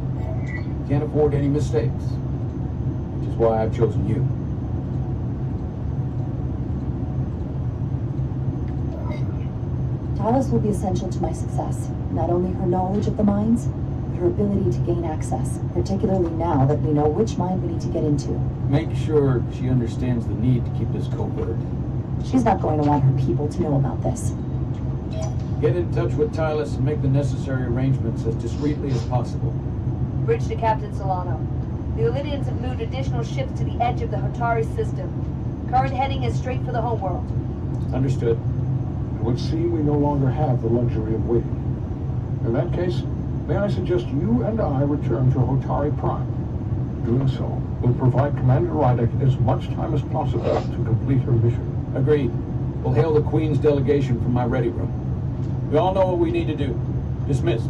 Can't afford any mistakes, which is why I've chosen you. Tylus will be essential to my success. Not only her knowledge of the mines, but her ability to gain access, particularly now that we know which mine we need to get into. Make sure she understands the need to keep this covert. She's not going to want her people to know about this. Get in touch with Tylus and make the necessary arrangements as discreetly as possible. Bridge to Captain Solano. The Olidians have moved additional ships to the edge of the Hotari system. Current heading is straight for the homeworld. Understood. It would seem we no longer have the luxury of waiting. In that case, may I suggest you and I return to Hotari Prime. Doing so will provide Commander Rydek as much time as possible to complete her mission. Agreed. We'll hail the Queen's delegation from my ready room. We all know what we need to do. Dismissed.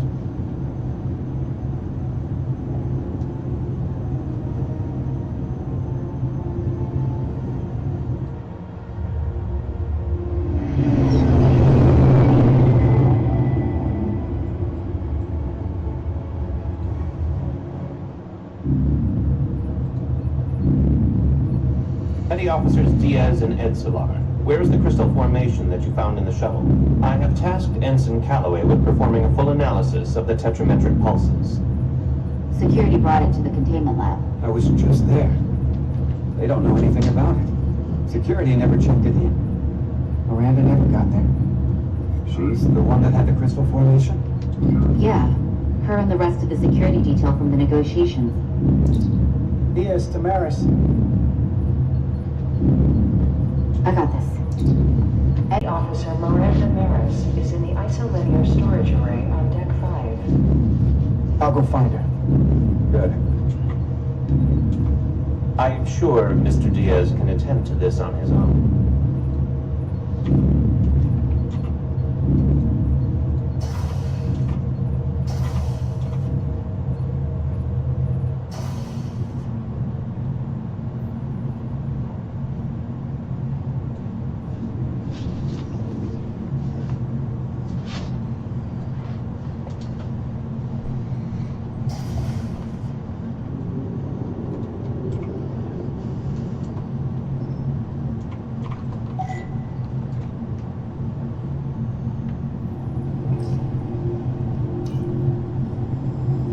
Petty Officers Diaz and Edsolar, where is the crystal formation that you found in the shuttle? I have tasked Ensign Calloway with performing a full analysis of the tetrametric pulses. Security brought it to the containment lab. I was just there. They don't know anything about it. Security never checked it in. Miranda never got there. She's the one that had the crystal formation? Yeah, her and the rest of the security detail from the negotiations. Diaz, Tamaris. I got this. Petty Officer Miranda Maris is in the isolinear storage array on Deck 5. I'll go find her. Good. I am sure Mr. Diaz can attend to this on his own.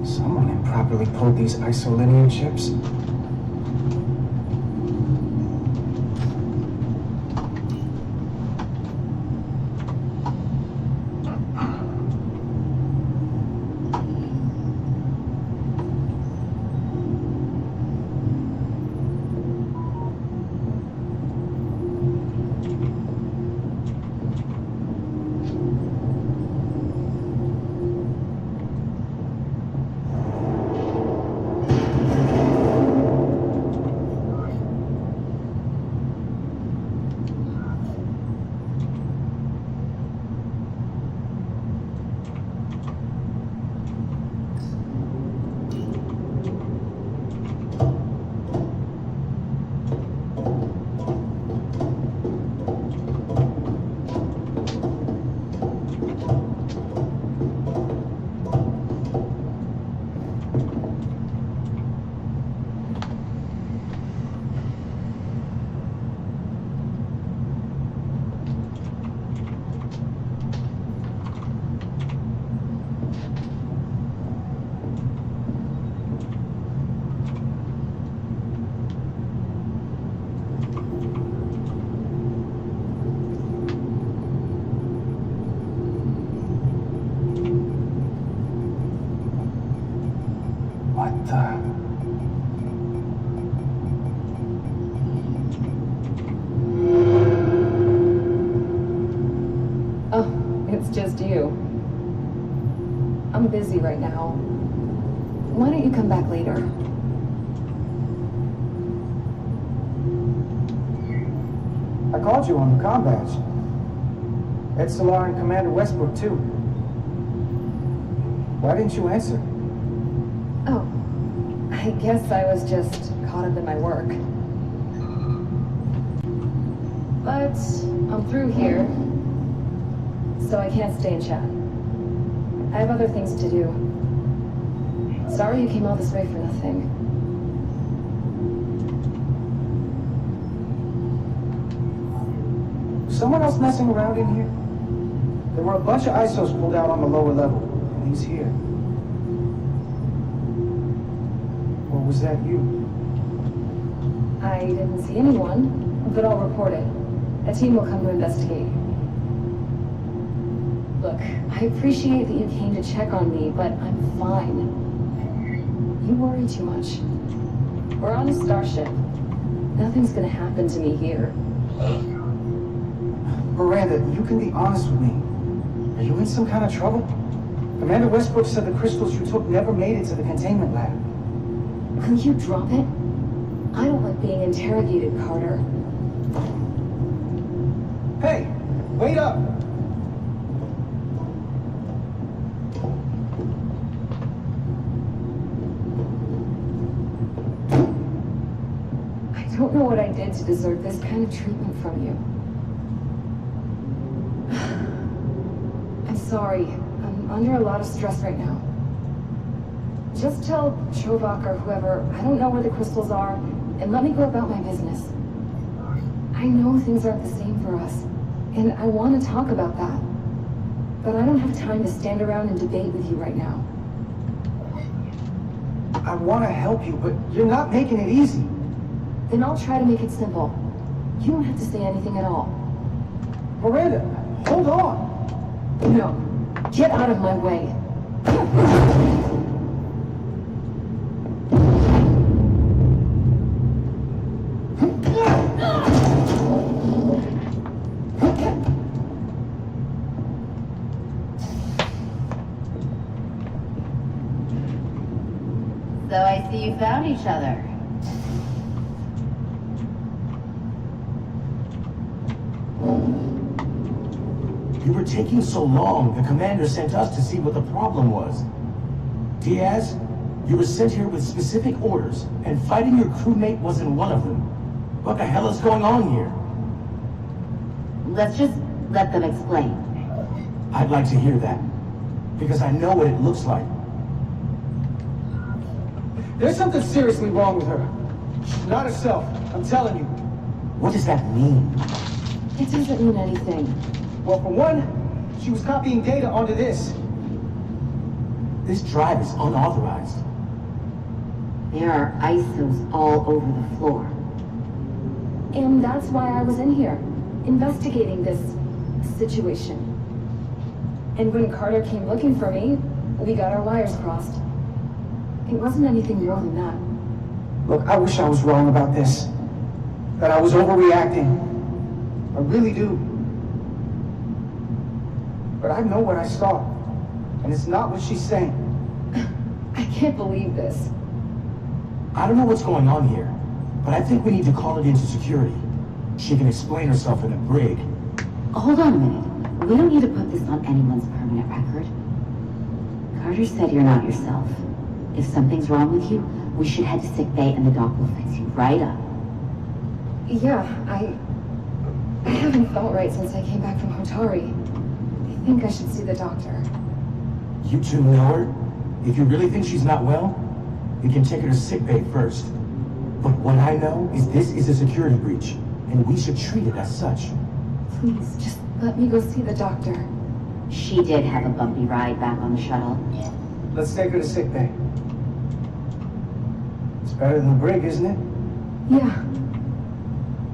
Someone improperly pulled these isolinear chips. busy right now. Why don't you come back later? I called you on the comm badge. Ed Solar and Commander Westbrook, too. Why didn't you answer? Oh, I guess I was just caught up in my work. But I'm through here, so I can't stay and chat. I have other things to do. Sorry you came all this way for nothing. Someone else messing around in here? There were a bunch of ISOs pulled out on the lower level, and he's here. Or was that you? I didn't see anyone, but I'll report it. A team will come to investigate. Look, I appreciate that you came to check on me, but I'm fine. You worry too much. We're on a starship. Nothing's gonna happen to me here. Miranda, you can be honest with me. Are you in some kind of trouble? Commander Westbrook said the crystals you took never made it to the containment lab. Will you drop it? I don't like being interrogated, Carter. Hey, wait up! I don't know what I did to deserve this kind of treatment from you. I'm sorry. I'm under a lot of stress right now. Just tell Chobok or whoever I don't know where the crystals are, and let me go about my business. I know things aren't the same for us, and I want to talk about that. But I don't have time to stand around and debate with you right now. I want to help you, but you're not making it easy. Then I'll try to make it simple. You don't have to say anything at all. Miranda, hold on! No. Get out of my way. So I see you found each other. You were taking so long, the commander sent us to see what the problem was. Diaz, you were sent here with specific orders, and fighting your crewmate wasn't one of them. What the hell is going on here? Let's just let them explain. I'd like to hear that, because I know what it looks like. There's something seriously wrong with her. She's not herself, I'm telling you. What does that mean? It doesn't mean anything. Well, for one, she was copying data onto this. This drive is unauthorized. There are ISOs all over the floor. And that's why I was in here, investigating this situation. And when Carter came looking for me, we got our wires crossed. It wasn't anything more than that. Look, I wish I was wrong about this. That I was overreacting. I really do. But I know what I saw. And it's not what she's saying. I can't believe this. I don't know what's going on here, but I think we need to call it into security. She can explain herself in the brig. Hold on a minute. We don't need to put this on anyone's permanent record. Carter said you're not yourself. If something's wrong with you, we should head to sickbay and the doc will fix you right up. Yeah, I haven't felt right since I came back from Hotari. I think I should see the doctor. You two know her? If you really think she's not well, we can take her to sickbay first. But what I know is this is a security breach, and we should treat it as such. Please, just let me go see the doctor. She did have a bumpy ride back on the shuttle. Let's take her to sickbay. It's better than the brig, isn't it? Yeah.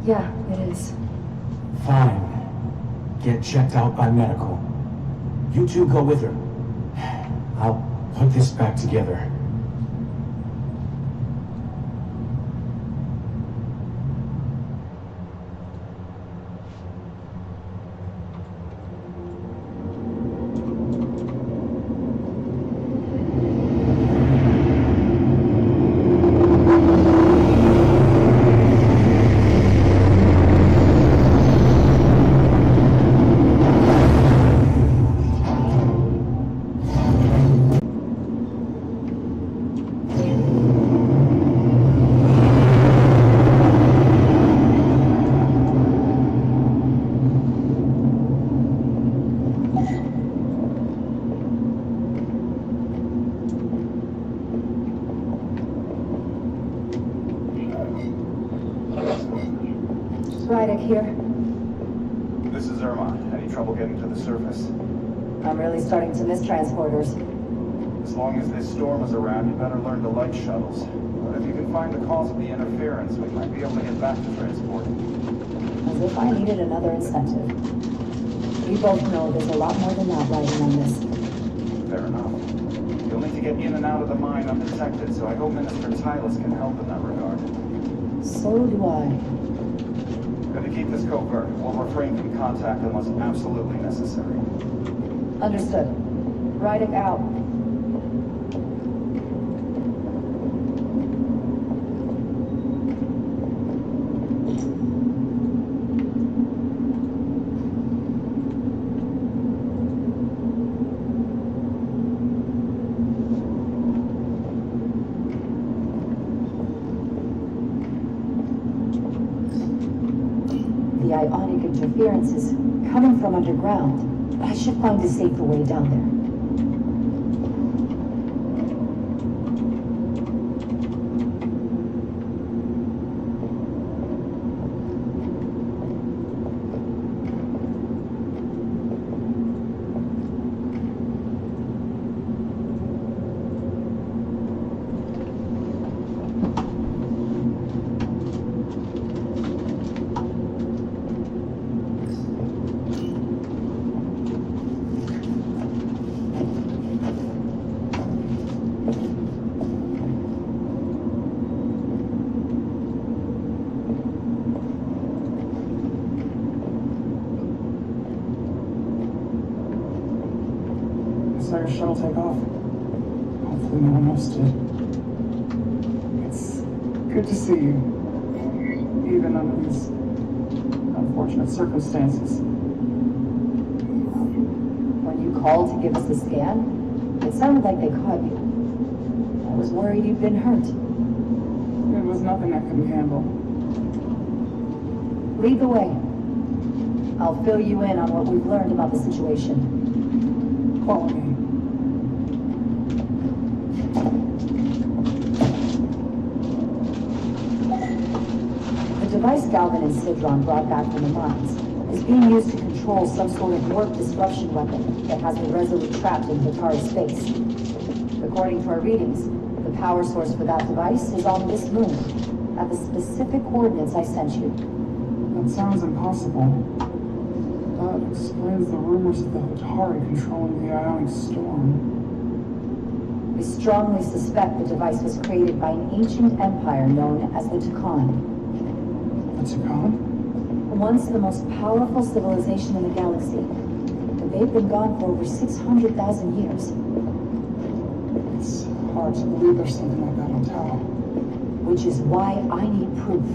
Yeah, it is. Fine. Get checked out by medical. You two go with her. I'll put this back together. Rydick here. This is Irma. Any trouble getting to the surface? I'm really starting to miss transporters. As long as this storm is around, you better learn to like shuttles. But if you can find the cause of the interference, we might be able to get back to transport. As if I needed another incentive. We both know there's a lot more than that riding on this. Fair enough. You'll need to get in and out of the mine undetected, so I hope Minister Tylus can help in that regard. So do I. Good to keep this covert. We'll refrain from contact unless absolutely necessary. Understood. Rydick out. The ionic interference is coming from underground. I should find a safer way down there. Saw your shuttle take off. Hopefully no one else did. It's good to see you, even under these unfortunate circumstances. When you called to give us a scan, it sounded like they caught you. I was worried you'd been hurt. It was nothing I couldn't handle. Lead the way. I'll fill you in on what we've learned about the situation. Follow me. The device Galvin and Sidron brought back from the mines is being used to control some sort of warp disruption weapon that has the Resolute trapped in Hatari space. According to our readings, the power source for that device is on this moon, at the specific coordinates I sent you. That sounds impossible. That explains the rumors of the Hatari controlling the ionic storm. We strongly suspect the device was created by an ancient empire known as the Tucan. The Tucan? Once the most powerful civilization in the galaxy, but they've been gone for over 600,000 years. It's hard to believe there's something like that on Tau. Which is why I need proof.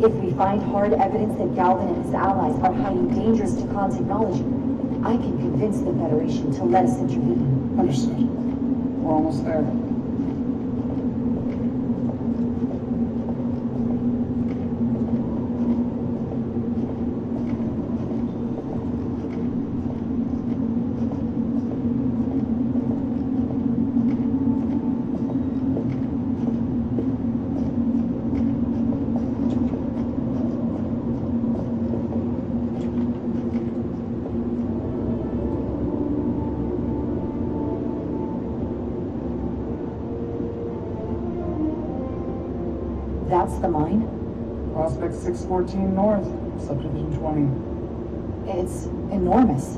If we find hard evidence that Galvin and his allies are hiding dangerous Tucan technology, I can convince the Federation to let us intervene. Understood. We're almost there. That's the mine? Prospect 614 North, Subdivision 20. It's enormous.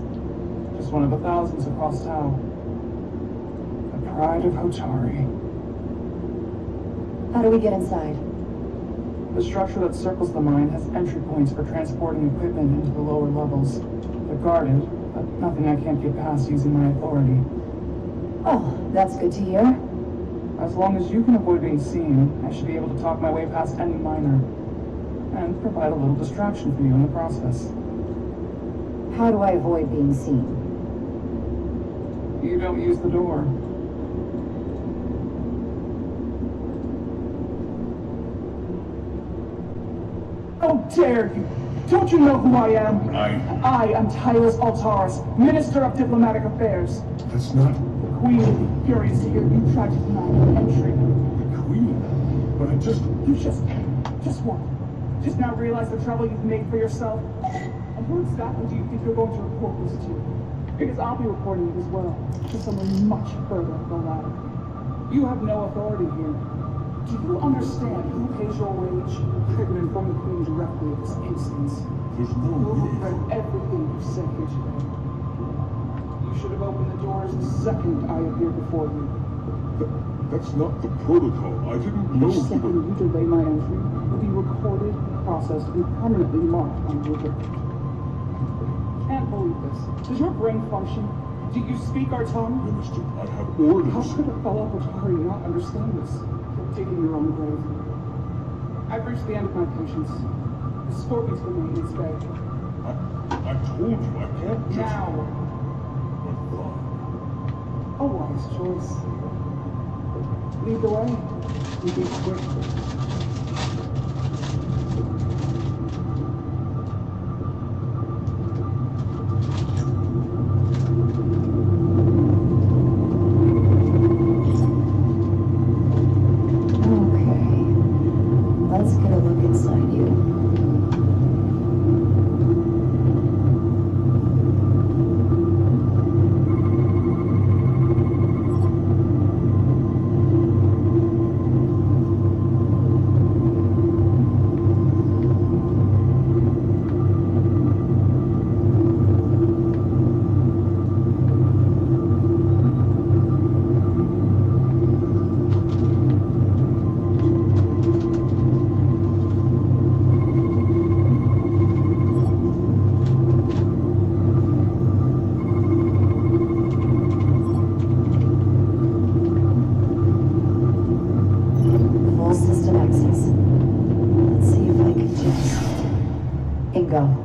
Just one of the thousands across Tau. The pride of Hotari. How do we get inside? The structure that circles the mine has entry points for transporting equipment into the lower levels. They're guarded, but nothing I can't get past using my authority. Oh, that's good to hear. As long as you can avoid being seen, I should be able to talk my way past any miner. And provide a little distraction for you in the process. How do I avoid being seen? You don't use the door. How dare you! Don't you know who I am? I am Tylus Altaris, Minister of Diplomatic Affairs. That's not... The Queen will be furious to hear you tried to deny her entry. the Queen. But I just... You just walk. Just now realize the trouble you've made for yourself? And who exactly do you think you're going to report this to? Because I'll be reporting it as well, to someone much further up the ladder. You have no authority here. Do you understand who pays your wage? Triggered from the Queen directly at this instance. There's no You'll way. regret everything you've said here today. You should have opened the doors the second I appeared before you. That's not the protocol. I didn't know Each you second you delay my entry will be recorded, processed, and permanently marked on your record. Can't believe this. Does your brain function? Do you speak our tongue? Minister, I have orders. How could a fellow Atari not understand this? You're digging your own grave. I've reached the end of my patience. Escort me to the maintenance bay. I told you, I can't just... Now! A wise choice. Lead the way. And be quick. Let's get a look inside you. Full system access. Let's see if I can just... Bingo.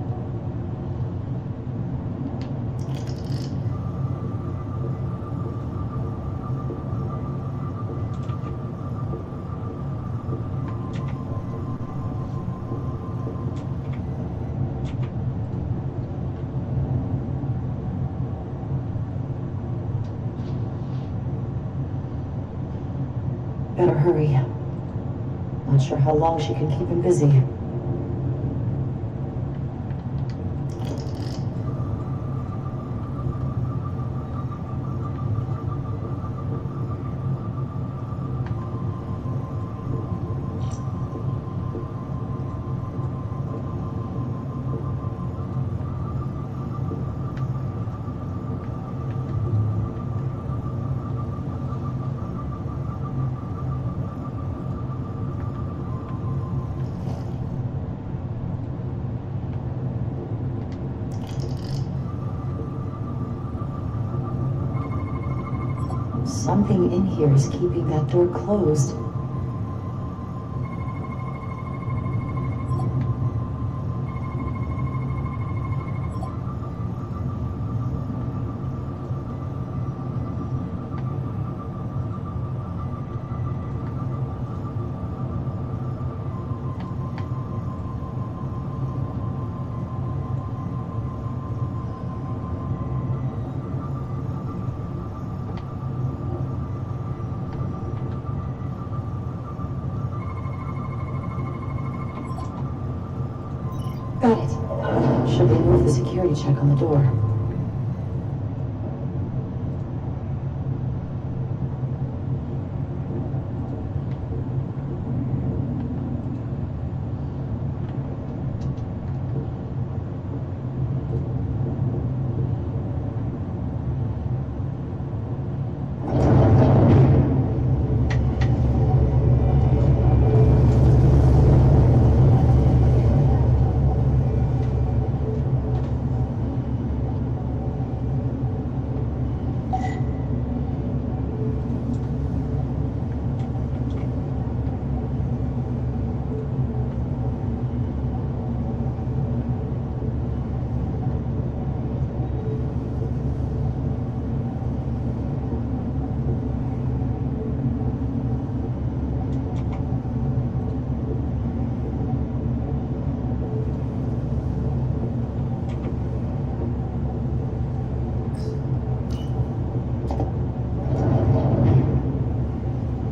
Better hurry. Not sure how long she can keep him busy. Something in here is keeping that door closed. Got it. Should remove the security check on the door.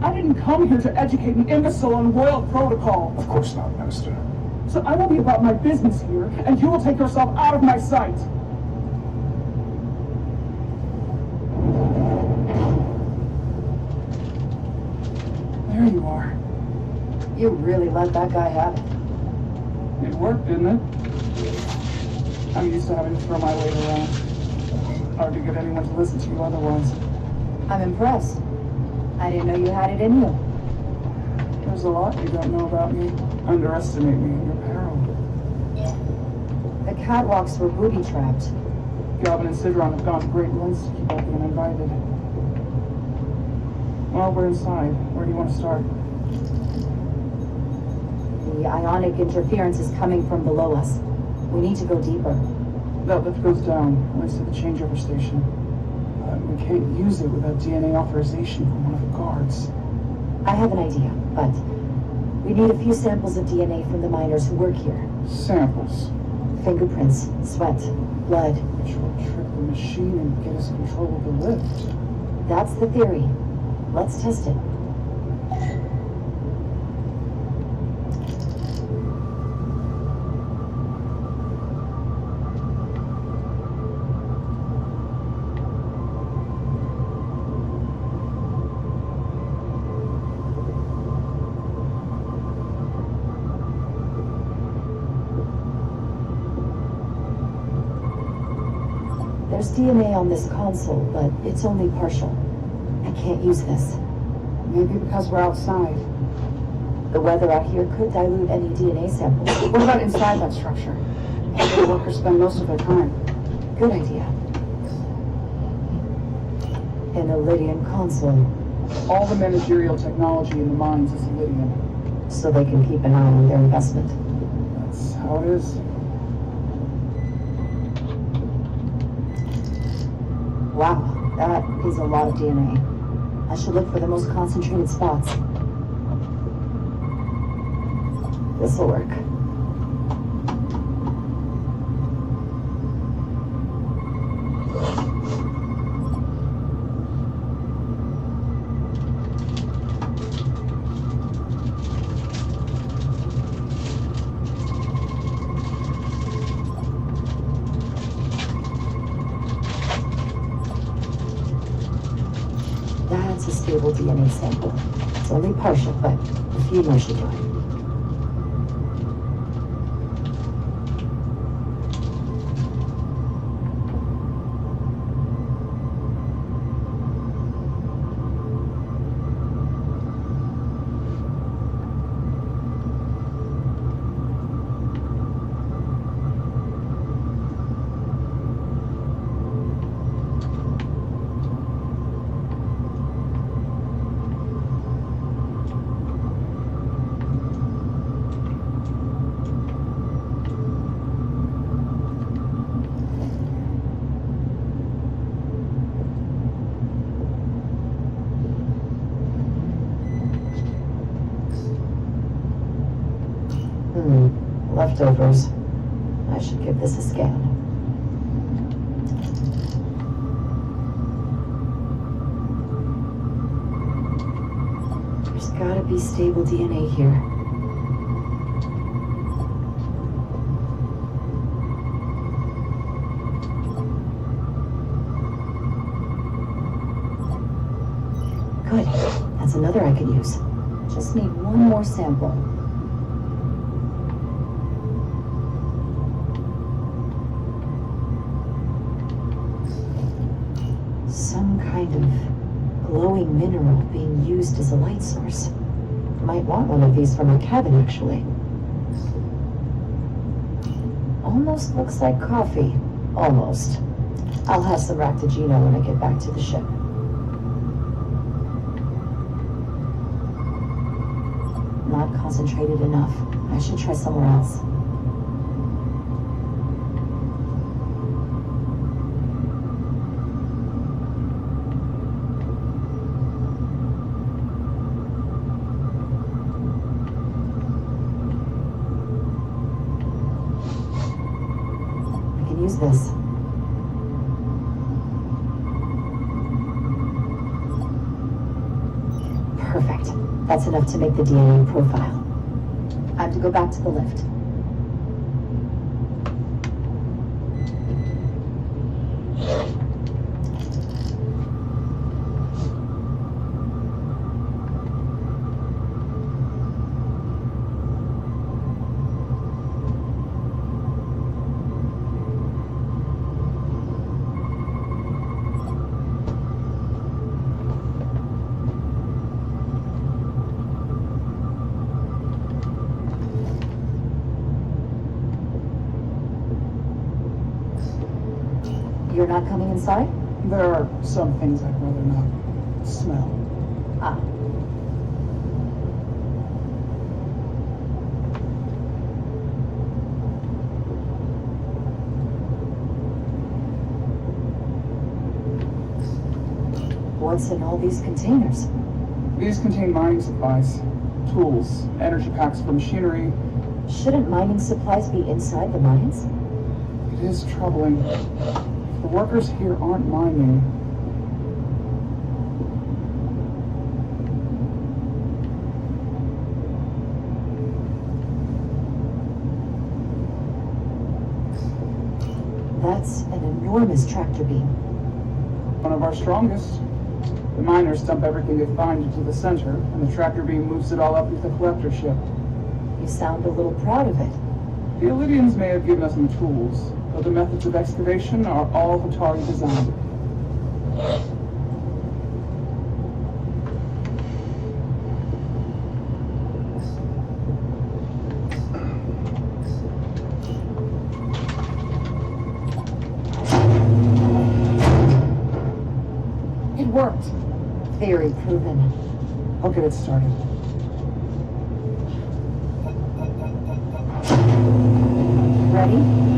I didn't come here to educate an imbecile on royal protocol. Of course not, Minister. So I will be about my business here, and you will take yourself out of my sight. There you are. You really let that guy have it. It worked, didn't it? I'm used to having to throw my weight around. Hard to get anyone to listen to you otherwise. I'm impressed. I didn't know you had it in you. There's a lot you don't know about me. Underestimate me in your peril. The catwalks were booby-trapped. Galvin and Sidron have gone to great lengths to keep out the uninvited. Well, we're inside. Where do you want to start? The ionic interference is coming from below us. We need to go deeper. That lift goes down, at least at the changeover station. We can't use it without DNA authorization from one of the guards. I have an idea, but we need a few samples of DNA from the miners who work here. Samples? Fingerprints, sweat, blood. Which will trick the machine and get us control of the lift. That's the theory. Let's test it. There's DNA on this console, but it's only partial. I can't use this. Maybe because we're outside. The weather out here could dilute any DNA samples. What about inside that structure? Where the workers spend most of their time. Good idea. An Illydian console. All the managerial technology in the mines is Illydian. So they can keep an eye on their investment. That's how it is. Wow, that is a lot of DNA. I should look for the most concentrated spots. This'll work. That's a stable DNA sample. It's only partial, but a few more should do it. Leftovers. I should give this a scan. There's gotta be stable DNA here. Good. That's another I can use. Just need one more sample. Some kind of glowing mineral being used as a light source. Might want one of these for my cabin, actually. Almost looks like coffee. Almost. I'll have some Ractigino when I get back to the ship. Not concentrated enough. I should try somewhere else. Use this. Perfect. That's enough to make the DNA profile. I have to go back to the lift. You're not coming inside? There are some things I'd rather not smell. Ah. What's in all these containers? These contain mining supplies, tools, energy packs for machinery. Shouldn't mining supplies be inside the mines? It is troubling. The workers here aren't mining. That's an enormous tractor beam. One of our strongest. The miners dump everything they find into the center, and the tractor beam moves it all up into the collector ship. You sound a little proud of it. The Illydians may have given us some tools, but the methods of excavation are all Hatari designed. It worked. Theory proven. I'll get it started. Ready?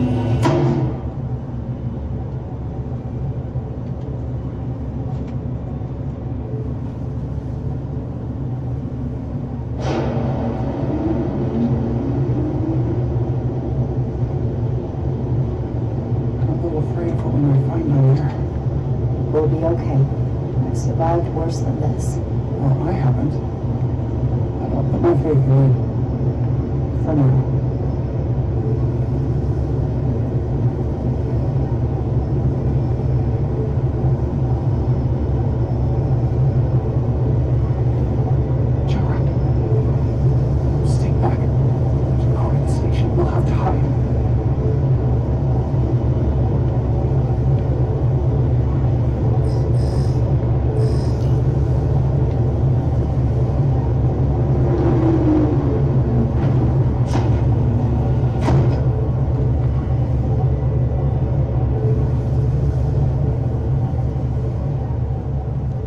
We'll be okay. I've survived worse than this. Well, I haven't. But I'll put my faith in you. For now.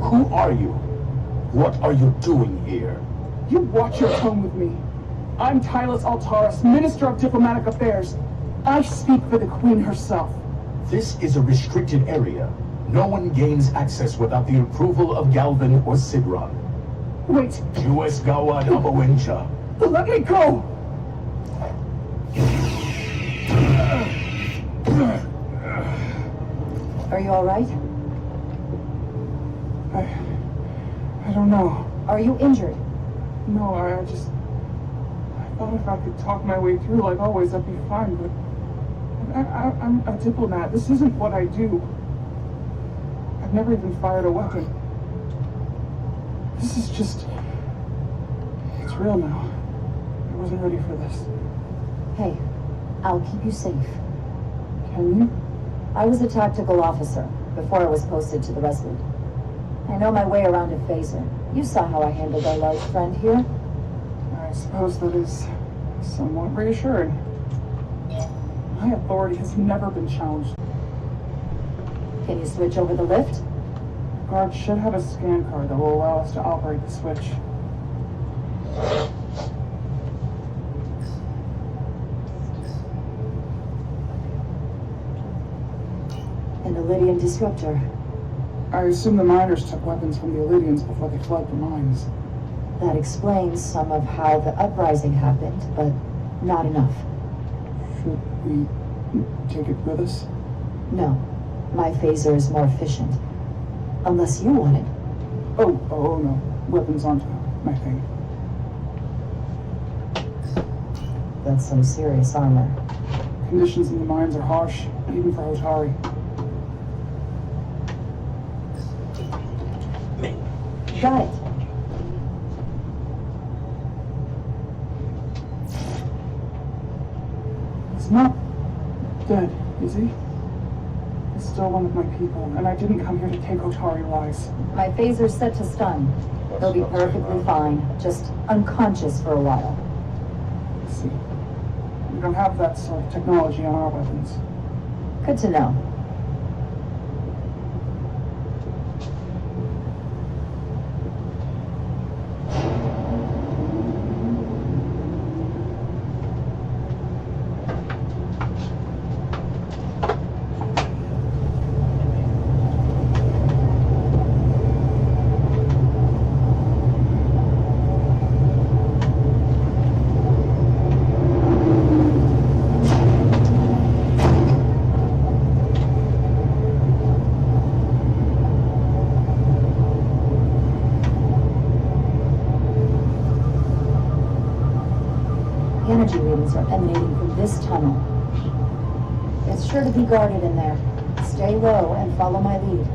Who are you? What are you doing here? You watch your tone with me. I'm Tylus Altaris, Minister of Diplomatic Affairs. I speak for the Queen herself. This is a restricted area. No one gains access without the approval of Galvin or Sidron. Wait. US Gawad Abawincha. Let me go! Are you alright? I don't know. Are you injured? No, I thought if I could talk my way through like always, I'd be fine, but I'm a diplomat. This isn't what I do. I've never even fired a weapon. This is just... It's real now. I wasn't ready for this. Hey, I'll keep you safe. Can you? I was a tactical officer before I was posted to the Resolute. I know my way around a phaser. You saw how I handled our large friend here. I suppose that is somewhat reassuring. My authority has never been challenged. Can you switch over the lift? Guards should have a scan card that will allow us to operate the switch. An Illydian disruptor. I assume the miners took weapons from the Illydians before they fled the mines. That explains some of how the uprising happened, but not enough. Should we take it with us? No. My phaser is more efficient. Unless you want it. Oh no. Weapons aren't my thing. That's some serious armor. Conditions in the mines are harsh, even for Otari. got it. He's not dead, is he? He's still one of my people, and I didn't come here to take Otari lives. My phaser's set to stun. He'll be perfectly fine, just unconscious for a while. I see. We don't have that sort of technology on our weapons. Good to know. Energy readings are emanating from this tunnel. It's sure to be guarded in there. Stay low and follow my lead.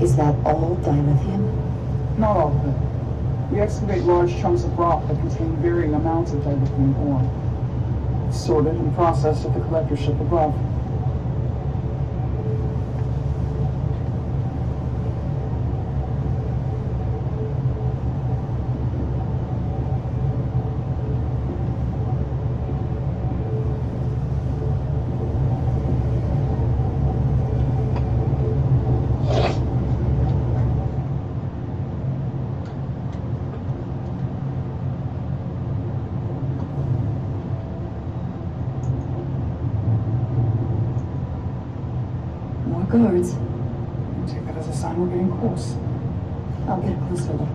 Is that all dilithium? Not all of it. We excavate large chunks of rock that contain varying amounts of dilithium ore. It's sorted and processed at the collector ship above. Guards. Take that as a sign we're getting close. I'll get a closer look.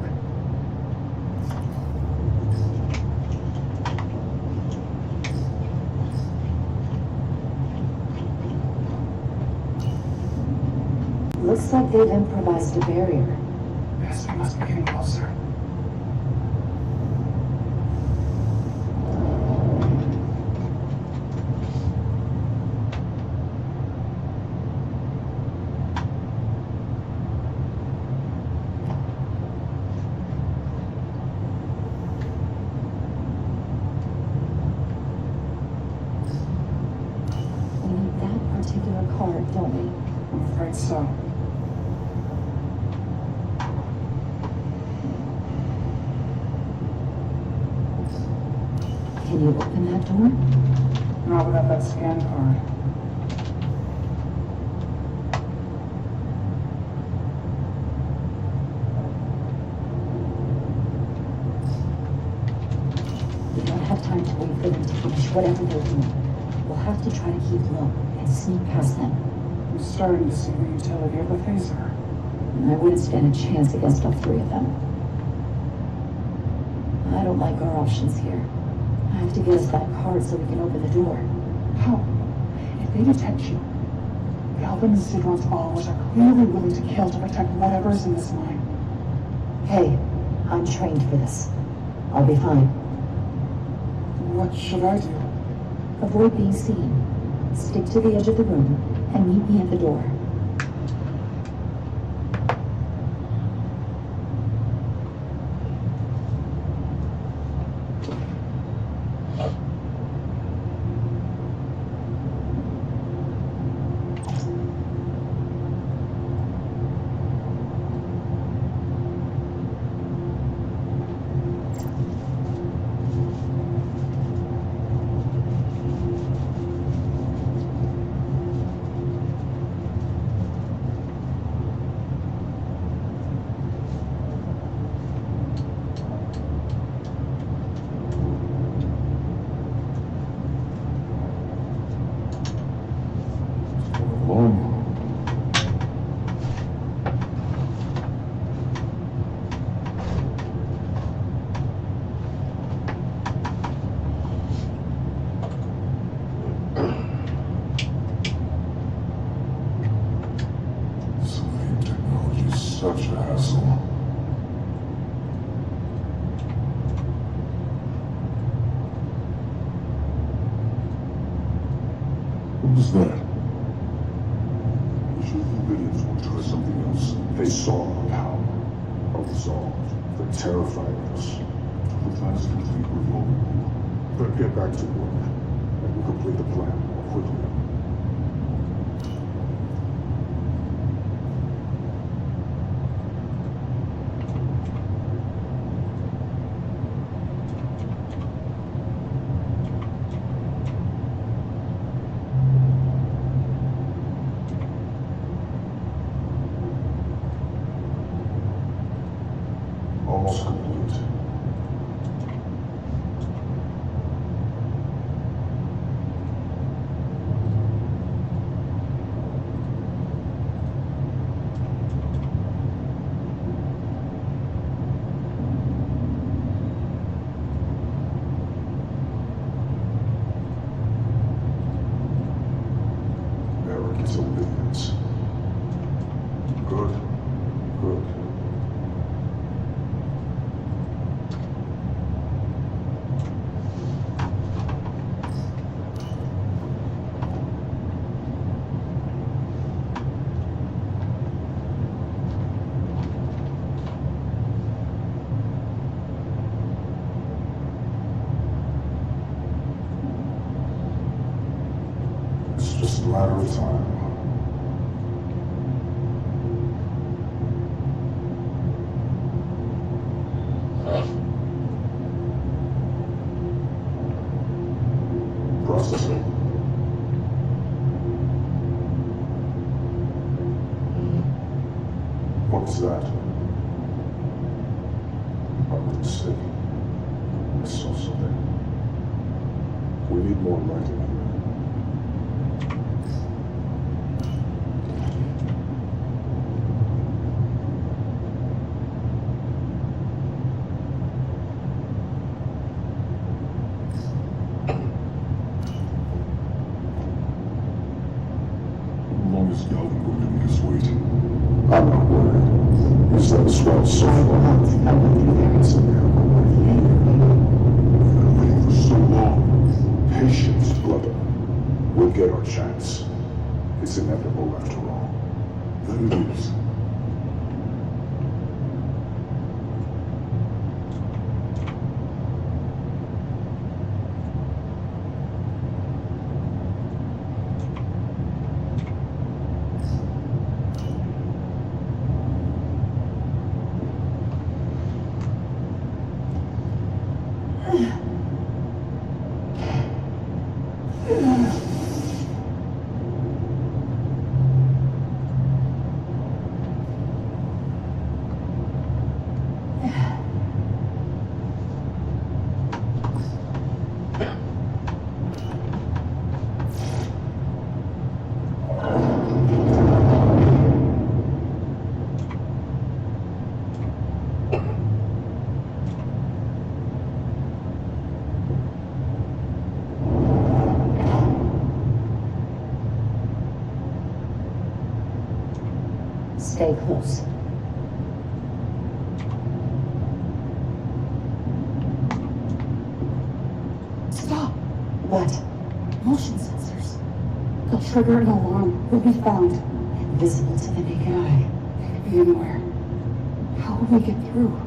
Looks like they've improvised a barrier. Yes, we must be getting closer. Don't we? I'm afraid so. Can you open that door? Not without that scan card. We don't have time to wait for them to finish whatever they're doing. We'll have to try to keep low and sneak past them. I'm starting to see the utility of the phaser. I wouldn't stand a chance against all three of them. I don't like our options here. I have to get us that card so we can open the door. How? If they detect you, the Alvin and Sidron's followers are clearly willing to kill to protect whatever's in this mine. Hey, I'm trained for this. I'll be fine. What should I do? Avoid being seen. Stick to the edge of the room and meet me at the door. Such a hassle. Libyans will try something else. They saw our power, our resolve. They're terrified of us. The plans complete, we're vulnerable. But get back to work, and we'll complete the plan more quickly. Almost complete. Arrogance obedience. Good. Good. It's just a matter of time. Processing. What was that? I didn't see. I saw something. We need more lighting here. Longest Galvin will limit his weight. I'm not worried. He's let us well so far. I will be there. It's a miracle worth the anger. We've been waiting for so long. Patience, brother. We'll get our chance. It's inevitable after all. Then it is. Stay close. Stop! What? Motion sensors. They'll trigger an alarm. We'll be found. Invisible to the naked eye. They could be anywhere. How will we get through?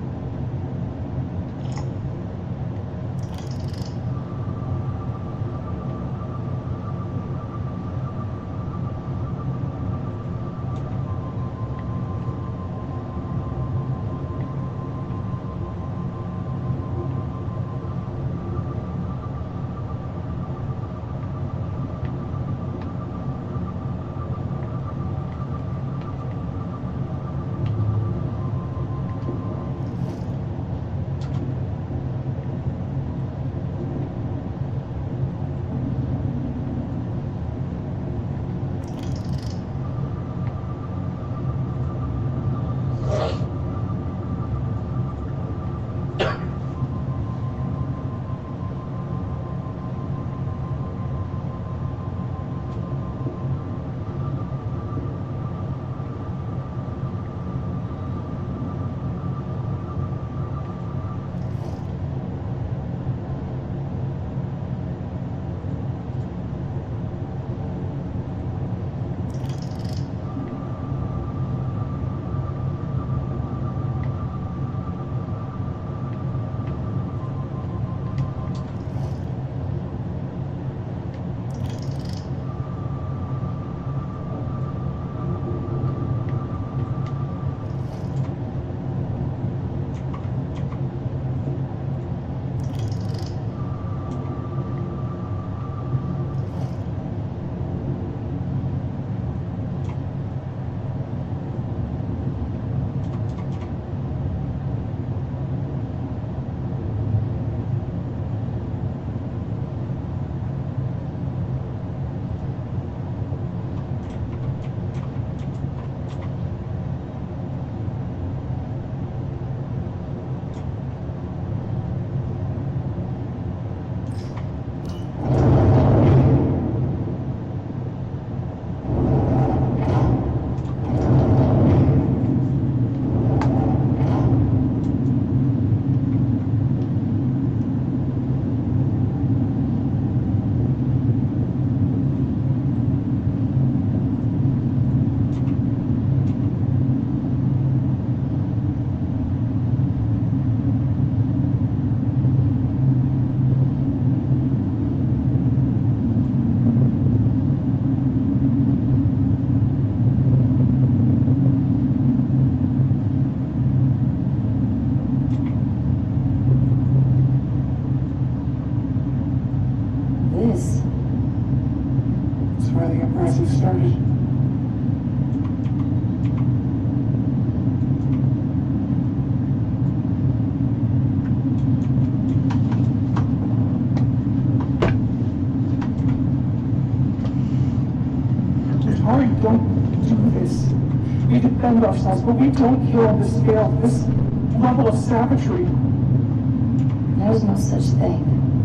do this. We defend ourselves, but we don't kill on this scale, this level of savagery. There's no such thing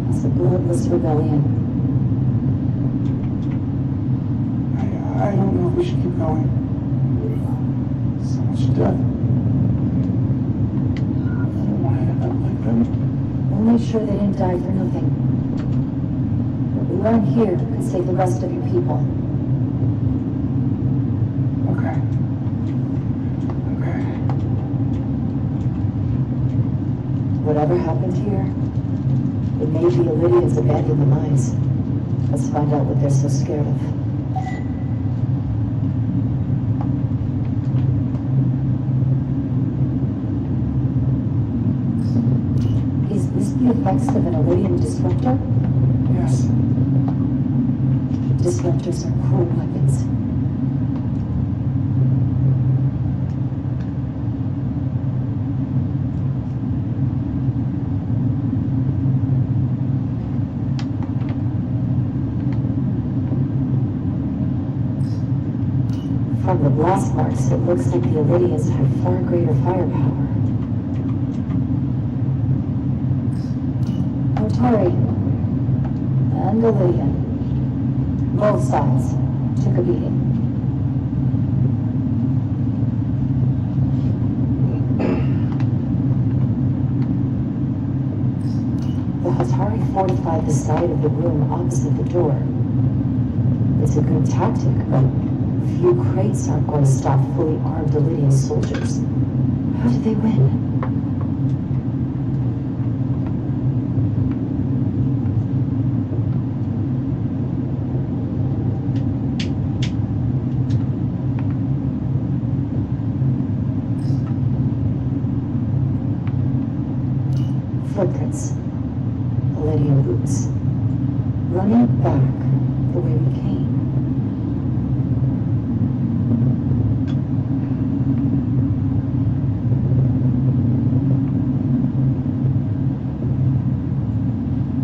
as a bloodless rebellion. I don't know if we should keep going. So much death. I don't want to end up like them. We'll make sure they didn't die for nothing. What we learn here could save the rest of your people. Okay. Whatever happened here, it may be Lydians abandoned the mines. Let's find out what they're so scared of. Is this the effects of an Iridian disruptor? Yes. Disruptors are cruel weapons. From the blast marks, it looks like the Iridians have far greater firepower. Otari and Iridian, both sides, took a beating. The Hatari fortified the side of the room opposite the door. It's a good tactic, but few crates aren't going to stop fully armed Iridian soldiers. How did they win? Footprints. Iridian boots. Running back the way we came.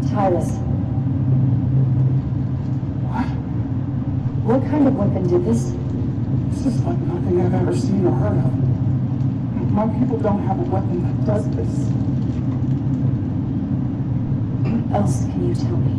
Tyrus. What kind of weapon did this? This is like nothing I've ever seen or heard of. My people don't have a weapon that does this. What else can you tell me?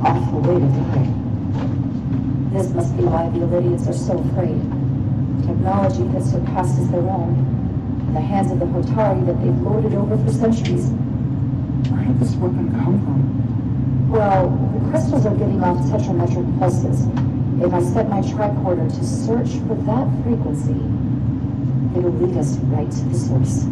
Awful way to die. This must be why the Iridians are so afraid. Technology that surpasses their own. In the hands of the Hotari that they've lorded over for centuries. Where did this weapon come from? Well, the crystals are giving off tetrametric pulses. If I set my tricorder to search for that frequency, it'll lead us right to the source.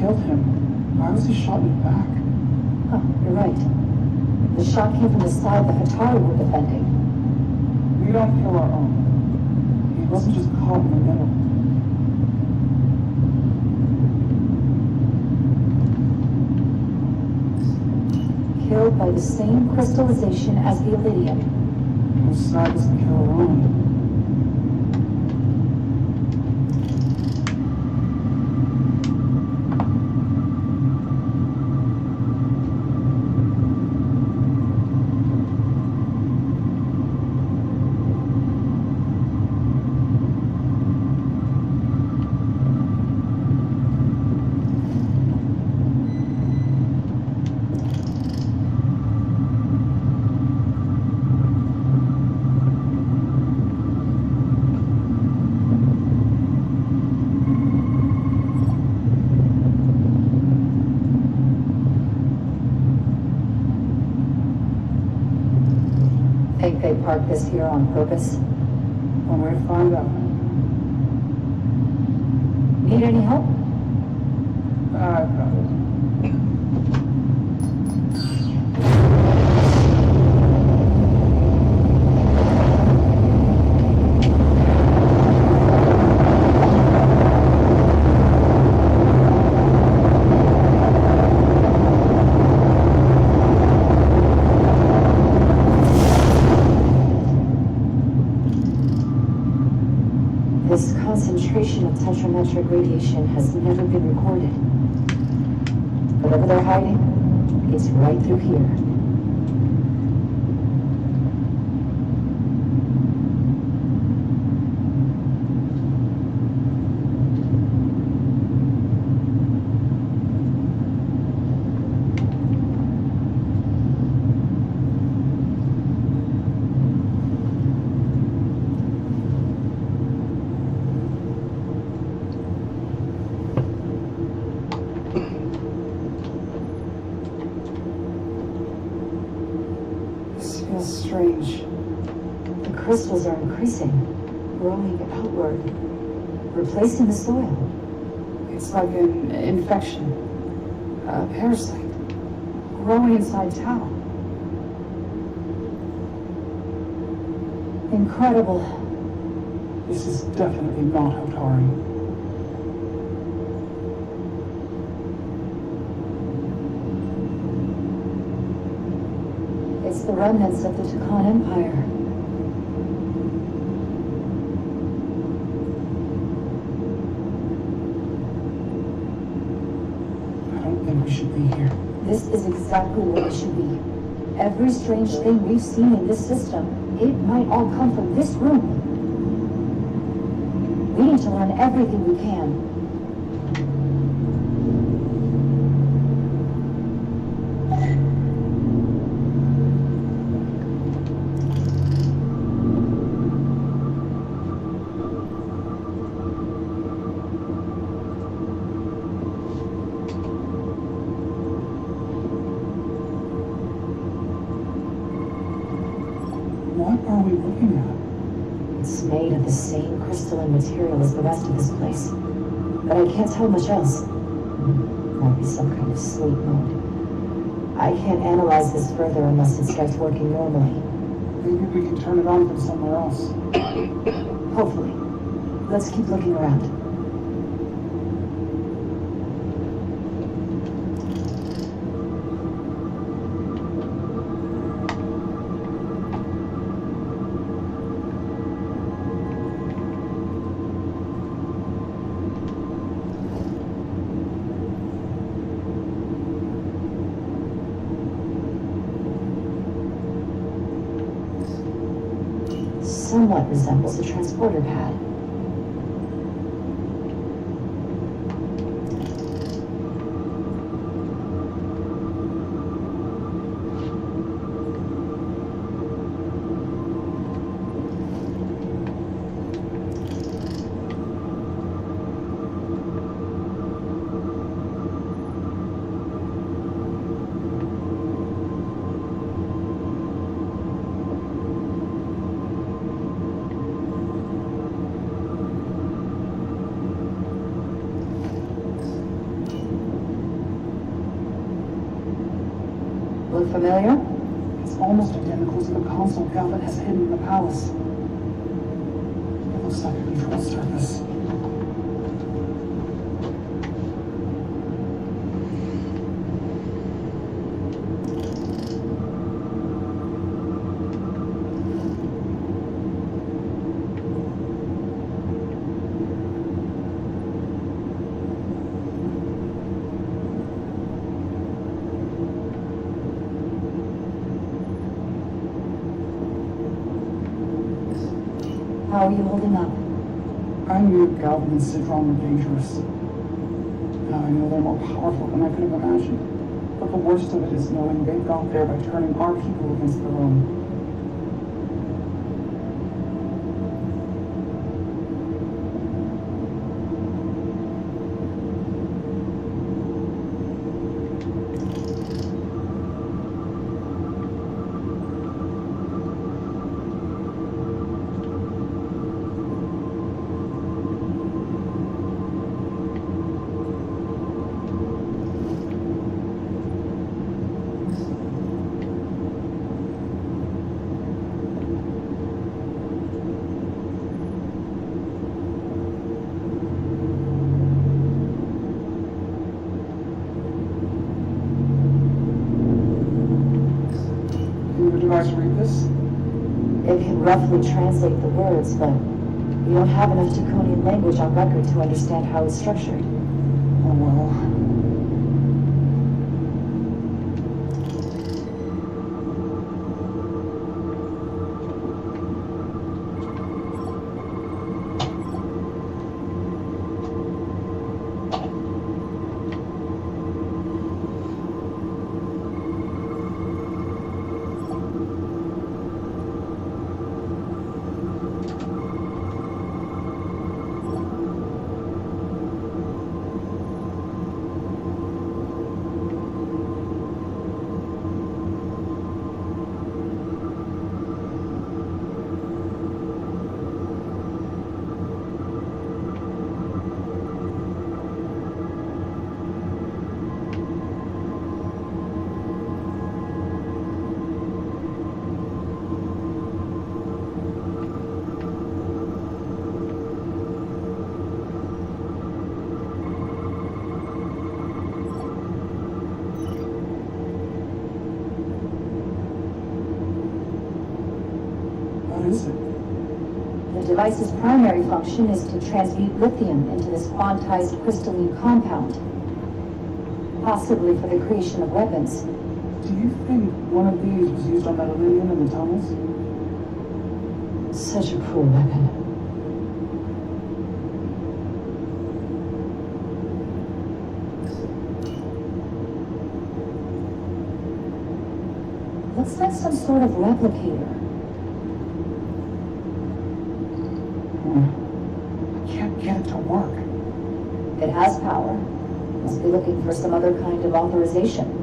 killed him. Why was he shot in the back? Huh, you're right. The shot came from the side the Hatari were defending. We don't kill our own. He wasn't just caught in the middle. Killed by the same crystallization as the Iridium. Whose side was the killer on? Think they parked this here on purpose? One way to find out. Need any help? I got it. This concentration of tetrametric radiation has never been recorded. Whatever they're hiding, it's right through here. Strange. The crystals are increasing, growing outward, replacing the soil. It's like an infection. A parasite. Growing inside Tau. Incredible. This is definitely not Hotari. It's the remnants of the Takan Empire. I don't think we should be here. This is exactly where we should be. Every strange thing we've seen in this system, it might all come from this room. We need to learn everything we can. What are we looking at? It's made of the same crystalline material as the rest of this place. But I can't tell much else. Might be some kind of sleep mode. I can't analyze this further unless it starts working normally. Maybe we can turn it on from somewhere else. Hopefully. Let's keep looking around. Somewhat resembles a transporter pad. Look familiar? It's almost identical to the console Galvin has hidden in the palace. It looks like a control surface. How are you holding up? I knew Galvin and Sidron were dangerous. Now I know they're more powerful than I could have imagined. But the worst of it is knowing they got there by turning our people against their own. Read this? It can roughly translate the words, but we don't have enough Draconian language on record to understand how it's structured. Oh well. What is it? The device's primary function is to transmute lithium into this quantized crystalline compound, possibly for the creation of weapons. Do you think one of these was used on that Iridium in the tunnels? Such a cruel weapon. Looks like some sort of replicator. I can't get it to work. It has power. Must be looking for some other kind of authorization.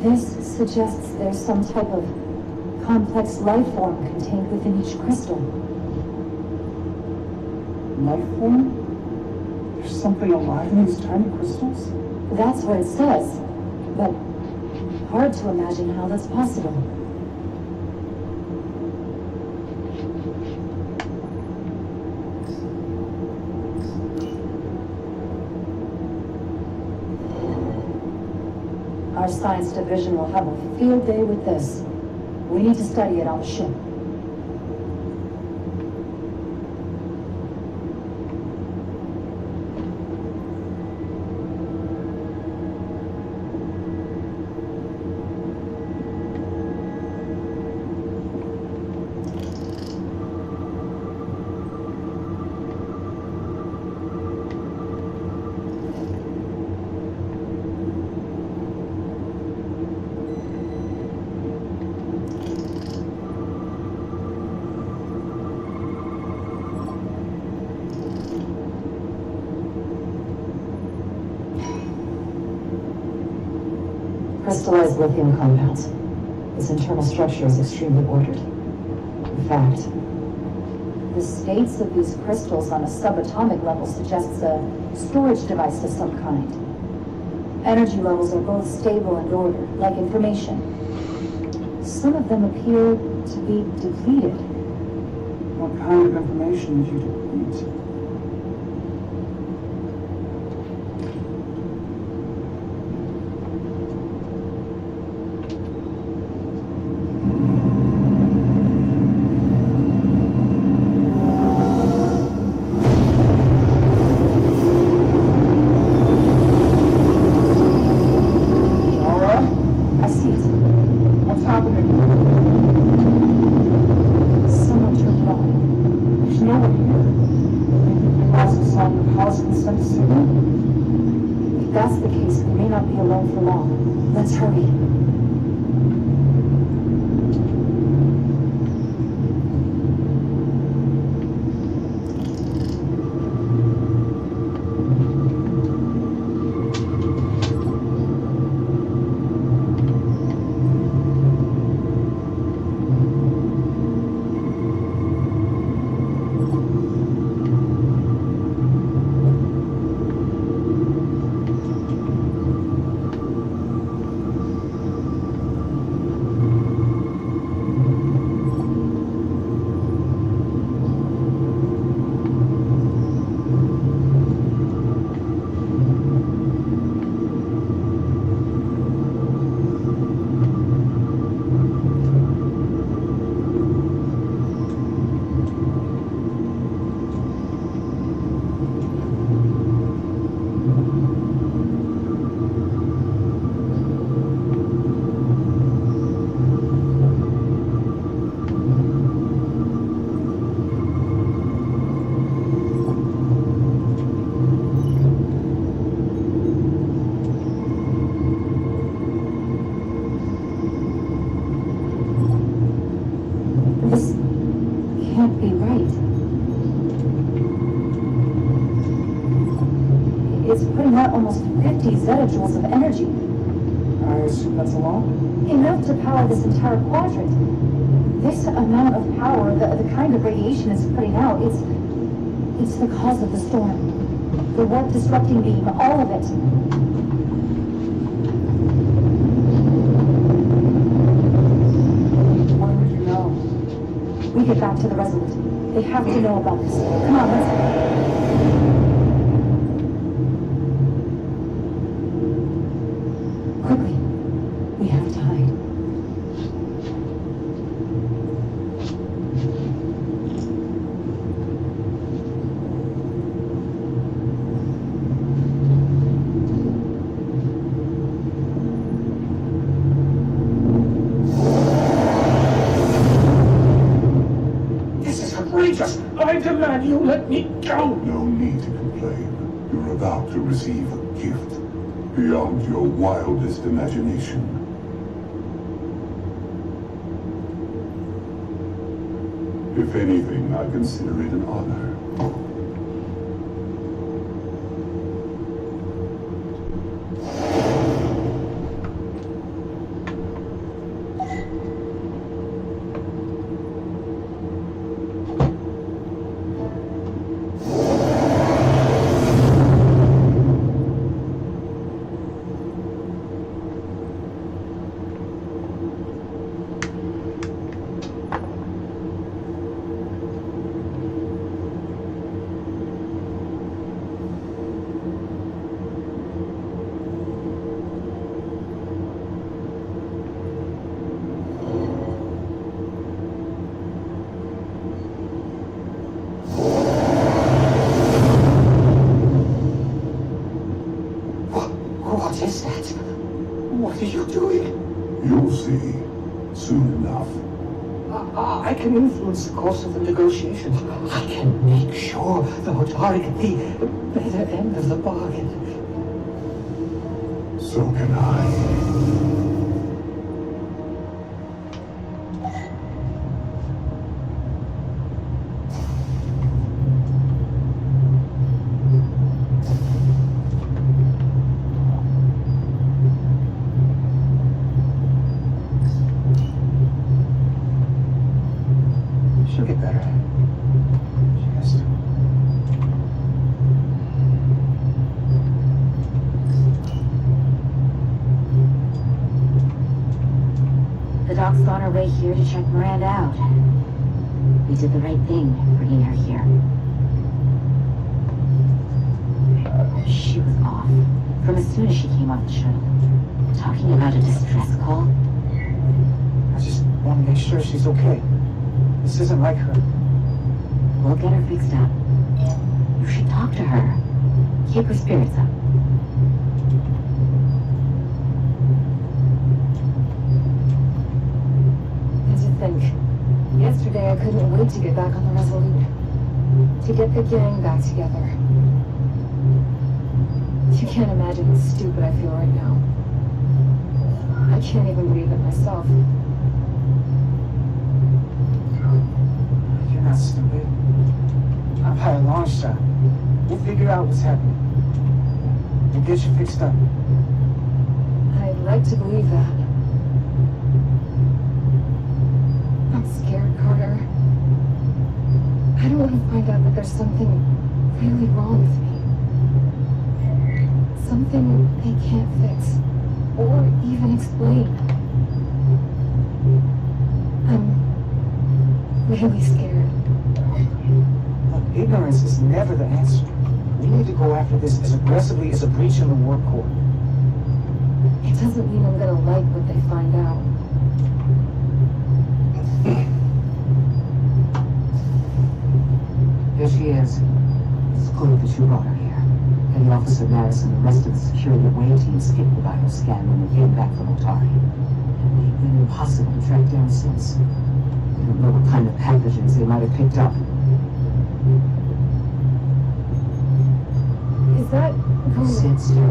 This suggests there's some type of complex life form contained within each crystal. Life form? There's something alive in these tiny crystals? That's what it says, but hard to imagine how that's possible. Our science division will have a field day with this. We need to study it on the ship. Crystallized lithium compounds. Its internal structure is extremely ordered. In fact, the states of these crystals on a subatomic level suggests a storage device of some kind. Energy levels are both stable and ordered, like information. Some of them appear to be depleted. What kind of information did you deplete? If that's the case, we may not be alone for long. Let's hurry. This can't be right. It's putting out almost 50 zettajoules of energy. I assume that's a lot? Enough to power this entire quadrant. This amount of power, the kind of radiation it's putting out, it's the cause of the storm. The warp disrupting beam, all of it. We get back to the resident. They have to know about this. Come on, let's... Quickly. We have to hide. I demand you let me go! No need to complain. You're about to receive a gift beyond your wildest imagination. If anything, I consider it an honor. influence the course of the negotiations. I can make sure the Hotari get the better end of the bargain. So can I. She'll get better. She has to. The doc's on her way here to check Miranda out. We did the right thing, bringing her here. She was off from as soon as she came off the shuttle. Talking about a distress call. I just want to make sure she's okay. This isn't like her. We'll get her fixed up. You should talk to her. Keep her spirits up. And to think, yesterday I couldn't wait to get back on the Resolute. To get the gang back together. You can't imagine how stupid I feel right now. I can't even believe it myself. You're not stupid. I've had a long shot. We'll figure out what's happening. We'll get you fixed up. I'd like to believe that. I'm scared, Carter. I don't want to find out that there's something really wrong with me. Something they can't fix or even explain. I'm really scared. Look, ignorance is never the answer. We need to go after this as aggressively as a breach in the warp core. It doesn't mean I'm gonna like what they find out. There she is. It's good that you brought her here. And Officer Maris and the rest of the security away team skipped the vital scan when they came back from Otari. And they've been impossible to track down since. We don't know what kind of pathogens they might have picked up. Is that going... Sit still.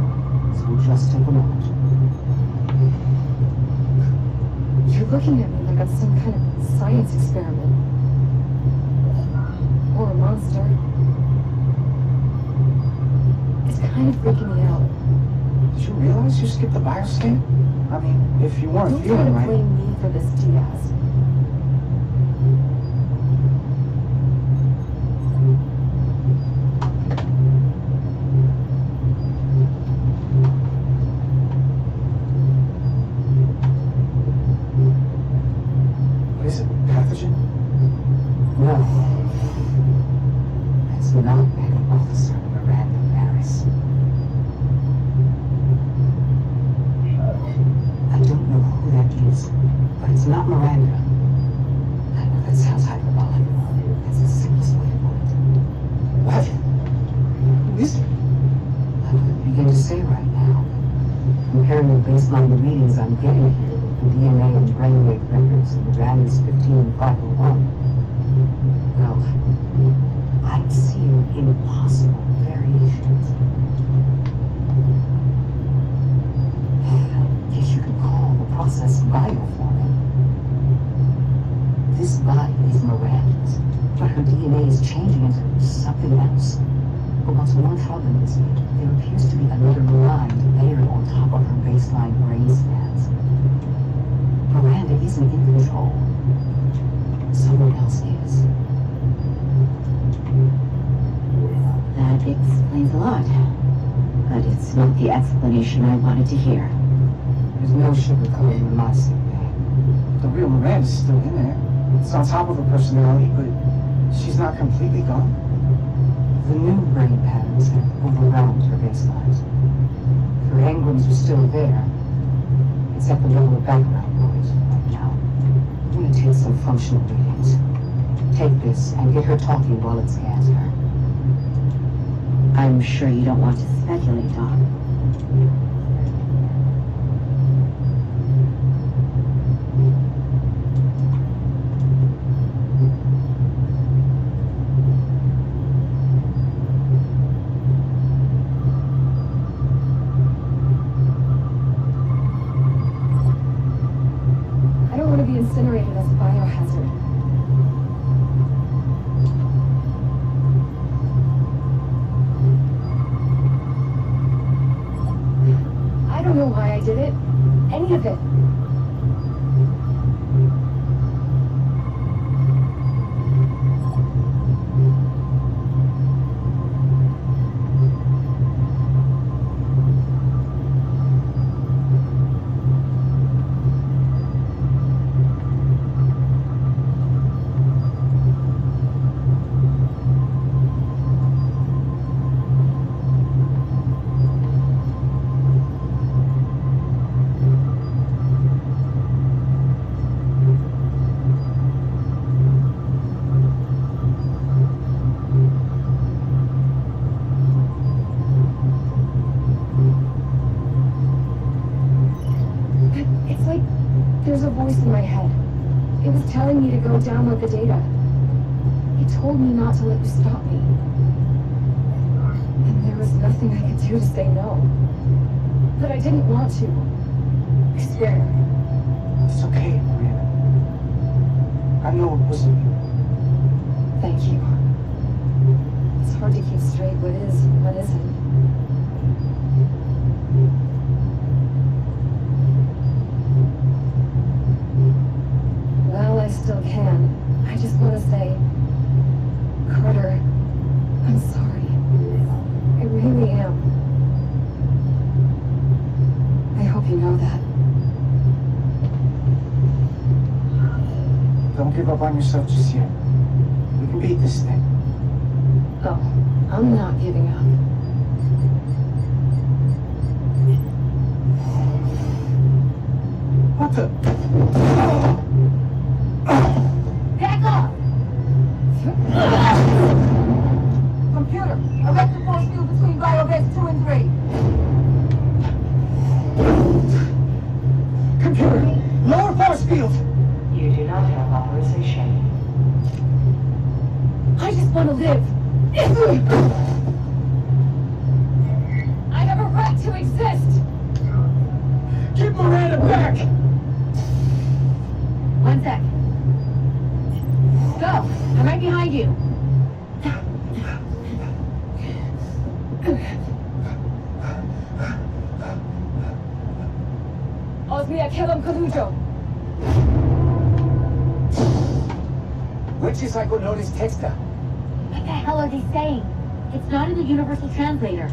This will just take a moment. You're looking at me like I'm some kind of science experiment. Or a monster. It's kind of freaking me out. Did you realize you skipped the bioscan? I mean, if you weren't Don't try feeling to right... blame me for this, Diaz. What is it? Pathogen? No. It's not Mega Officer Miranda Maris. I don't know who that is, but it's not Miranda. I know that sounds hyperbolic. That's the simplest way to put it. What? Who is it? I couldn't begin to say right now. Comparing the baseline readings I'm getting here with the DNA and brainwave records in Miranda's 15501. Well, I'm seeing impossible variations. I guess you could call the process bioforming. This body is Miranda's, but her DNA is changing into something else. But what's more troubling is there appears to be another mind layered on top of her baseline brain scans. Miranda isn't in control. Someone else is. That explains a lot. But it's not the explanation I wanted to hear. There's no sugarcoating in my sick bay. The real Miranda's still in there. It's on top of her personality, but she's not completely gone. The new brain patterns have overwhelmed her baselines. Her engrams are still there, except the lower background noise right now. I'm going to take some functional readings. Take this and get her talking while it scans her. I'm sure you don't want to speculate, Doc. voice in my head. It was telling me to go download the data. It told me not to let you stop me. And there was nothing I could do to say no. But I didn't want to. I swear. It's okay, Miranda. I know it wasn't you. Thank you. It's hard to keep straight what is and what isn't. Well, I still can. I just want to say, Carter, I'm sorry. I really am. I hope you know that. Don't give up on yourself just yet. We can beat this thing. Oh, I'm not giving up. What the? Back off! Computer, erect the force field between biobeds 2 and 3. Computer, lower force field! You do not have authorization. I just want to live. I have a right to exist. Give Miranda back! 1 sec. Go! I'm right behind you. Osmia Kelam Kalujo. Which is Psychonotis Texta? What the hell are they saying? It's not in the universal translator.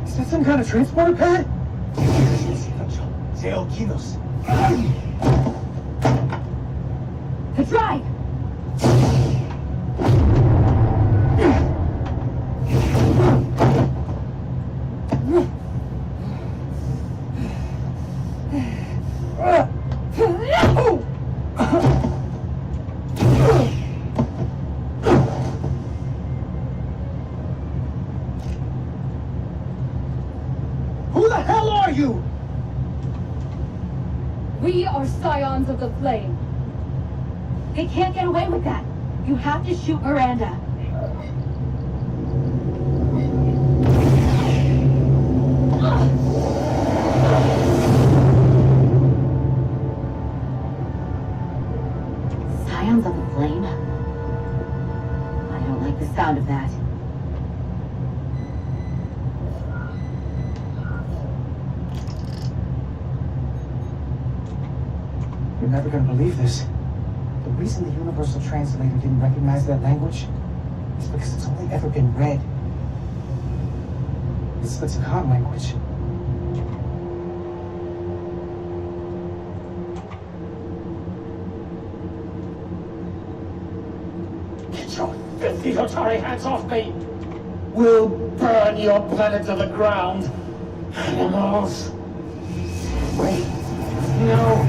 Is that some kind of transporter pad? Zeokinos. The drive! Who the hell are you? We are scions of the flame. They can't get away with that. You have to shoot Miranda. Scions of the flame? I don't like the sound of that. You're never gonna believe this. The reason the Universal Translator didn't recognize that language is because it's only ever been read. It's the Takan language. Get your filthy Hotari hands off me! We'll burn your planet to the ground! Animals! Wait. No!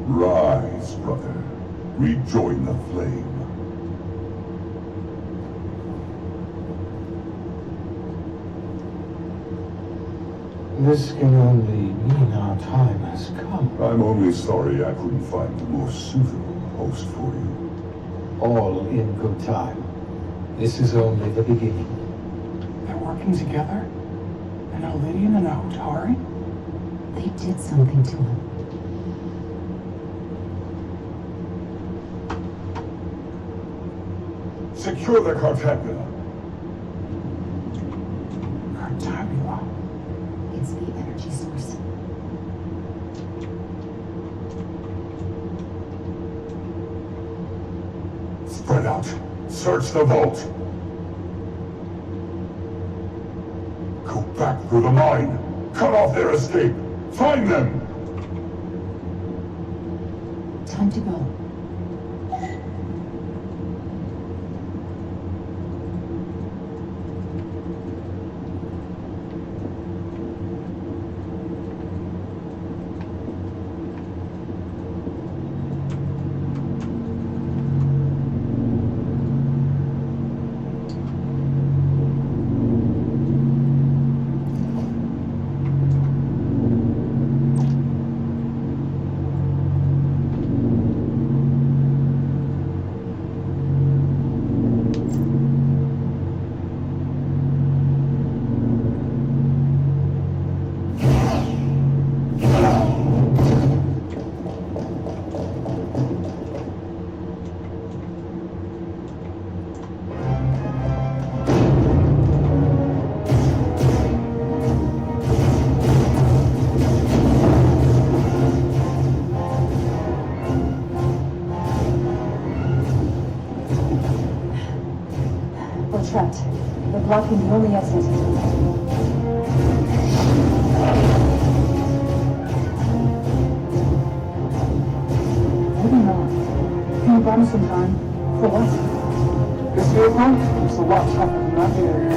Rise, brother. Rejoin the flame. This can only mean our time has come. I'm only sorry I couldn't find a more suitable host for you. All in good time. This is only the beginning. They're working together? An Elidian and a Hotari? They did something to him. Secure the Cartagena. Cartagena. It's the energy source. Spread out. Search the vault. Go back through the mine. Cut off their escape. Find them. Time to go. Trapped. They're blocking the only exit. Maybe not. Can you buy me some time? For what? This vehicle is a lot tougher than that vehicle.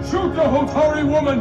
Shoot the Hotari woman!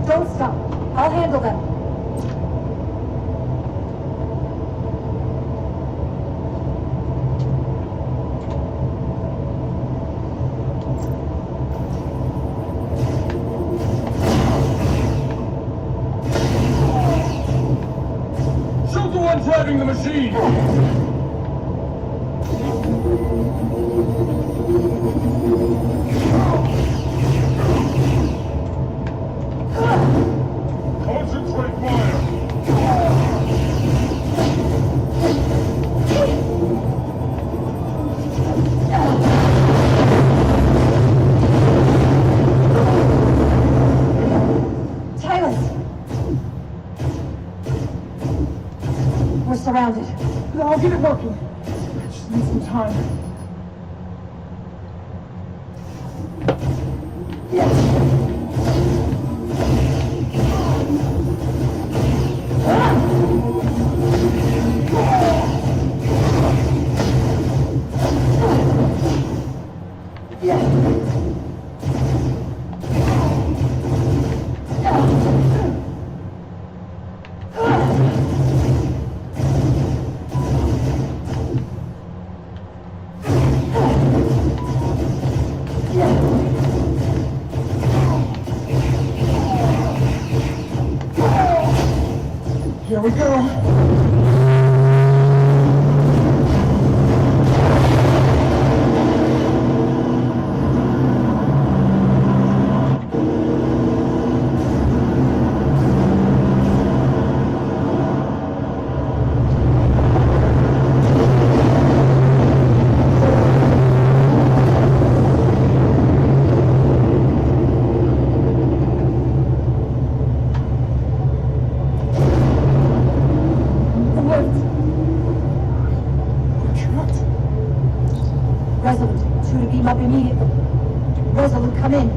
Don't stop. I'll handle them. Shoot the one driving the machine! Concentrate fire! We're surrounded. I'll get it working. I just need some time. Here we go. Resolute, to beam up immediately. Resolute, come in.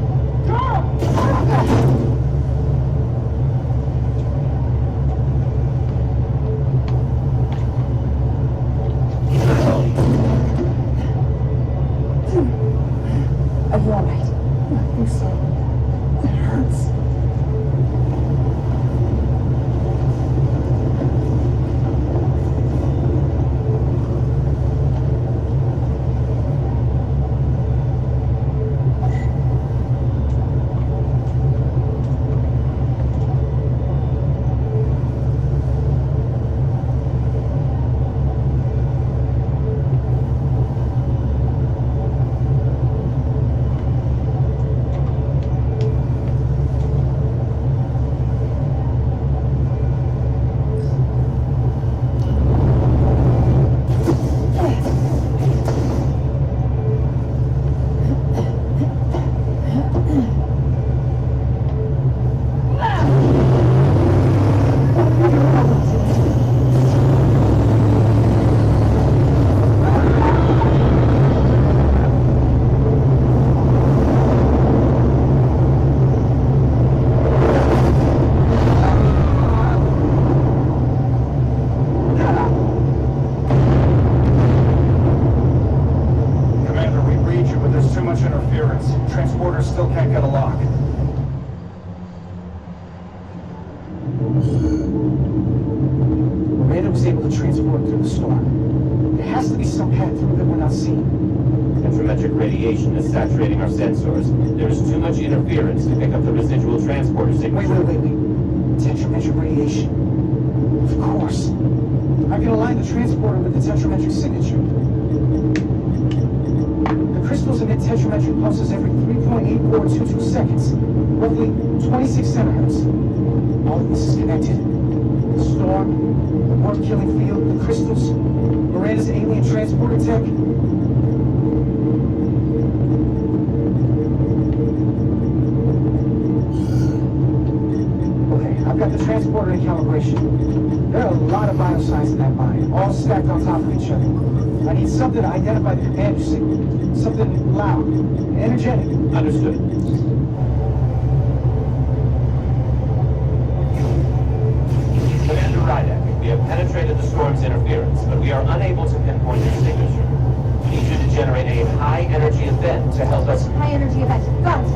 Are you all right? I think so. It hurts. Radiation is saturating our sensors. There is too much interference to pick up the residual transporter signature. Wait. Tetrametric radiation. Of course. I can align the transporter with the tetrametric signature. The crystals emit tetrametric pulses every 3.8422 seconds, roughly 26 centihertz. All of this is connected. The storm, the warp-killing field, the crystals, Miranda's alien transporter tech. I've got the transporter in calibration. There are a lot of bioscience in that mine, all stacked on top of each other. I need something to identify the commander signal. Something loud, energetic. Understood. Commander Rydek, we have penetrated the storm's interference, but we are unable to pinpoint its signature. We need you to generate a high-energy event to help us... High-energy event. Got it.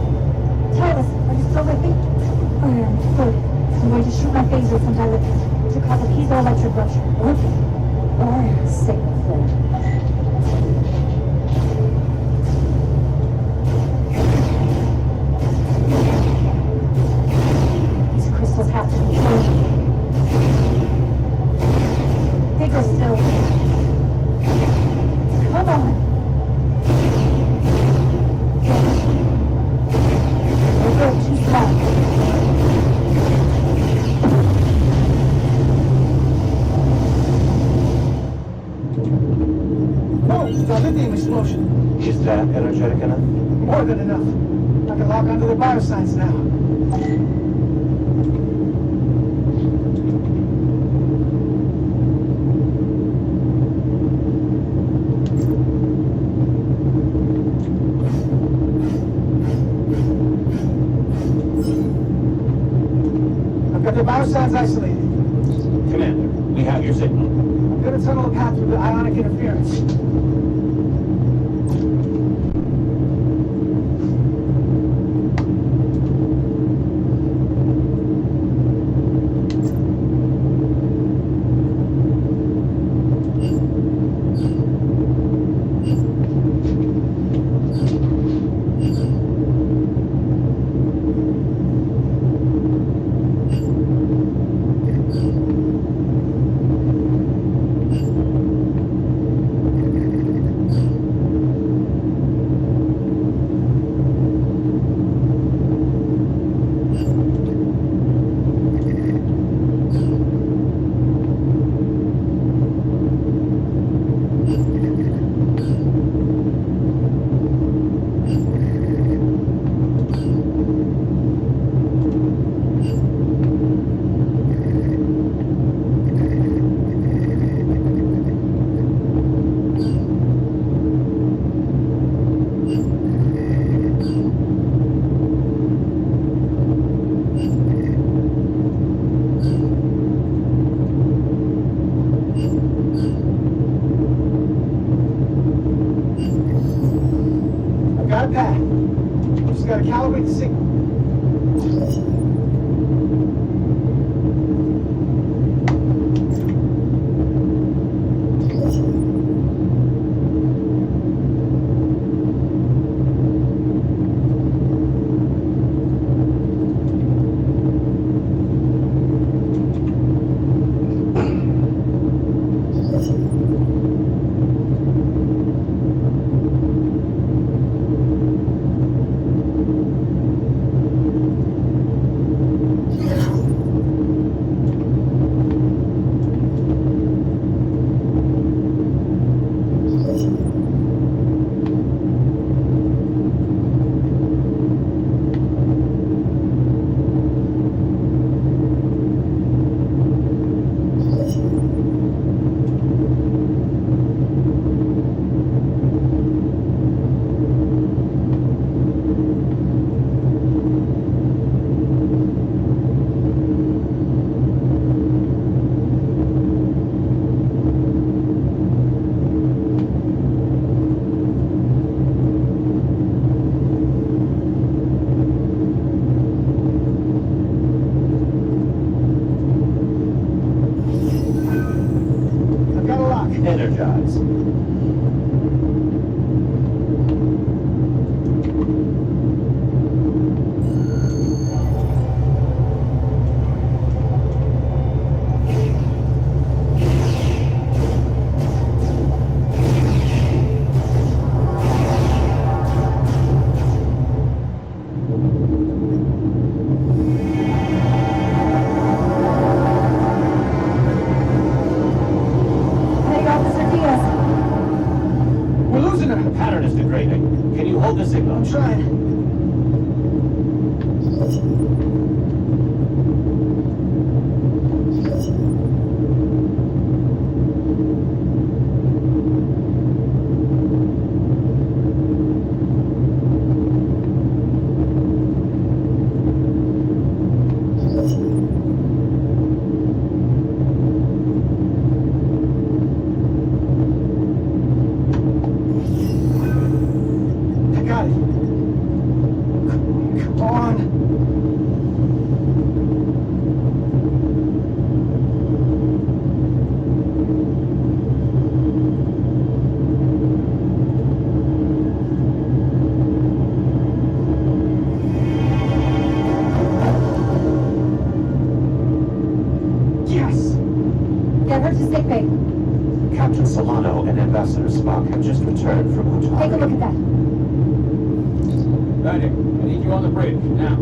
Tyrus, are you still with me? I am. Good. I'm going to shoot my phasers and dielectric to cause a piezoelectric rupture. What? Or signal flare. These crystals have to be changed. Bigger still. Come on. We're going too slow. A lithium explosion. Is that energetic enough? More than enough. I can lock onto the bioscience now. I've got the bioscience isolated. Commander, we have your signal. I'm going to tunnel a path through the ionic interference. I'm trying. Captain Solano and Ambassador Spock have just returned from Hutari. Take a look at that. Got it. I need you on the bridge, now.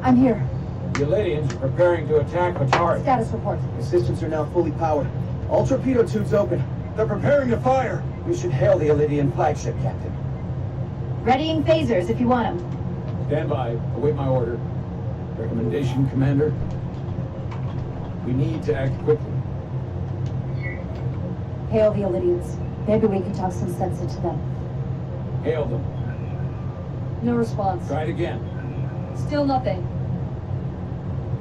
I'm here. The Elydians are preparing to attack Hutari. Status report. The systems are now fully powered. All torpedo tubes open. They're preparing to fire. We should hail the Elydian flagship, Captain. Readying phasers if you want them. Stand by. Await my order. Recommendation, Commander. We need to act quickly. Hail the Elydians. Maybe we can talk some sense into them. Hail them. No response. Try it again. Still nothing.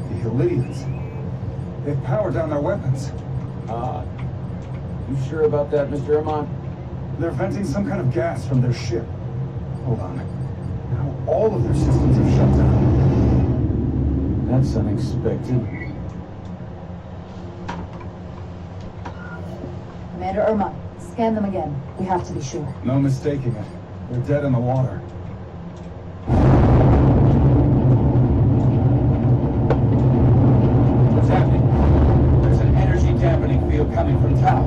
The Elydians. They've powered down their weapons. You sure about that, Mr. Amon? They're venting some kind of gas from their ship. Hold on. Now all of their systems have shut down. That's unexpected. Commander Irma, scan them again. We have to be sure. No mistaking it. They're dead in the water. What's happening? There's an energy dampening field coming from Tau.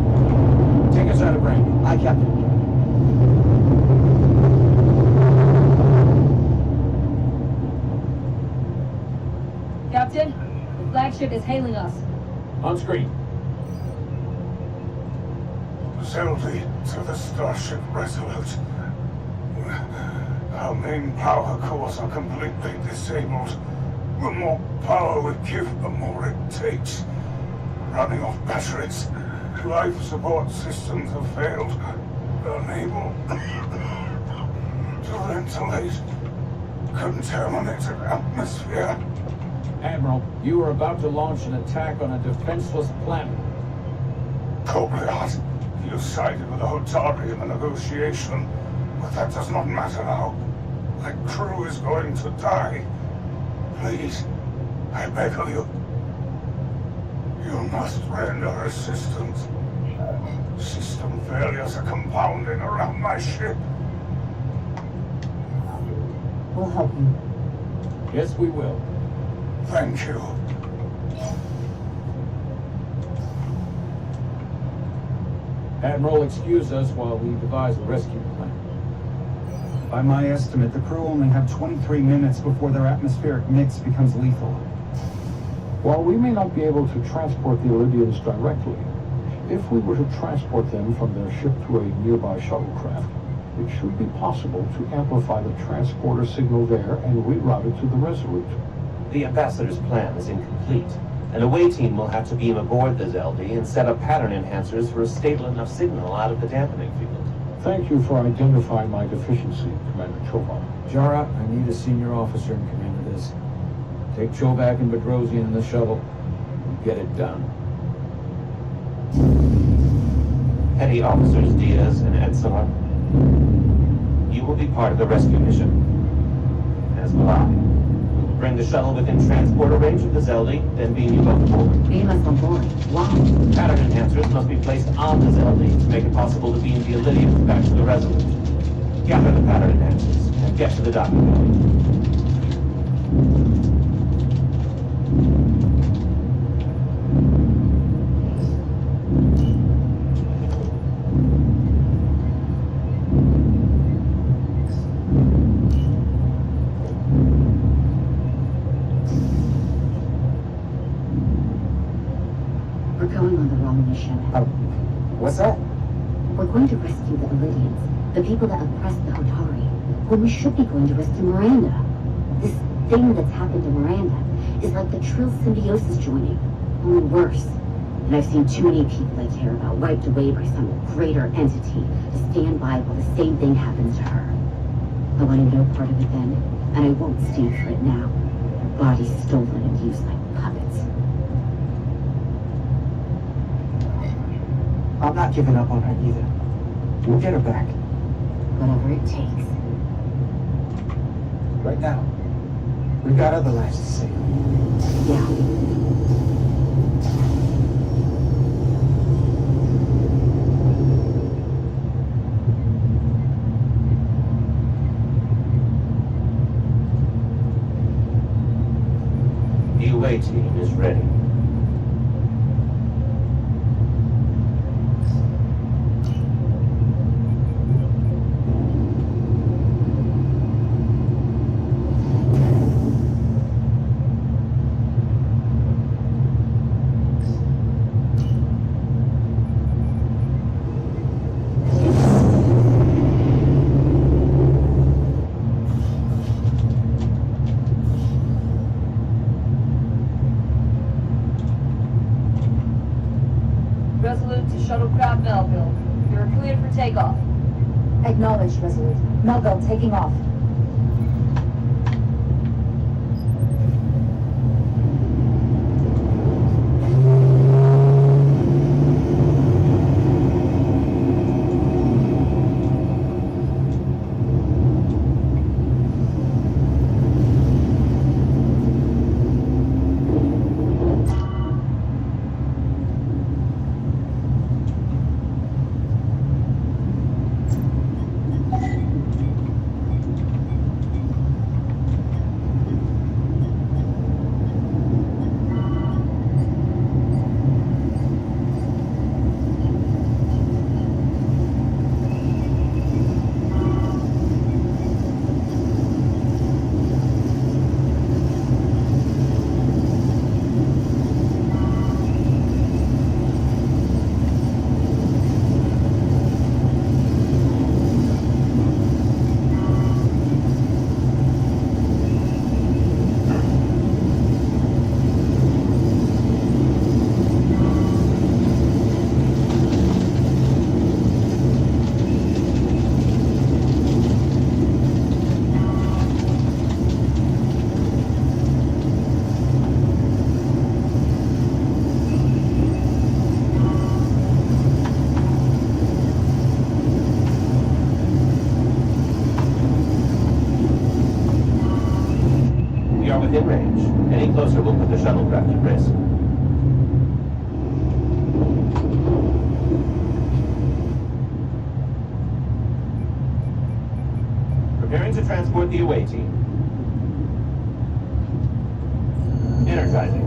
Take us out of range. Aye, Captain. Captain, the flagship is hailing us. On screen. Zeldy to the Starship Resolute. Our main power cores are completely disabled. The more power we give, the more it takes. Running off batteries. Life support systems have failed. Unable to ventilate contaminated atmosphere. Admiral, you are about to launch an attack on a defenseless planet. Cobliard, you sided with the Hutari in the negotiation, but that does not matter now. That crew is going to die. Please, I beg of you. You must render assistance. System failures are compounding around my ship. We'll help you. Yes, we will. Thank you. Admiral, excuse us while we devise a rescue plan. By my estimate, the crew only have 23 minutes before their atmospheric mix becomes lethal. While we may not be able to transport the Elydians directly, if we were to transport them from their ship to a nearby shuttlecraft, it should be possible to amplify the transporter signal there and reroute it to the Resolute. The Ambassador's plan is incomplete. An away team will have to beam aboard the Zeldy and set up pattern enhancers for a stable enough signal out of the dampening field. Thank you for identifying my deficiency, Commander Chobak. Jara, I need a senior officer in command of this. Take Chobak and Bedrosian in the shuttle and get it done. Petty Officers Diaz and Edson, you will be part of the rescue mission, as will I. We will bring the shuttle within transporter range of the Zeldy, then beam you both aboard. Beam us aboard? Why? Pattern enhancers must be placed on the Zeldy to make it possible to beam the Elydians back to the Resolute. Gather the pattern enhancers and get to the docking building. What's that? We're going to rescue the Elydians, the people that oppressed the Hotari, when we should be going to rescue Miranda. This thing that's happened to Miranda is like the Trill symbiosis joining, only worse. And I've seen too many people I care about wiped away by some greater entity to stand by while the same thing happens to her. I wanted no part of it then, and I won't stand for it now. Her body's stolen and used like puppets. I'm not giving up on her either. We'll get her back. Whatever it takes. Right now, we've got other lives to save. Yeah. The away team is ready. Resolute to shuttlecraft Melville. You're cleared for takeoff. Acknowledged, Resolute. Melville taking off. We are within range. Any closer will put the shuttlecraft at risk. Preparing to transport the away team. Energizing.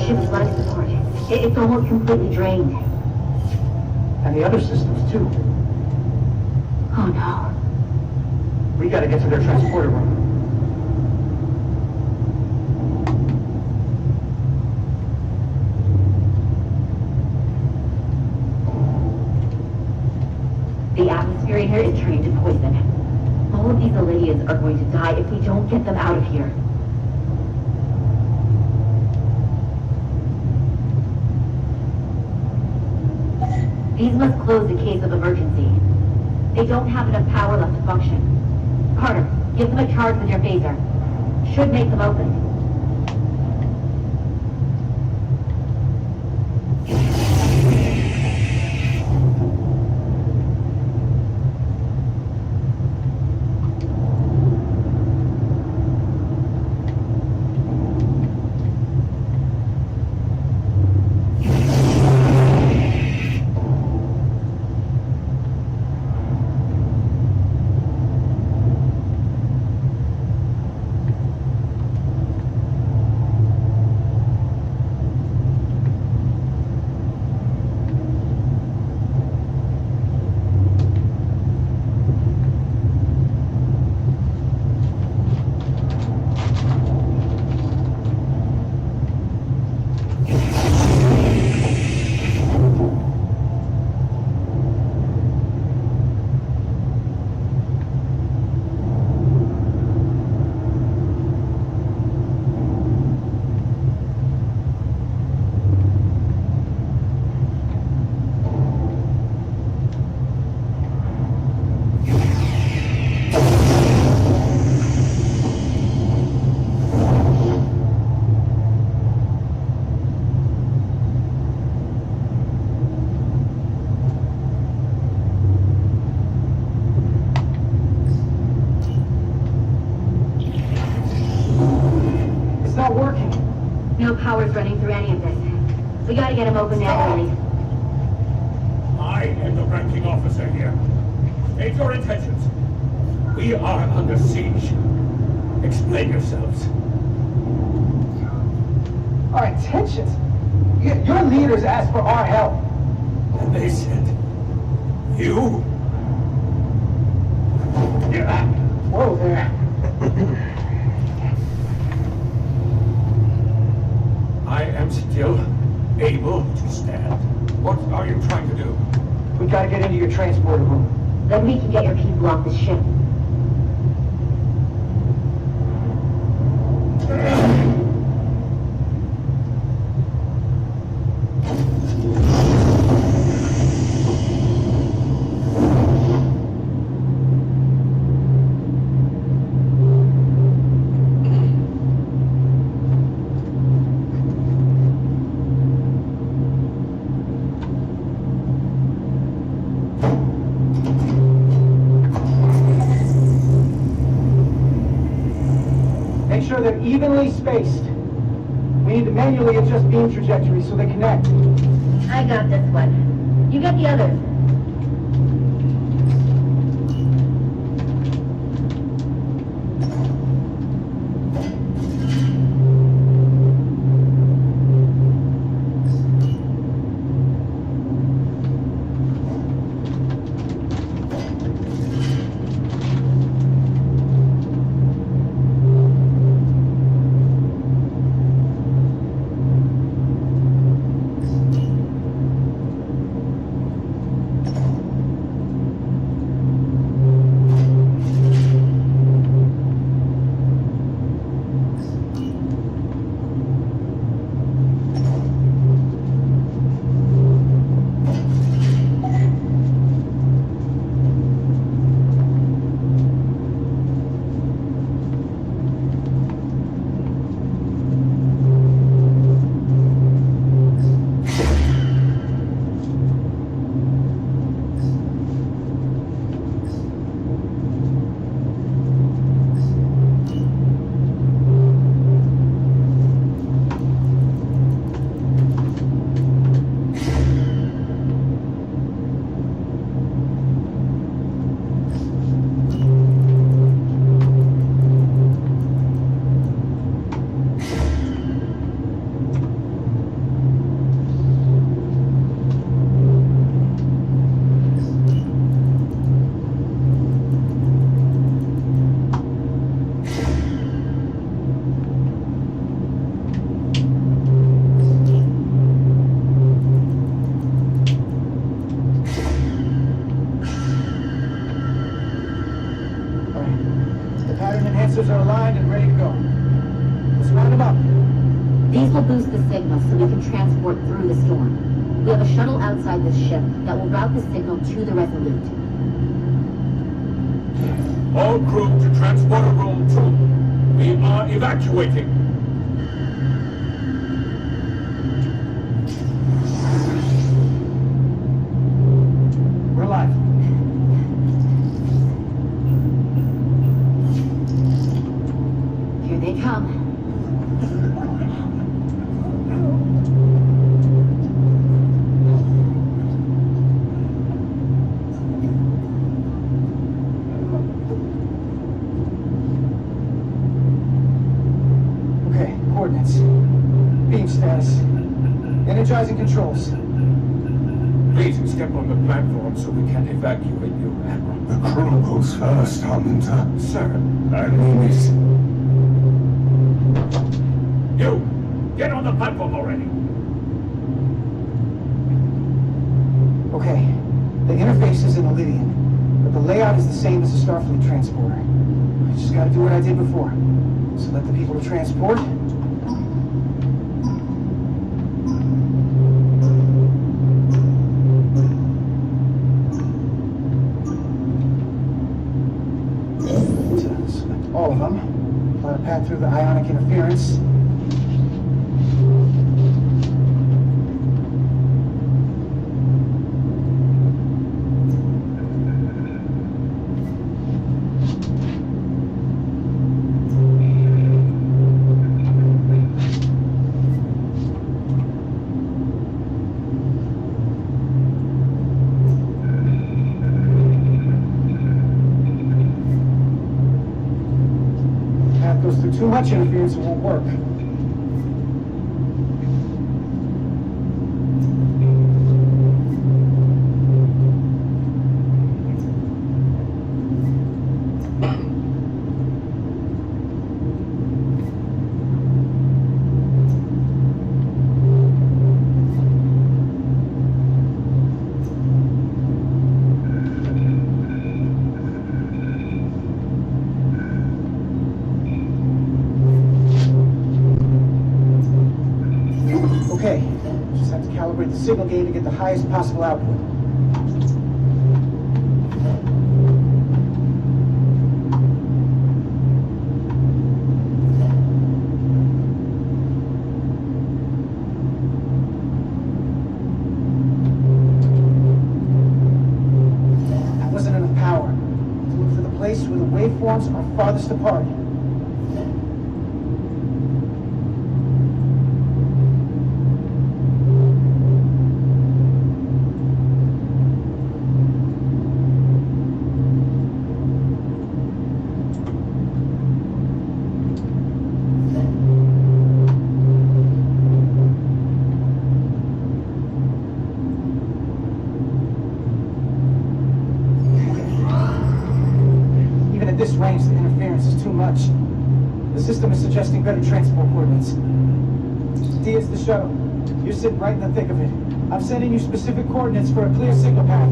Ship's life support. It's almost completely drained. And the other systems, too. Oh no. We gotta get to their transporter room. The atmosphere in here is turning to poison. All of these Elydians are going to die if we don't get them out of here. These must close in case of emergency. They don't have enough power left to function. Carter, give them a charge with your phaser. Should make them open. We gotta get him open manually. I am the ranking officer here. State your intentions. We are under siege. Explain yourselves. Our intentions? Your leaders asked for our help. And they said, you? Yeah. Whoa there. I am still able to stand. What are you trying to do? We gotta get into your transporter room. Then we can get your people off the ship. Make sure they're evenly spaced. We need to manually adjust beam trajectories so they connect. I got this one. You get the others. Are aligned and ready to go. Let's round them up. These will boost the signal so we can transport through the storm. We have a shuttle outside this ship that will route the signal to the Resolute. All crew to transporter room 2. We are evacuating. We're alive. Here they come. Okay, coordinates. Beam status. Energizing controls. Please step on the platform so we can evacuate you, Admiral. The crew goes first, Hunter. Sir, I mean this. You! Get on the platform already! Okay, the interface is in Illidian, but the layout is the same as the Starfleet transporter. I just gotta do what I did before. Select the people to transport. Select all of them. Plot a path through the ionic interference. Too much interference won't work. Okay, just have to calibrate the signal gain to get the highest possible output. That wasn't enough power. To look for the place where the waveforms are farthest apart. Even at this range, the interference is too much. The system is suggesting better transport coordinates. D, it's the shuttle. You're sitting right in the thick of it. I'm sending you specific coordinates for a clear signal path.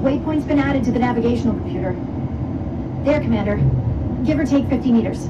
Waypoint's been added to the navigational computer. There, Commander. Give or take 50 meters.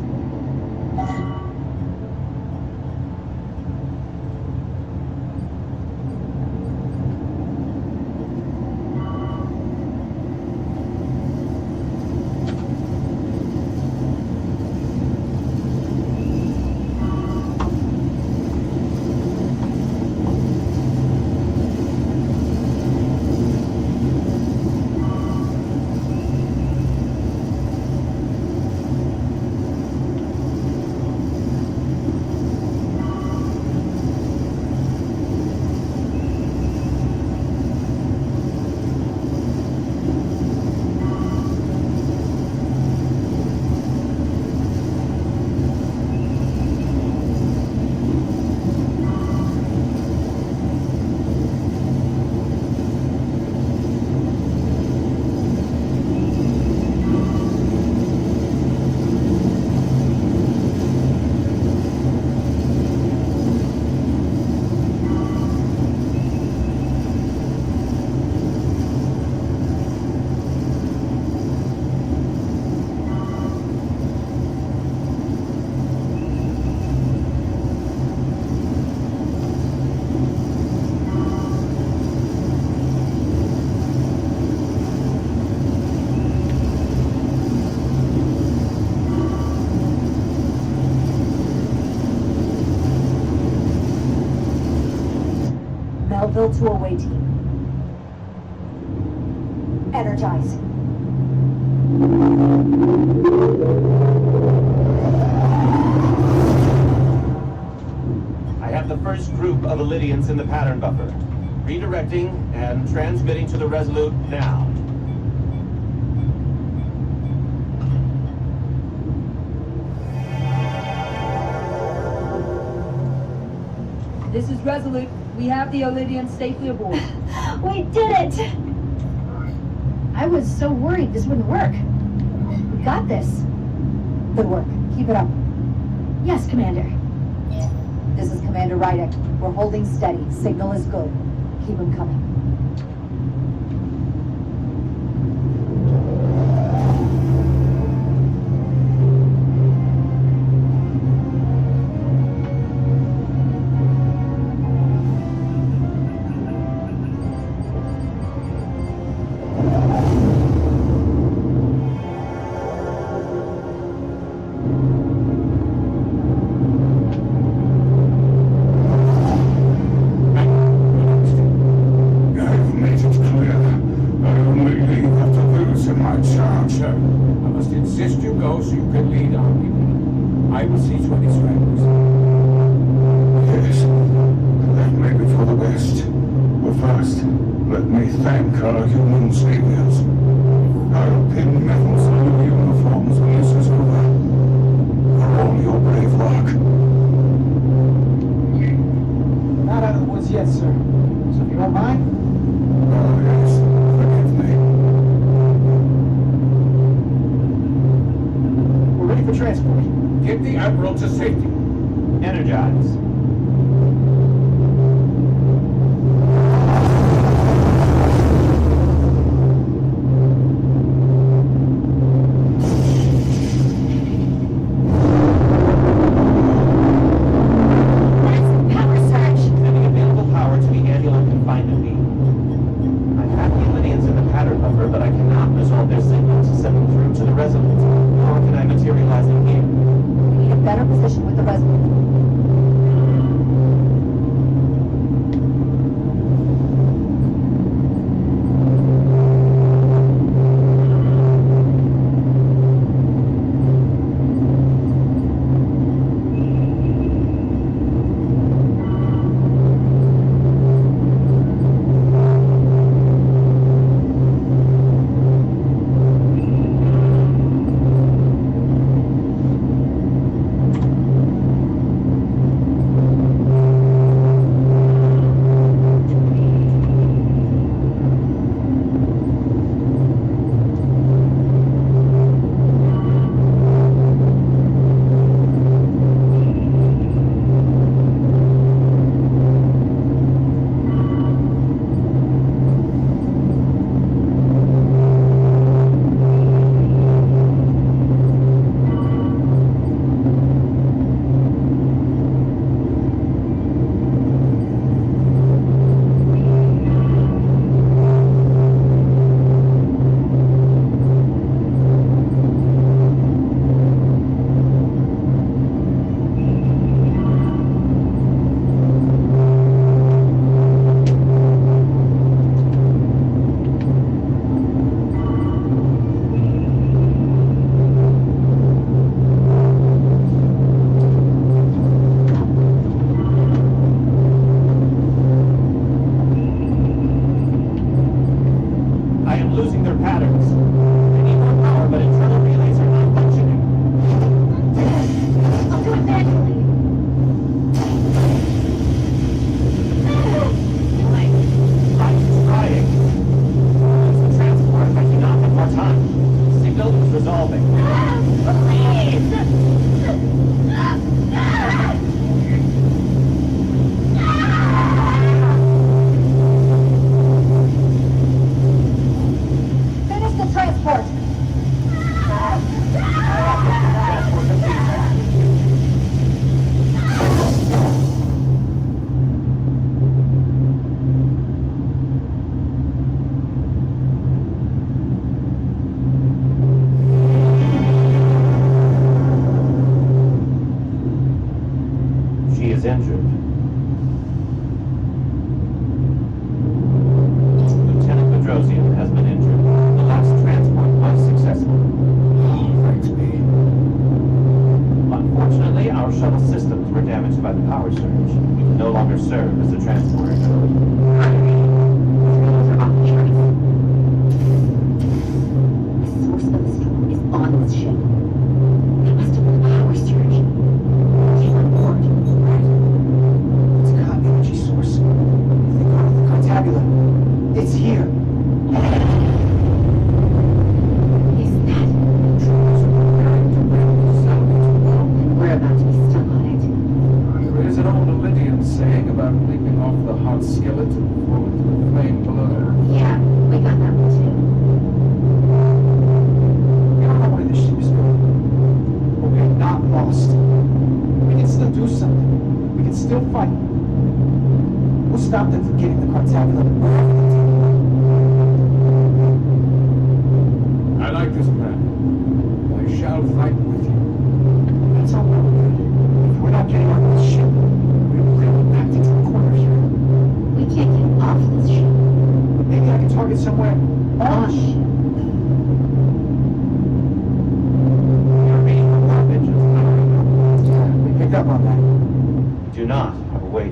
Melville to away team. Energize. I have the first group of Illydians in the pattern buffer. Redirecting and transmitting to the Resolute now. This is Resolute. We have the Illydians safely aboard. We did it! I was so worried this wouldn't work. We got this. Good work. Keep it up. Yes, Commander. This is Commander Rydick. We're holding steady. Signal is good. Keep them coming. Let me thank our human saviors. I'll pin medals on your uniforms when this is over. For all your brave work. Not out of the woods yet, sir. So if you don't mind. Oh, yes. Forgive me. We're ready for transport. Get the Admiral to safety. Energize.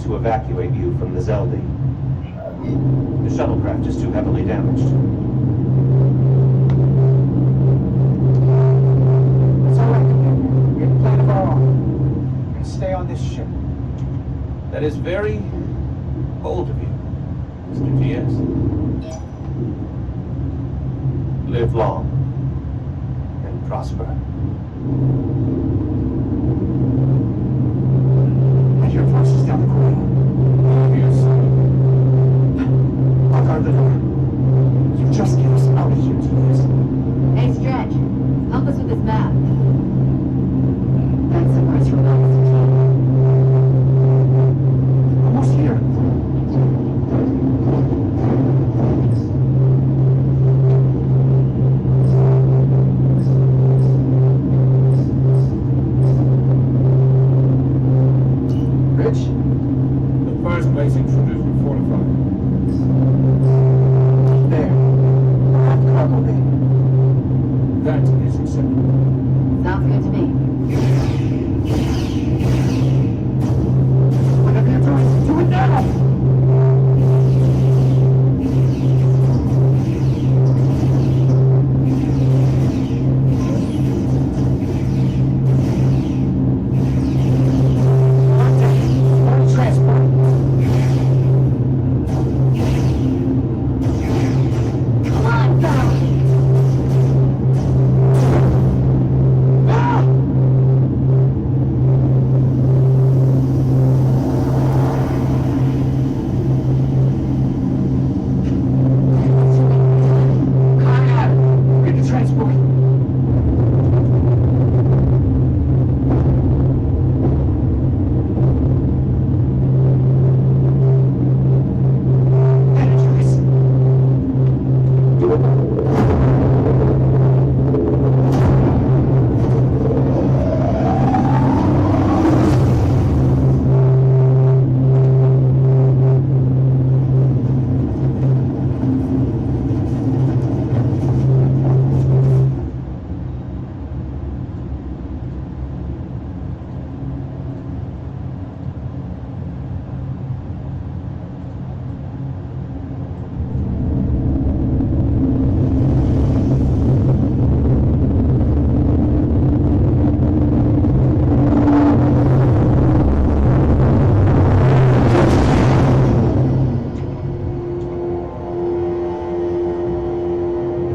To evacuate you from the Zeldi. The shuttlecraft is too heavily damaged. That is very bold of you, Mr. Diaz. Live long and prosper. And your forces down the corridor. Yes. I'll guard the door. You just get us out of here, Diaz. Hey, Stretch, help us with this map. That's the parts from Officer King. Almost here. Rich? The first place intruders were fortified. There. We're at the cargo bay. That is acceptable. Sounds good to me. Whatever you're doing, do it now!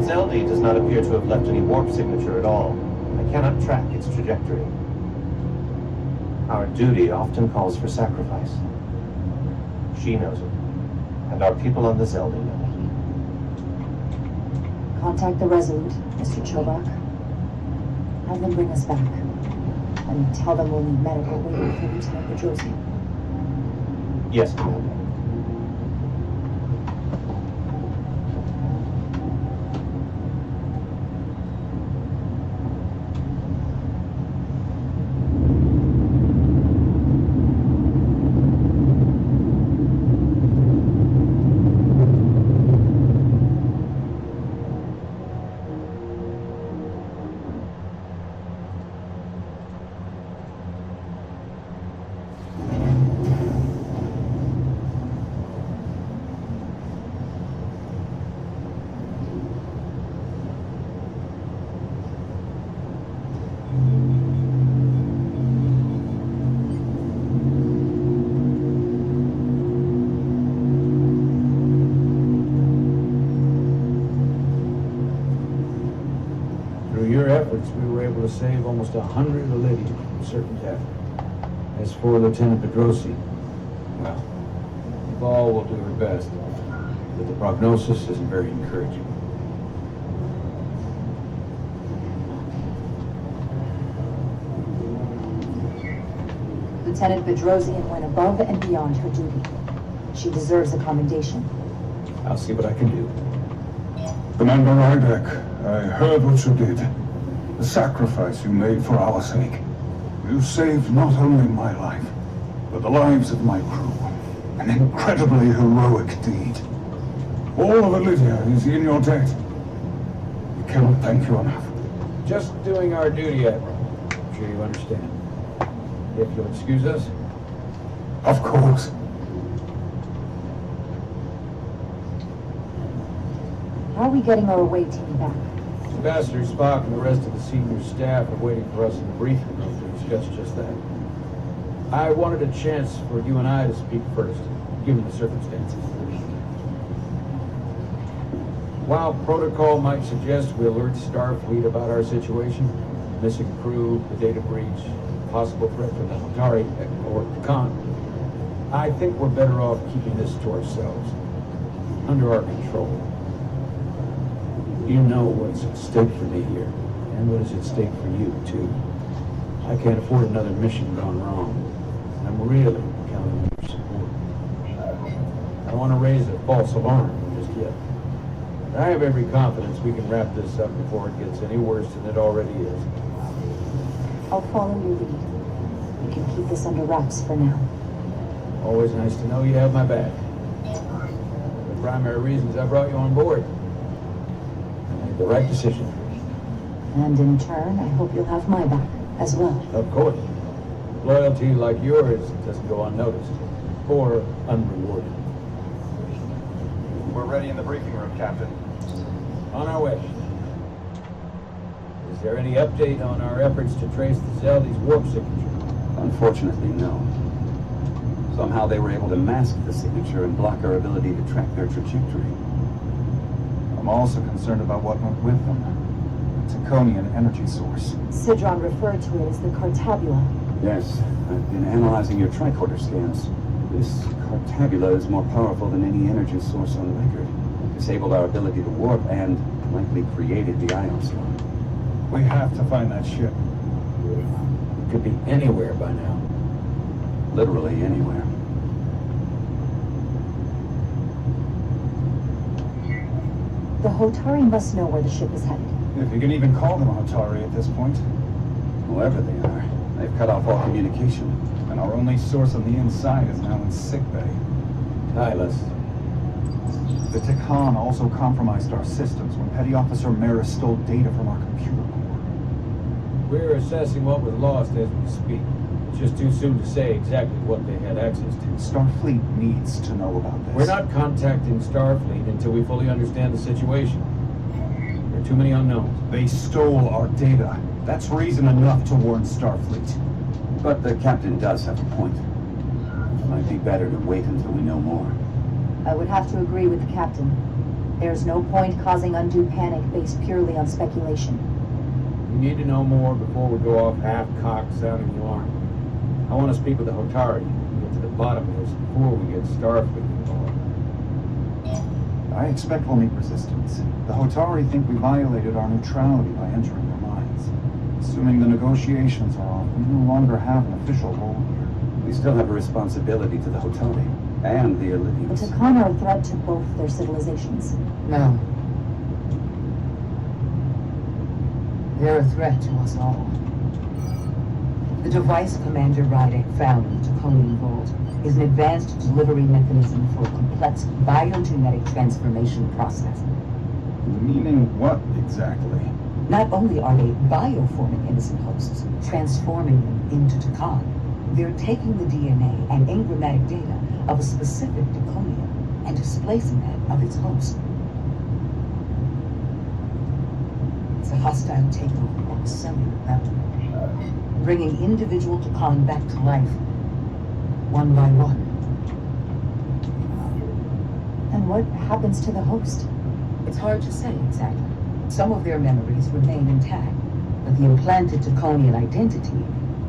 Zelda does not appear to have left any warp signature at all. I cannot track its trajectory. Our duty often calls for sacrifice. She knows it, and our people on the Zelda know Contact the Resolute, Mr. Chobak. Have them bring us back. And tell them we'll need medical waiting for Lieutenant Pedrosi. it. Yes, Commander. Through your efforts, we were able to save almost 100 Olivia from certain death. As for Lieutenant Pedrosi, well, Val will do her best, but the prognosis isn't very encouraging. Lieutenant Bedrosian went above and beyond her duty. She deserves a commendation. I'll see what I can do. Commander Rydek, I heard what you did. The sacrifice you made for our sake. You saved not only my life, but the lives of my crew. An incredibly heroic deed. All of Olivia is in your debt. We cannot thank you enough. Just doing our duty, Admiral. I'm sure you understand. If you'll excuse us. Of course. How are we getting our away team back? Ambassador Spock and the rest of the senior staff are waiting for us in the briefing room to discuss just that. I wanted a chance for you and I to speak first, given the circumstances. While protocol might suggest we alert Starfleet about our situation, missing crew, the data breach, possible threat from the Hatari or the Khan, I think we're better off keeping this to ourselves, under our control. You know what's at stake for me here, and what is at stake for you, too. I can't afford another mission gone wrong. I'm really counting on your support. I don't want to raise a false alarm just yet. But I have every confidence we can wrap this up before it gets any worse than it already is. I'll follow your lead. We can keep this under wraps for now. Always nice to know you have my back. The primary reasons I brought you on board. I made the right decision. And in turn, I hope you'll have my back as well. Of course. Loyalty like yours doesn't go unnoticed or unrewarded. We're ready in the briefing room, Captain. On our way. Is there any update on our efforts to trace the Zeldy's warp signature? Unfortunately, no. Somehow they were able to mask the signature and block our ability to track their trajectory. I'm also concerned about what went with them. The Taconian energy source. Sidron referred to it as the Cartabula. Yes, I've been analyzing your tricorder scans. This Cartabula is more powerful than any energy source on record. It disabled our ability to warp and likely created the ion storm. We have to find that ship. It could be anywhere by now. Literally anywhere. The Hotari must know where the ship is headed. If you can even call them Hatari at this point. Whoever they are, they've cut off all communication. And our only source on the inside is now in sickbay. Silas. The Takan also compromised our systems when Petty Officer Maris stole data from our computer core. We're assessing what was lost as we speak. It's just too soon to say exactly what they had access to. Starfleet needs to know about this. We're not contacting Starfleet until we fully understand the situation. There are too many unknowns. They stole our data. That's reason enough to warn Starfleet. But the captain does have a point. It might be better to wait until we know more. I would have to agree with the captain. There's no point causing undue panic based purely on speculation. We need to know more before we go off half-cocked sounding the alarm. I want to speak with the Hotari and get to the bottom of this before we get Starfleet involved. I expect we'll meet resistance. The Hotari think we violated our neutrality by entering their minds. Assuming the negotiations are off, we no longer have an official role here. We still have a responsibility to the Hotari and the Elysians. The Takan are a threat to both their civilizations. No. They're a threat to us all. The device Commander Rydek found in the Taconian vault is an advanced delivery mechanism for a complex biogenetic transformation process. Meaning what exactly? Not only are they bioforming innocent hosts, transforming them into Takan, they're taking the DNA and enigmatic data of a specific Taconian and displacing that of its host. It's a hostile takeover on a cellular level, bringing individual Takan back to life, one by one. And what happens to the host? It's hard to say exactly. Some of their memories remain intact, but the implanted Taconian identity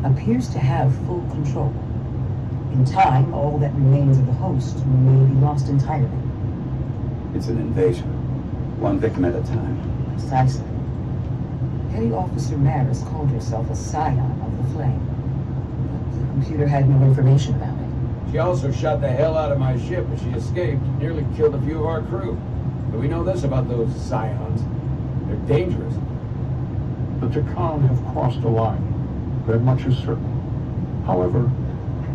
appears to have full control. In time, all that remains of the host may be lost entirely. It's an invasion. One victim at a time. Precisely. Petty Officer Maris called herself a scion of the Flame, but the computer had no information about it. She also shot the hell out of my ship as she escaped, nearly killed a few of our crew. But we know this about those scions. They're dangerous. The Takan have crossed a line. That much is certain. However,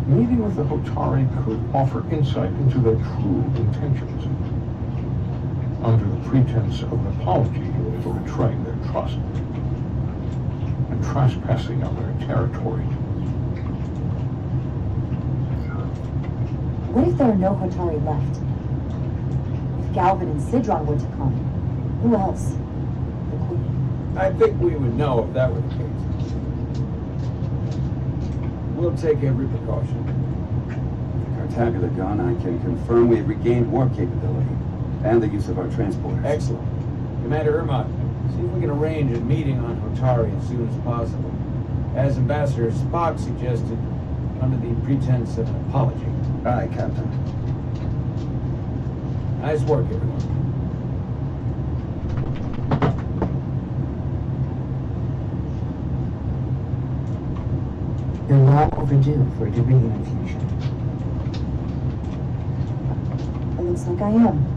meeting with the Hotari could offer insight into their true intentions. Under the pretense of an apology for betraying their trust and trespassing on their territory. What if there are no Hotari left? If Galvin and Sidron were to come, who else? The Queen. I think we would know if that were the case. We'll take every precaution. With the Cartabular gone, I can confirm we have regained warp capability and the use of our transporters. Excellent. Commander Irmont, see if we can arrange a meeting on Hotari as soon as possible. As Ambassador Spock suggested, under the pretense of an apology. Aye, Captain. Nice work, everyone. You're long overdue for a Durian infusion. It looks like I am.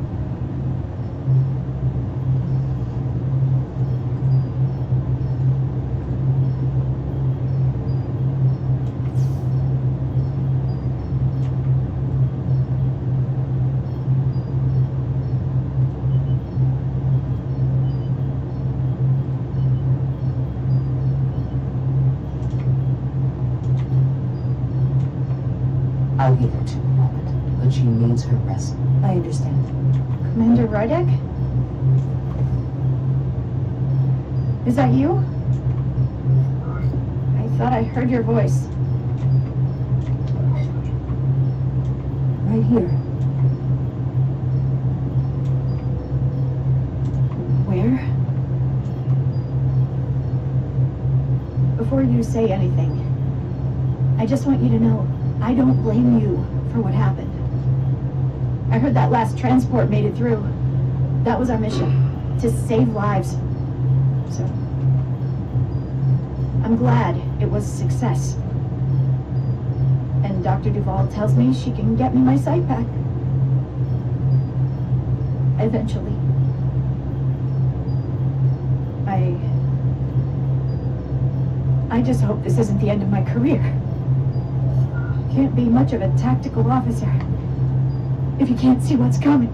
I'll give her to you a moment, but she needs her rest. I understand. Commander Rydek? Is that you? I thought I heard your voice. Right here. Where? Before you say anything, I just want you to know I don't blame you for what happened. I heard that last transport made it through. That was our mission, to save lives. So, I'm glad it was a success. And Dr. Duvall tells me she can get me my sight back. Eventually. I just hope this isn't the end of my career. Can't be much of a tactical officer if you can't see what's coming.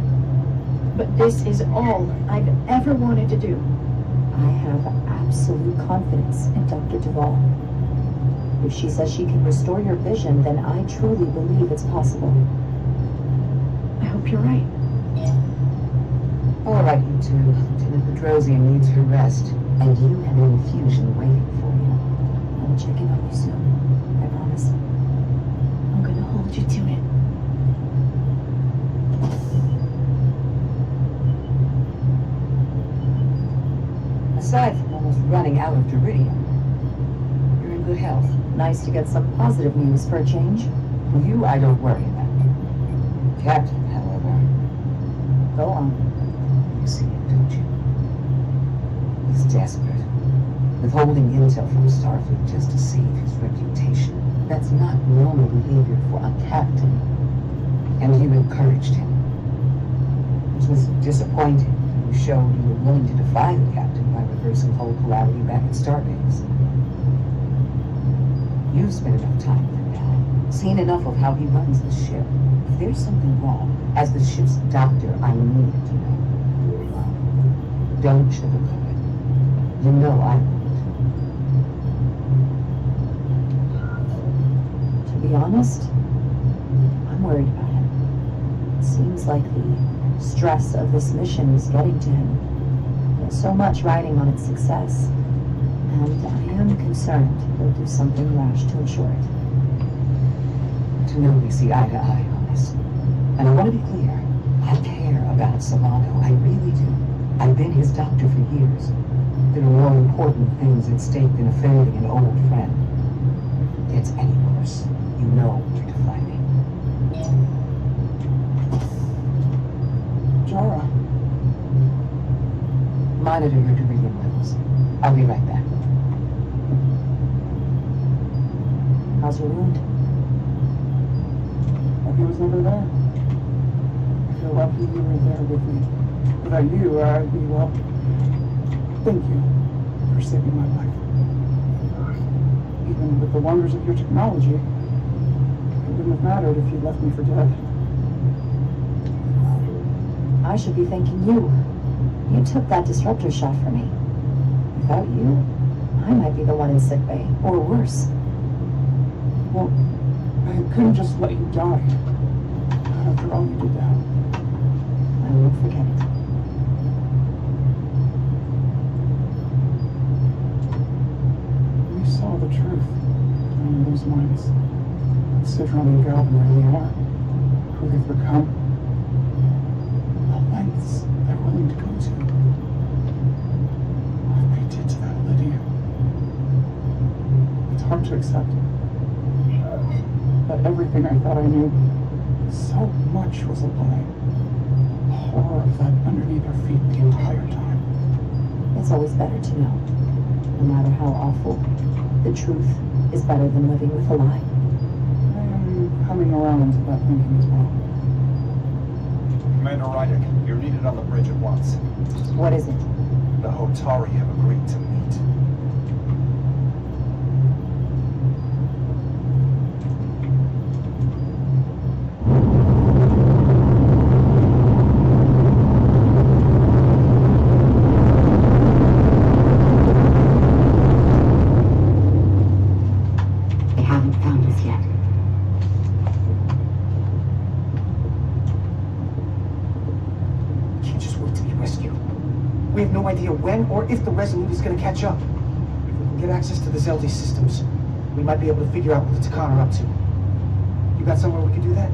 But this is all I've ever wanted to do. I have absolute confidence in Dr. Duvall. If she says she can restore your vision, then I truly believe it's possible. I hope you're right. All right, you two. Lieutenant Bedrosian needs her rest, and you have an infusion waiting for you. I will check in on you soon. I promise. I'm gonna hold you to it. Aside from almost running out of Duridium, you're in good health. Nice to get some positive news for a change. For you, I don't worry about. Captain, however. Go on. You see it, don't you? He's desperate. Withholding intel from Starfleet just to save his reputation. That's not normal behavior for a captain. And you encouraged him. Which was disappointing. You showed you were willing to defy the captain by reversing whole polarity back at Starbase. You've spent enough time with him now. Seen enough of how he runs the ship. If there's something wrong, as the ship's doctor, I need to know. Don't sugarcoat it. You know I won't. To be honest, I'm worried about him. It seems like the stress of this mission is getting to him. There's so much riding on its success. And I am concerned he'll do something rash to ensure it. To know we see eye to eye on this. And I want to be clear. I care about Solano. I really do. I've been his doctor for years. There are more important things at stake than offending an old friend. If it gets any worse, you know where to find me. Jara. Monitor your Duridium levels. I'll be right back. How's your wound? Like he was never there. I feel lucky you were there with me. Without you, I'd be, well, thank you for saving my life. Even with the wonders of your technology, it wouldn't have mattered if you left me for dead. I should be thanking you. You took that disruptor shot for me. Without you, I might be the one in sickbay, or worse. Well, I couldn't just let you die. Not after all you did that. I won't forget it. We saw the truth during those those minds. Citron and Galvin really are who they've become. The lengths they're willing to go to. What they did to that Lydia. It's hard to accept. That everything I thought I knew, so much was a lie. The horror of that underneath our feet the entire time. It's always better to know. No matter how awful, the truth is better than living with a lie. I am coming around to that thinking as well. Commander Rydick, you're needed on the bridge at once. What is it? The Hotari have agreed to meet. They haven't found us yet. Can't just wait to be rescued. We have no idea when or if the Resolute is going to catch up. If we can get access to the Zeldi systems, we might be able to figure out what the Takan are up to. You got somewhere we could do that?